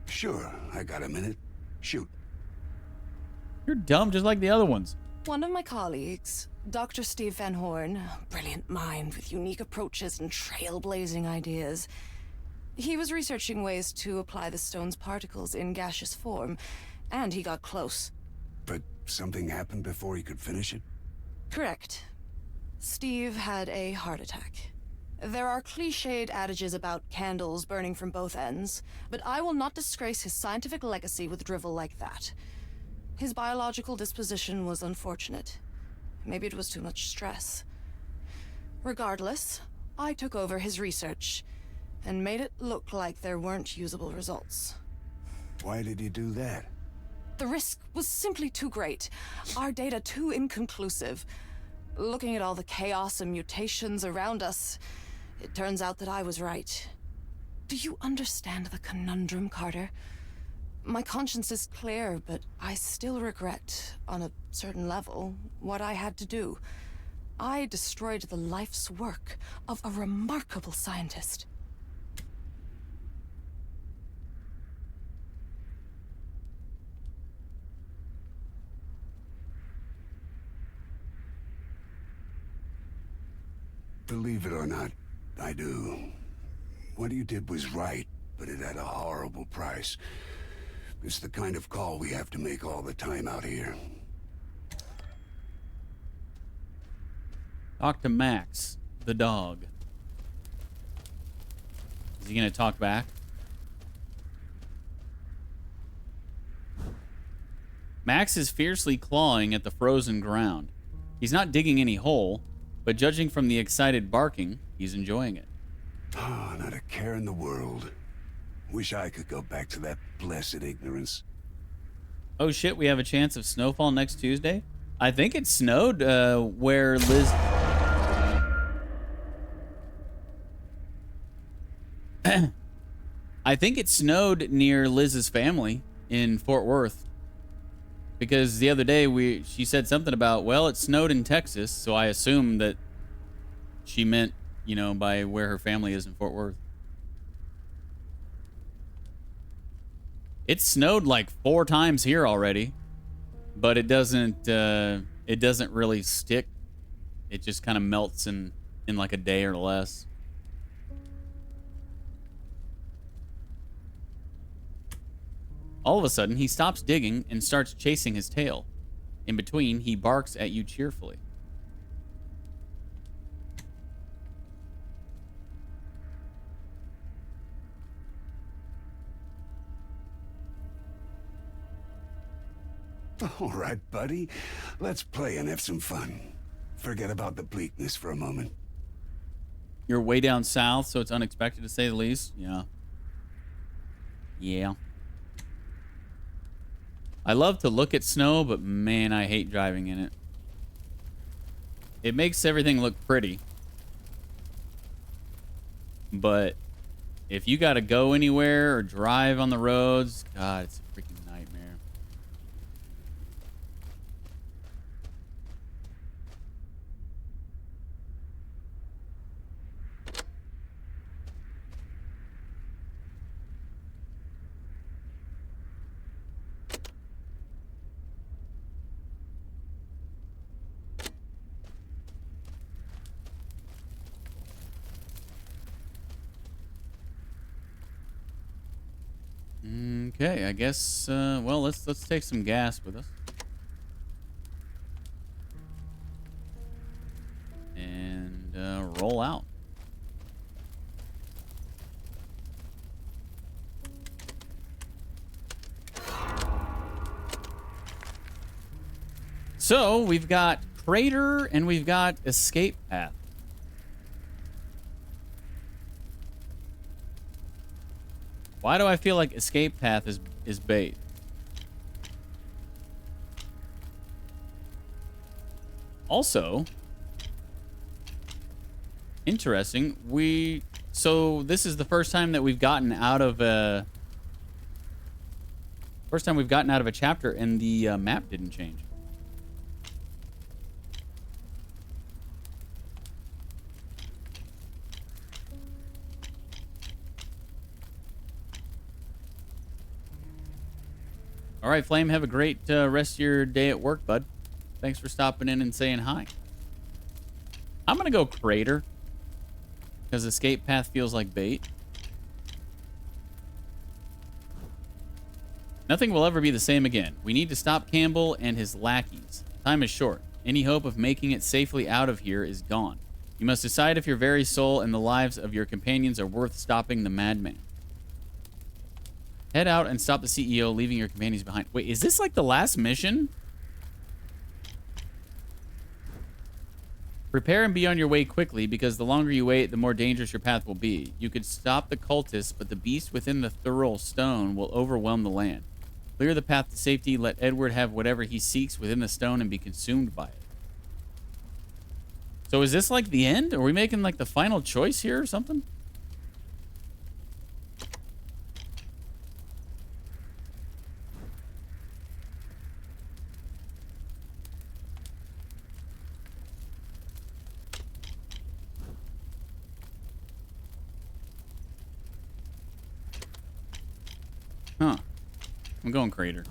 Sure, I got a minute. Shoot. You're dumb just like the other ones. One of my colleagues, Dr. Steve Van Horn, a brilliant mind with unique approaches and trailblazing ideas. He was researching ways to apply the stone's particles in gaseous form, and he got close. But something happened before he could finish it? Correct. Steve had a heart attack. There are cliched adages about candles burning from both ends, but I will not disgrace his scientific legacy with drivel like that. His biological disposition was unfortunate. Maybe it was too much stress. Regardless, I took over his research and made it look like there weren't usable results. Why did you do that? The risk was simply too great. Our data too inconclusive. Looking at all the chaos and mutations around us, it turns out that I was right. Do you understand the conundrum, Carter? My conscience is clear, but I still regret, on a certain level, what I had to do. I destroyed the life's work of a remarkable scientist. Believe it or not, I do. What you did was right, but it had a horrible price. It's the kind of call we have to make all the time out here. Talk to Max, the dog. Is he gonna talk back? Max is fiercely clawing at the frozen ground. He's not digging any hole, but judging from the excited barking, he's enjoying it. Oh, not a care in the world. Wish I could go back to that blessed ignorance. Oh shit, we have a chance of snowfall next Tuesday? I think it snowed where Liz... I think it snowed near Liz's family in Fort Worth. Because the other day she said something about, well, it snowed in Texas, so I assume that she meant, you know, by where her family is in Fort Worth. It snowed like 4 times here already, but it doesn't really stick. It just kind of melts in like a day or less. All of a sudden, he stops digging and starts chasing his tail. In between, he barks at you cheerfully. All right, buddy. Let's play and have some fun. Forget about the bleakness for a moment. You're way down south, so it's unexpected to say the least. Yeah. Yeah. I love to look at snow, but man, I hate driving in it. It makes everything look pretty. But if you gotta go anywhere or drive on the roads, God, it's a freaking nightmare. Okay, I guess, well, let's take some gas with us. And, roll out. So, we've got crater and we've got escape path. Why do I feel like escape path is bait? Also, interesting, so this is the first time that we've gotten out of a chapter and the map didn't change. All right, Flame, have a great rest of your day at work, bud. Thanks for stopping in and saying hi. I'm going to go crater because escape path feels like bait. Nothing will ever be the same again. We need to stop Campbell and his lackeys. Time is short. Any hope of making it safely out of here is gone. You must decide if your very soul and the lives of your companions are worth stopping the madman. Head out and stop the CEO, leaving your companions behind. Wait, is this like the last mission? Prepare and be on your way quickly, because the longer you wait, the more dangerous your path will be. You could stop the cultists, but the beast within the Thurl stone will overwhelm the land. Clear the path to safety. Let Edward have whatever he seeks within the stone and be consumed by it. So is this like the end? Are we making like the final choice here or something? Huh. I'm going crater.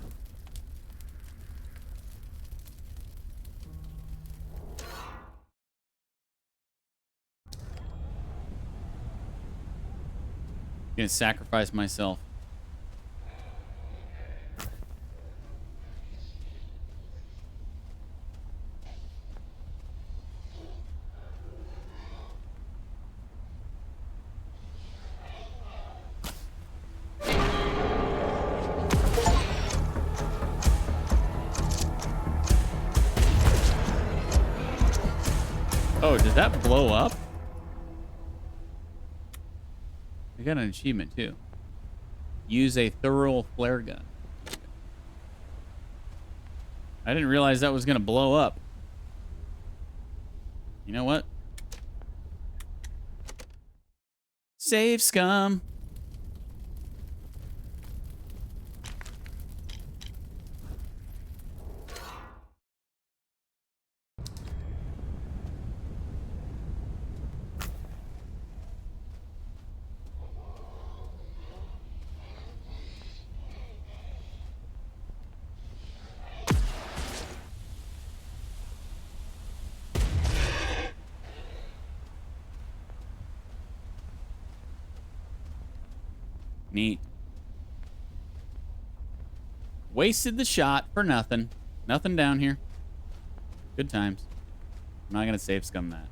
Gonna sacrifice myself. Oh, did that blow up? I got an achievement too. Use a thorough flare gun. I didn't realize that was gonna blow up. You know what? Save scum. Neat. Wasted the shot for nothing. Nothing down here. Good times. I'm not gonna save scum that.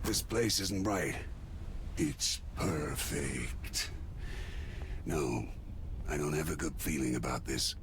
This place isn't right. It's perfect. No, I don't have a good feeling about this.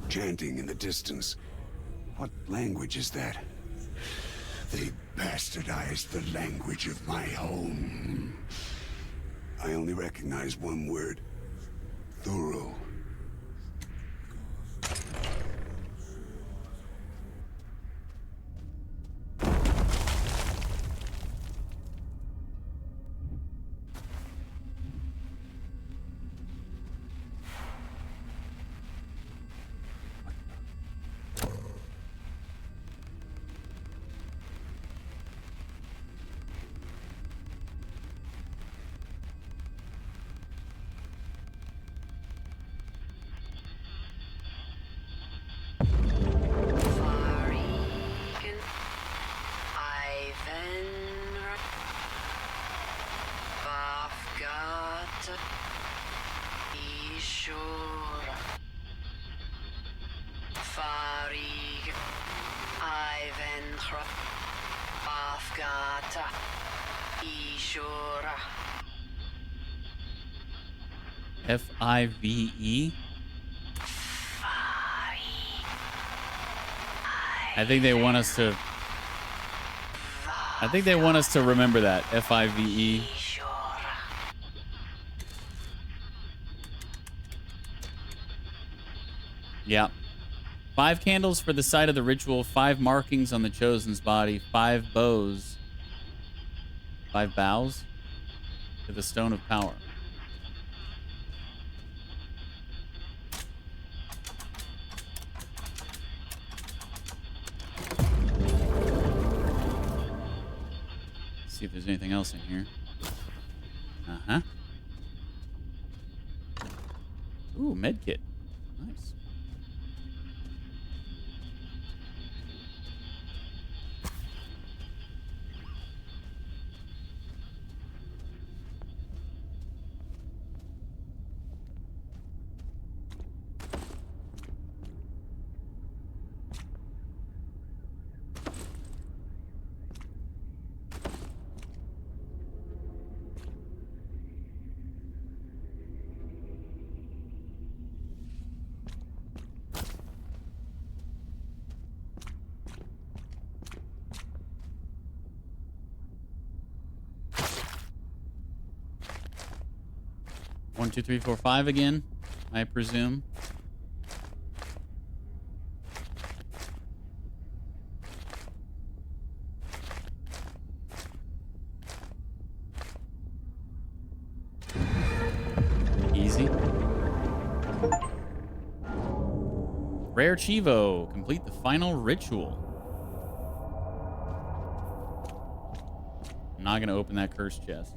chanting in the distance. What language is that? They bastardized the language of my home. I only recognize one word. Thorough. F-I-V-E? I think they want us to... I think they want us to remember that. F-I-V-E. Yeah. 5 candles for the site of the ritual, 5 markings on the chosen's body, 5 bows. 5 bows to the stone of power. See if there's anything else in here. Uh-huh. Ooh, medkit. Nice. One, two, three, four, 5 again, I presume. Easy. Rare Chivo. Complete the final ritual. I'm not going to open that cursed chest.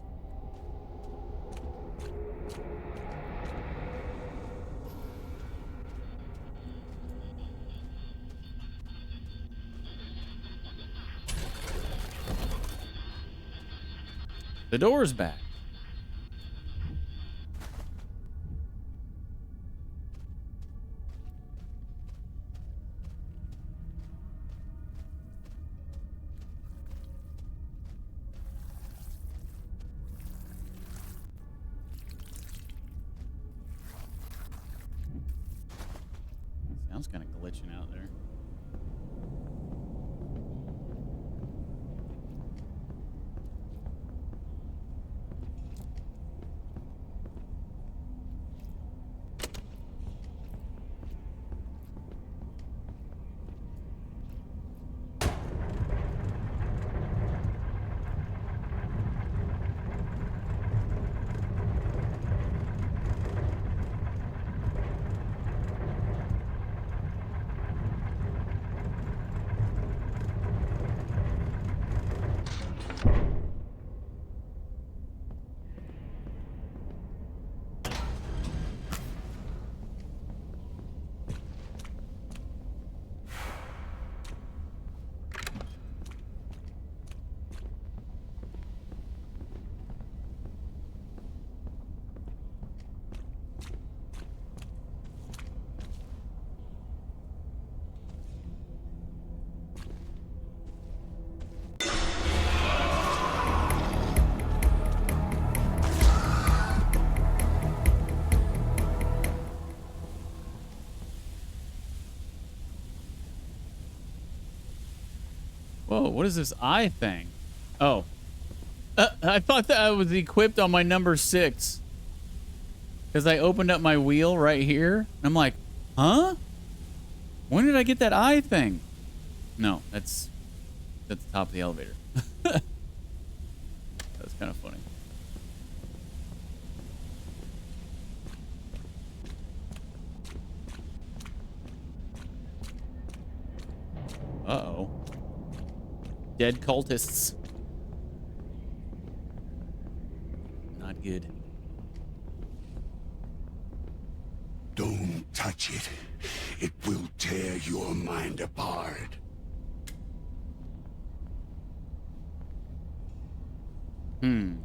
The door's back. Sounds kind of glitching out there. Oh, what is this eye thing? Oh. I thought that I was equipped on my number 6. Because I opened up my wheel right here. And I'm like, huh? When did I get that eye thing? No, that's at the top of the elevator. That's kind of funny. Uh-oh. Dead cultists. Not good. Don't touch it. It will tear your mind apart.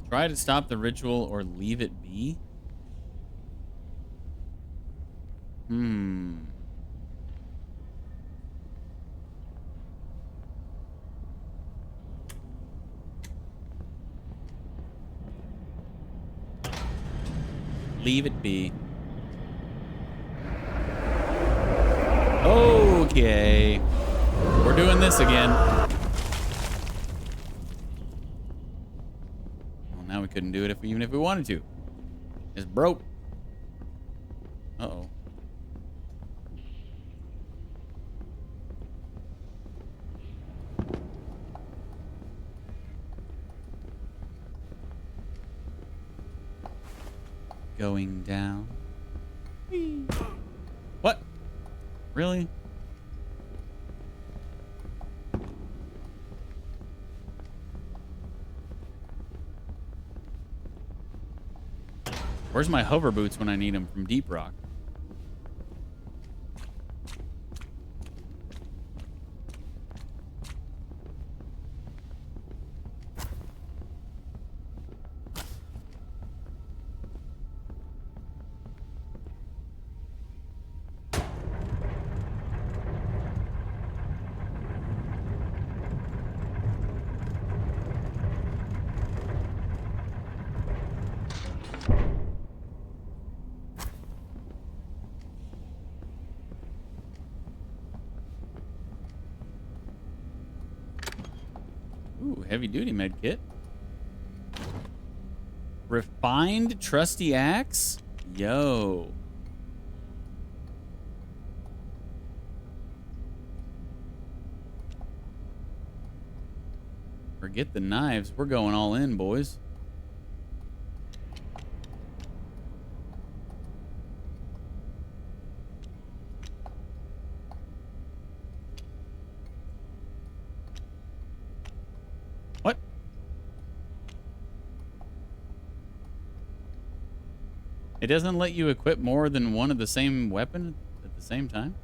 Try to stop the ritual or leave it be? Leave it be. Okay. We're doing this again. Well, now we couldn't do it even if we wanted to. It's broke. Uh-oh. Going down. What? Really? Where's my hover boots when I need them from Deep Rock? Ooh, heavy duty med kit. Refined trusty axe? Yo. Forget the knives. We're going all in, boys. What? It doesn't let you equip more than one of the same weapon at the same time?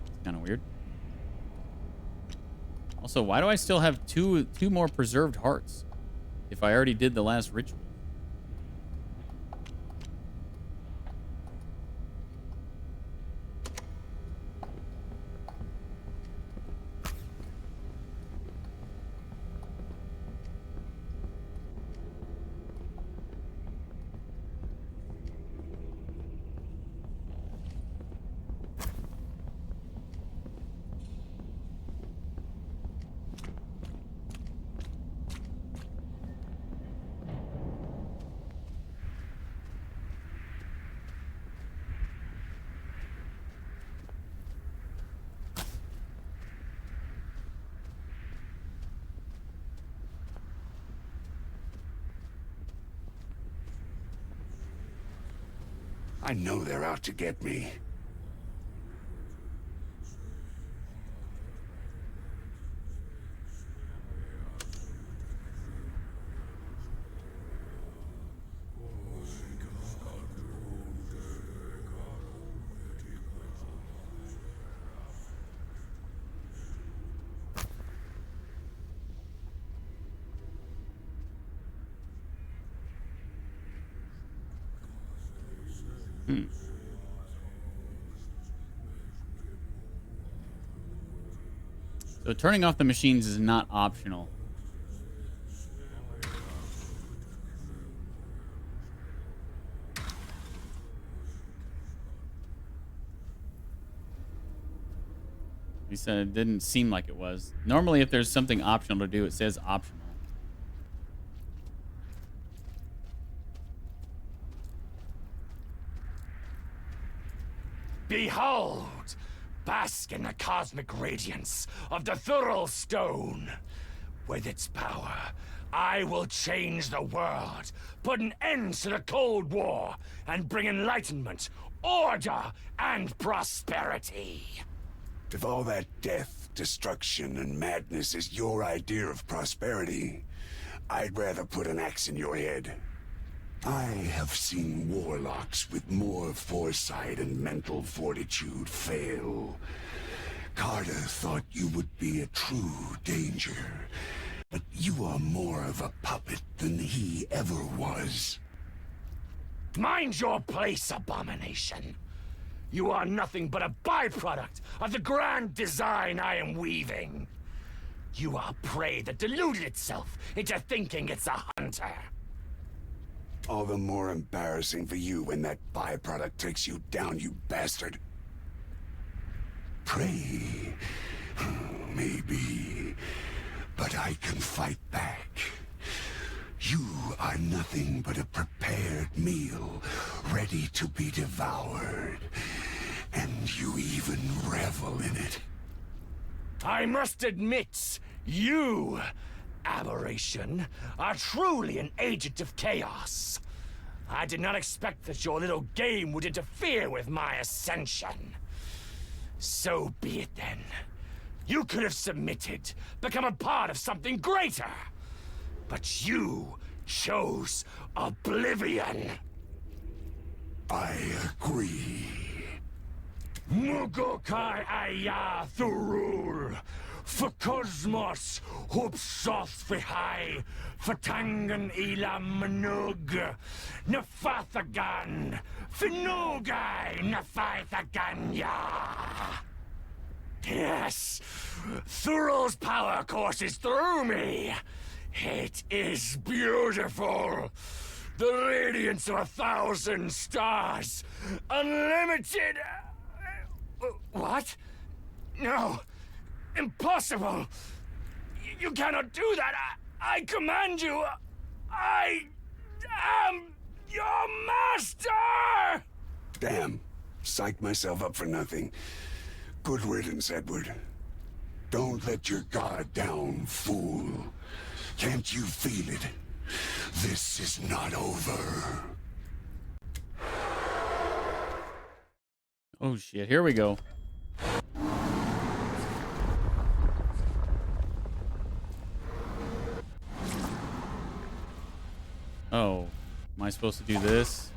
It's kind of weird. Also, why do I still have two more preserved hearts if I already did the last ritual? I know they're out to get me. So turning off the machines is not optional. He said it didn't seem like it was. Normally, if there's something optional to do, it says optional. Behold! Bask in the cosmic radiance of the Thurl Stone. With its power, I will change the world, put an end to the Cold War, and bring enlightenment, order, and prosperity. If all that death, destruction, and madness is your idea of prosperity, I'd rather put an axe in your head. I have seen warlocks with more foresight and mental fortitude fail. Carter thought you would be a true danger, but you are more of a puppet than he ever was. Mind your place, abomination. You are nothing but a byproduct of the grand design I am weaving. You are prey that deluded itself into thinking it's a hunter. All the more embarrassing for you when that byproduct takes you down, you bastard. Prey, maybe, but I can fight back. You are nothing but a prepared meal, ready to be devoured. And you even revel in it. I must admit, you, aberration, are truly an agent of chaos. I did not expect that your little game would interfere with my ascension. So be it then. You could have submitted, become a part of something greater. But you chose oblivion. I agree. Mugokai aya thurul. For cosmos, hupsoth vihai, fatangan ila manug, nafathagan, finugai nafaithaganya. Yes, Thurl's power courses through me. It is beautiful. The radiance of 1,000 stars. Unlimited. What? No. Impossible. You cannot do that. I command you. I am your master. Damn. Psyched myself up for nothing. Good riddance, Edward. Don't let your guard down, fool. Can't you feel it? This is not over. Oh shit, here we go. Oh, am I supposed to do this?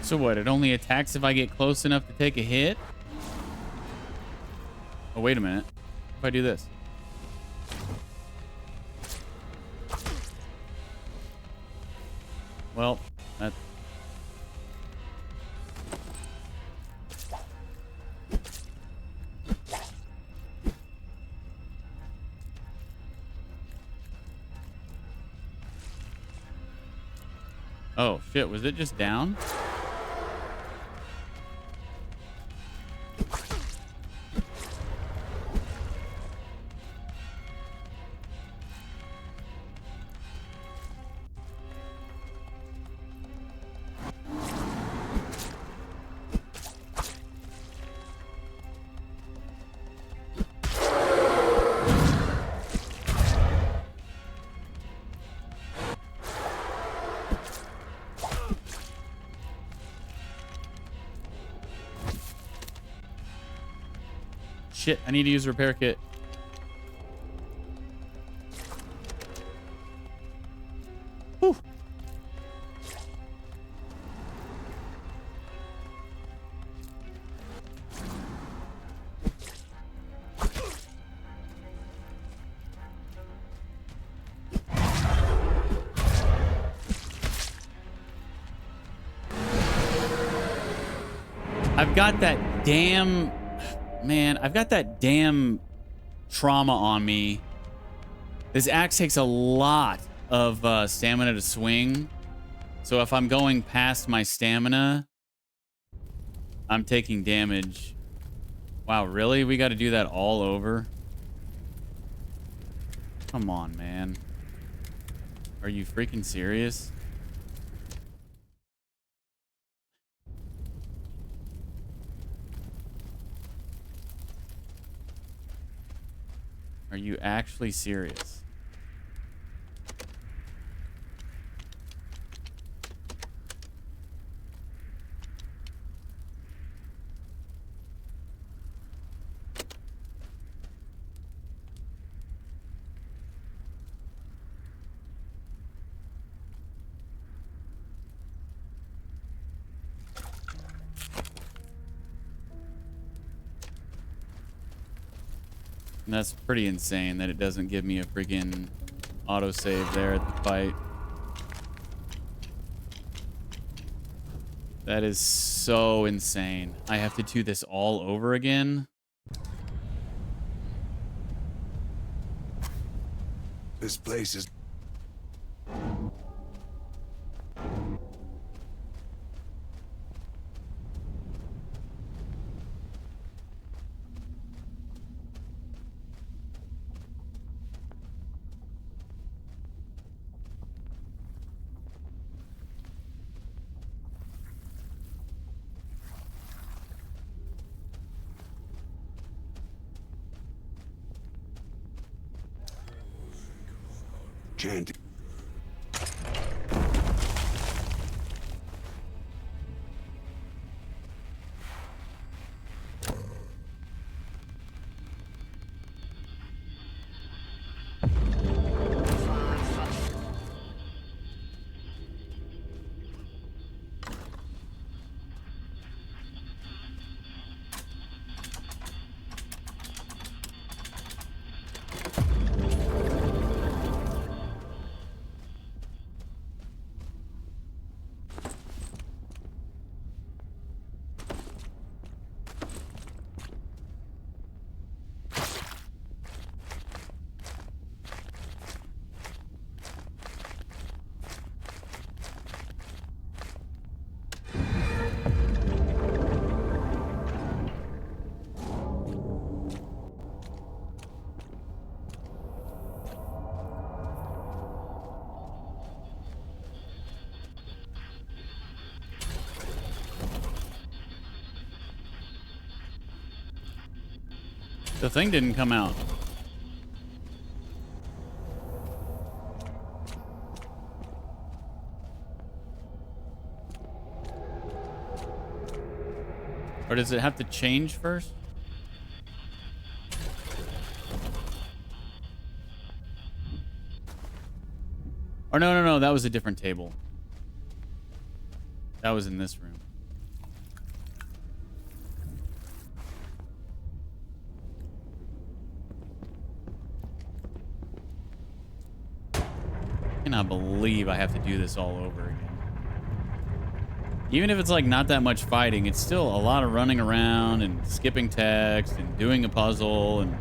So what, it only attacks if I get close enough to take a hit? Oh, wait a minute. If I do this. Well, that... Oh, shit. Was it just down? Shit, I need to use a repair kit. Whew. I've got that damn... Man, I've got that damn trauma on me. This axe takes a lot of stamina to swing. So if I'm going past my stamina, I'm taking damage. Wow, really? We got to do that all over? Come on, man. Are you freaking serious? Are you actually serious? And that's pretty insane that it doesn't give me a freaking autosave there at the fight. That is so insane. I have to do this all over again. This place is... chanting. The thing didn't come out. Or does it have to change first? Or no, that was a different table. That was in this room. I cannot believe I have to do this all over again. Even if it's like not that much fighting, it's still a lot of running around and skipping text and doing a puzzle and...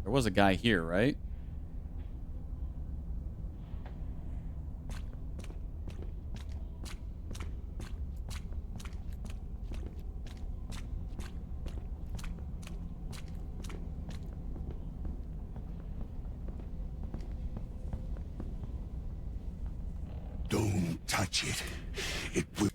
There was a guy here, right? Don't touch it. It will...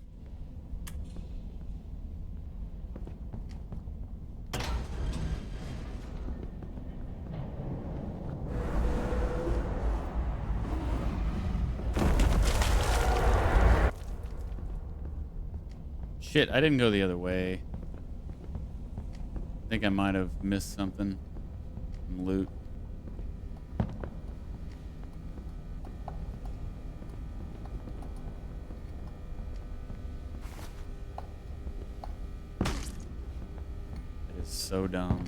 Shit, I didn't go the other way. I think I might have missed something. Some loot. That is so dumb.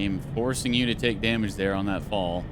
Game forcing you to take damage there on that fall.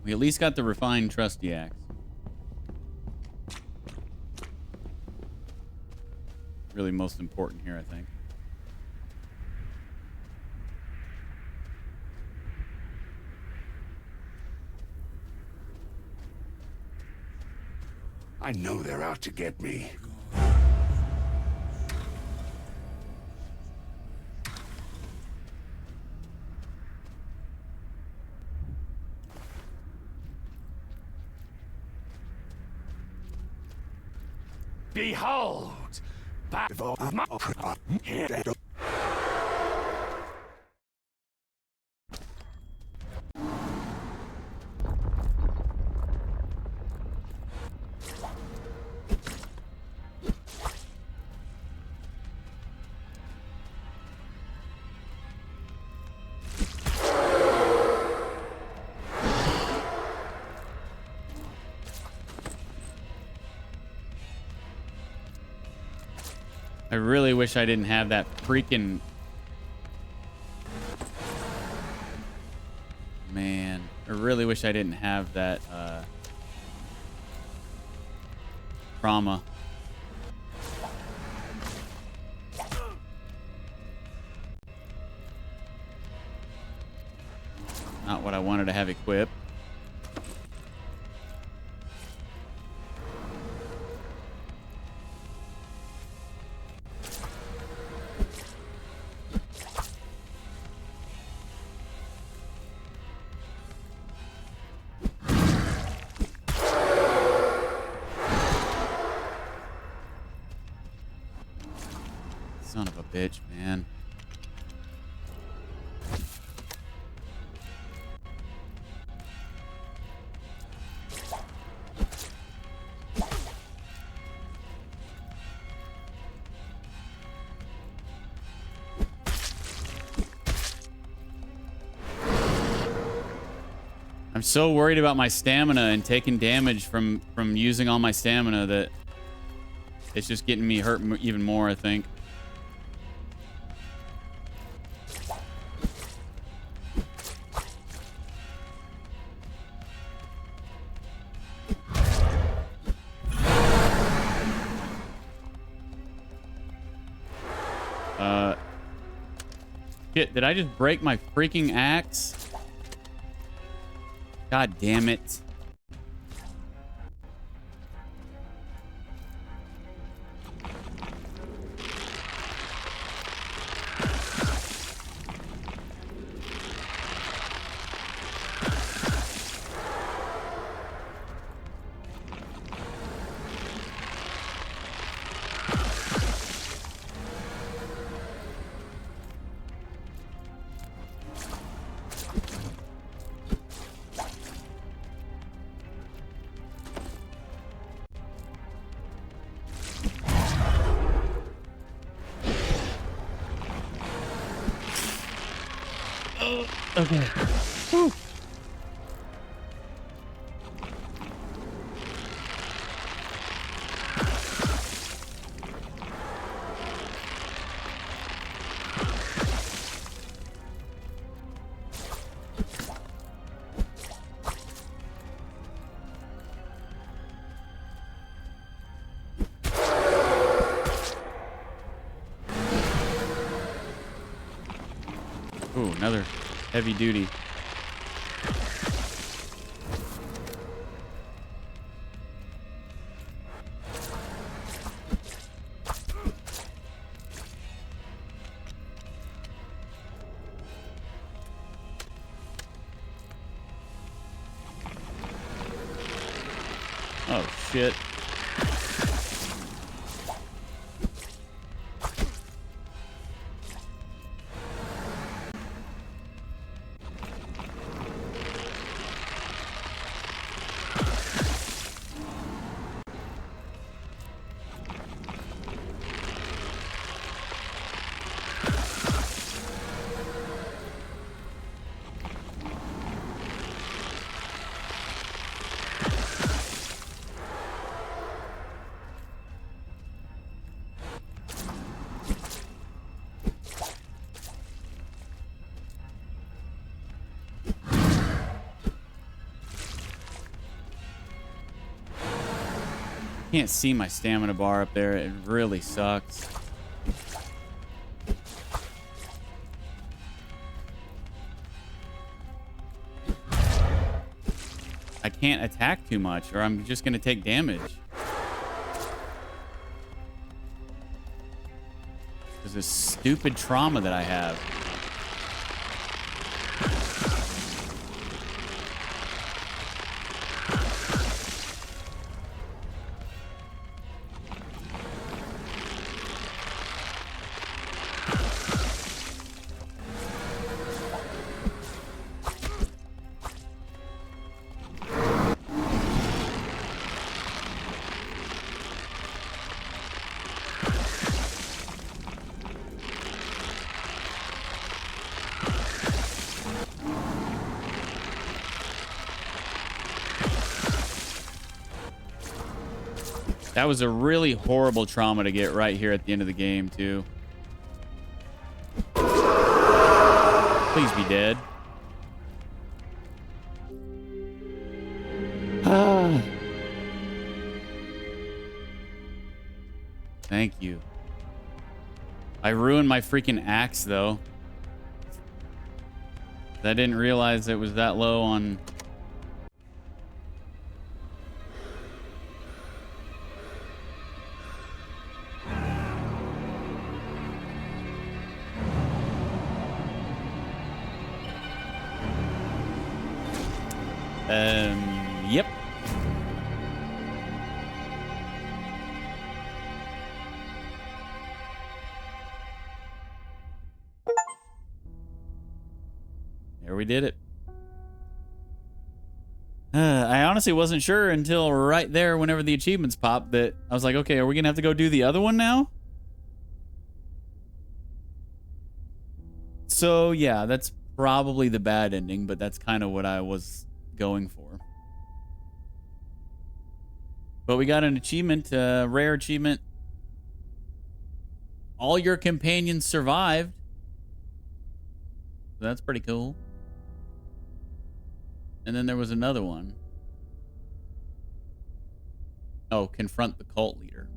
We at least got the refined trusty axe. Really most important here, I think. I know they're out to get me. Behold! I really wish I didn't have that freaking... Man, I really wish I didn't have that, trauma. Not what I wanted to have equipped. Son of a bitch, man. I'm so worried about my stamina and taking damage from using all my stamina that it's just getting me hurt even more, I think. Shit, did I just break my freaking axe? God damn it. Okay. Whew. Ooh, another heavy duty. Oh, shit. Can't see my stamina bar up there. It really sucks. I can't attack too much or I'm just going to take damage. There's this stupid trauma that I have. That was a really horrible trauma to get right here at the end of the game, too. Please be dead. Thank you. I ruined my freaking axe, though. I didn't realize it was that low on... Yep. There we did it. I honestly wasn't sure until right there whenever the achievements popped that I was like, okay, are we gonna have to go do the other one now? So yeah, that's probably the bad ending, but that's kind of what I was going for. But we got an achievement, rare achievement. All your companions survived. So that's pretty cool. And then there was another one. Oh, confront the cult leader.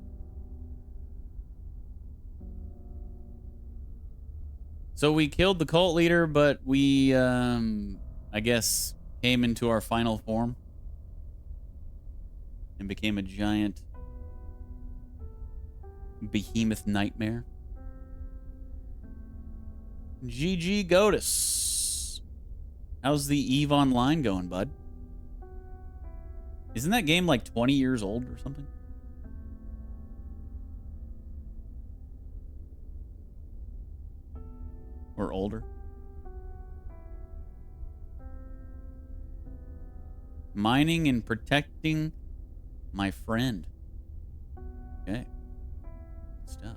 So we killed the cult leader, but we, I guess, came into our final form. And became a giant behemoth nightmare. GG Godus. How's the EVE Online going, bud? Isn't that game like 20 years old or something? Or older? Mining and protecting my friend. Okay. Good stuff.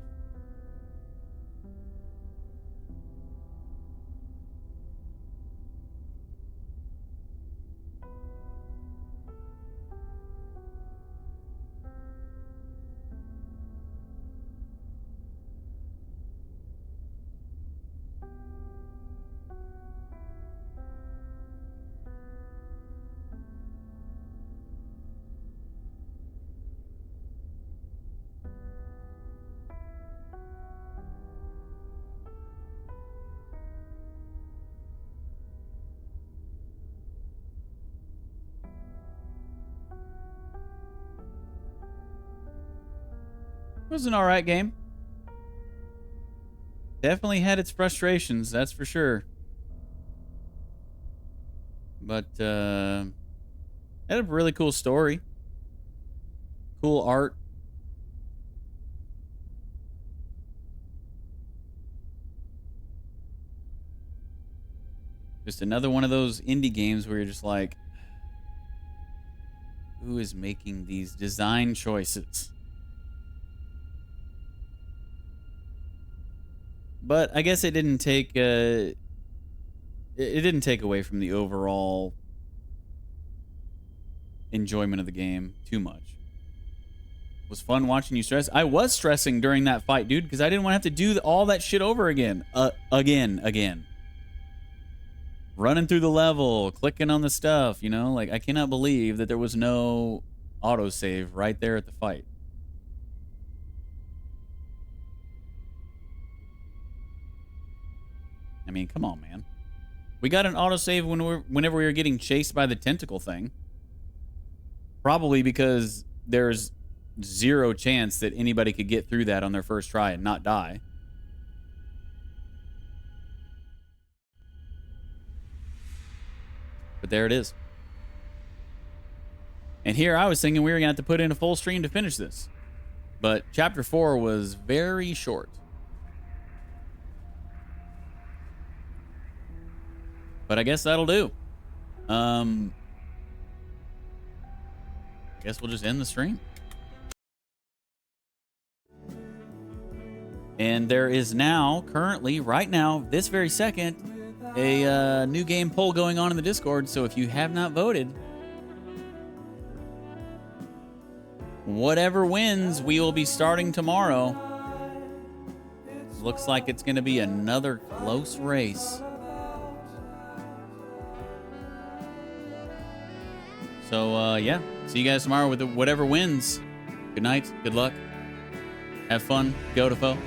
It was an alright game. Definitely had its frustrations, that's for sure. But, had a really cool story. Cool art. Just another one of those indie games where you're just like, who is making these design choices? But I guess it didn't take it didn't take away from the overall enjoyment of the game too much. It was fun watching you stress. I was stressing during that fight, dude, because I didn't want to have to do all that shit over again. Again. Running through the level, clicking on the stuff, you know? Like, I cannot believe that there was no autosave right there at the fight. I mean, come on, man. We got an autosave whenever we were getting chased by the tentacle thing. Probably because there's zero chance that anybody could get through that on their first try and not die. But there it is. And here I was thinking we were going to have to put in a full stream to finish this. But Chapter 4 was very short. But I guess that'll do. I guess we'll just end the stream. And there is now, currently, right now, this very second, a new game poll going on in the Discord. So if you have not voted, whatever wins, we will be starting tomorrow. Looks like it's going to be another close race. So, yeah. See you guys tomorrow with whatever wins. Good night. Good luck. Have fun. Go to foe.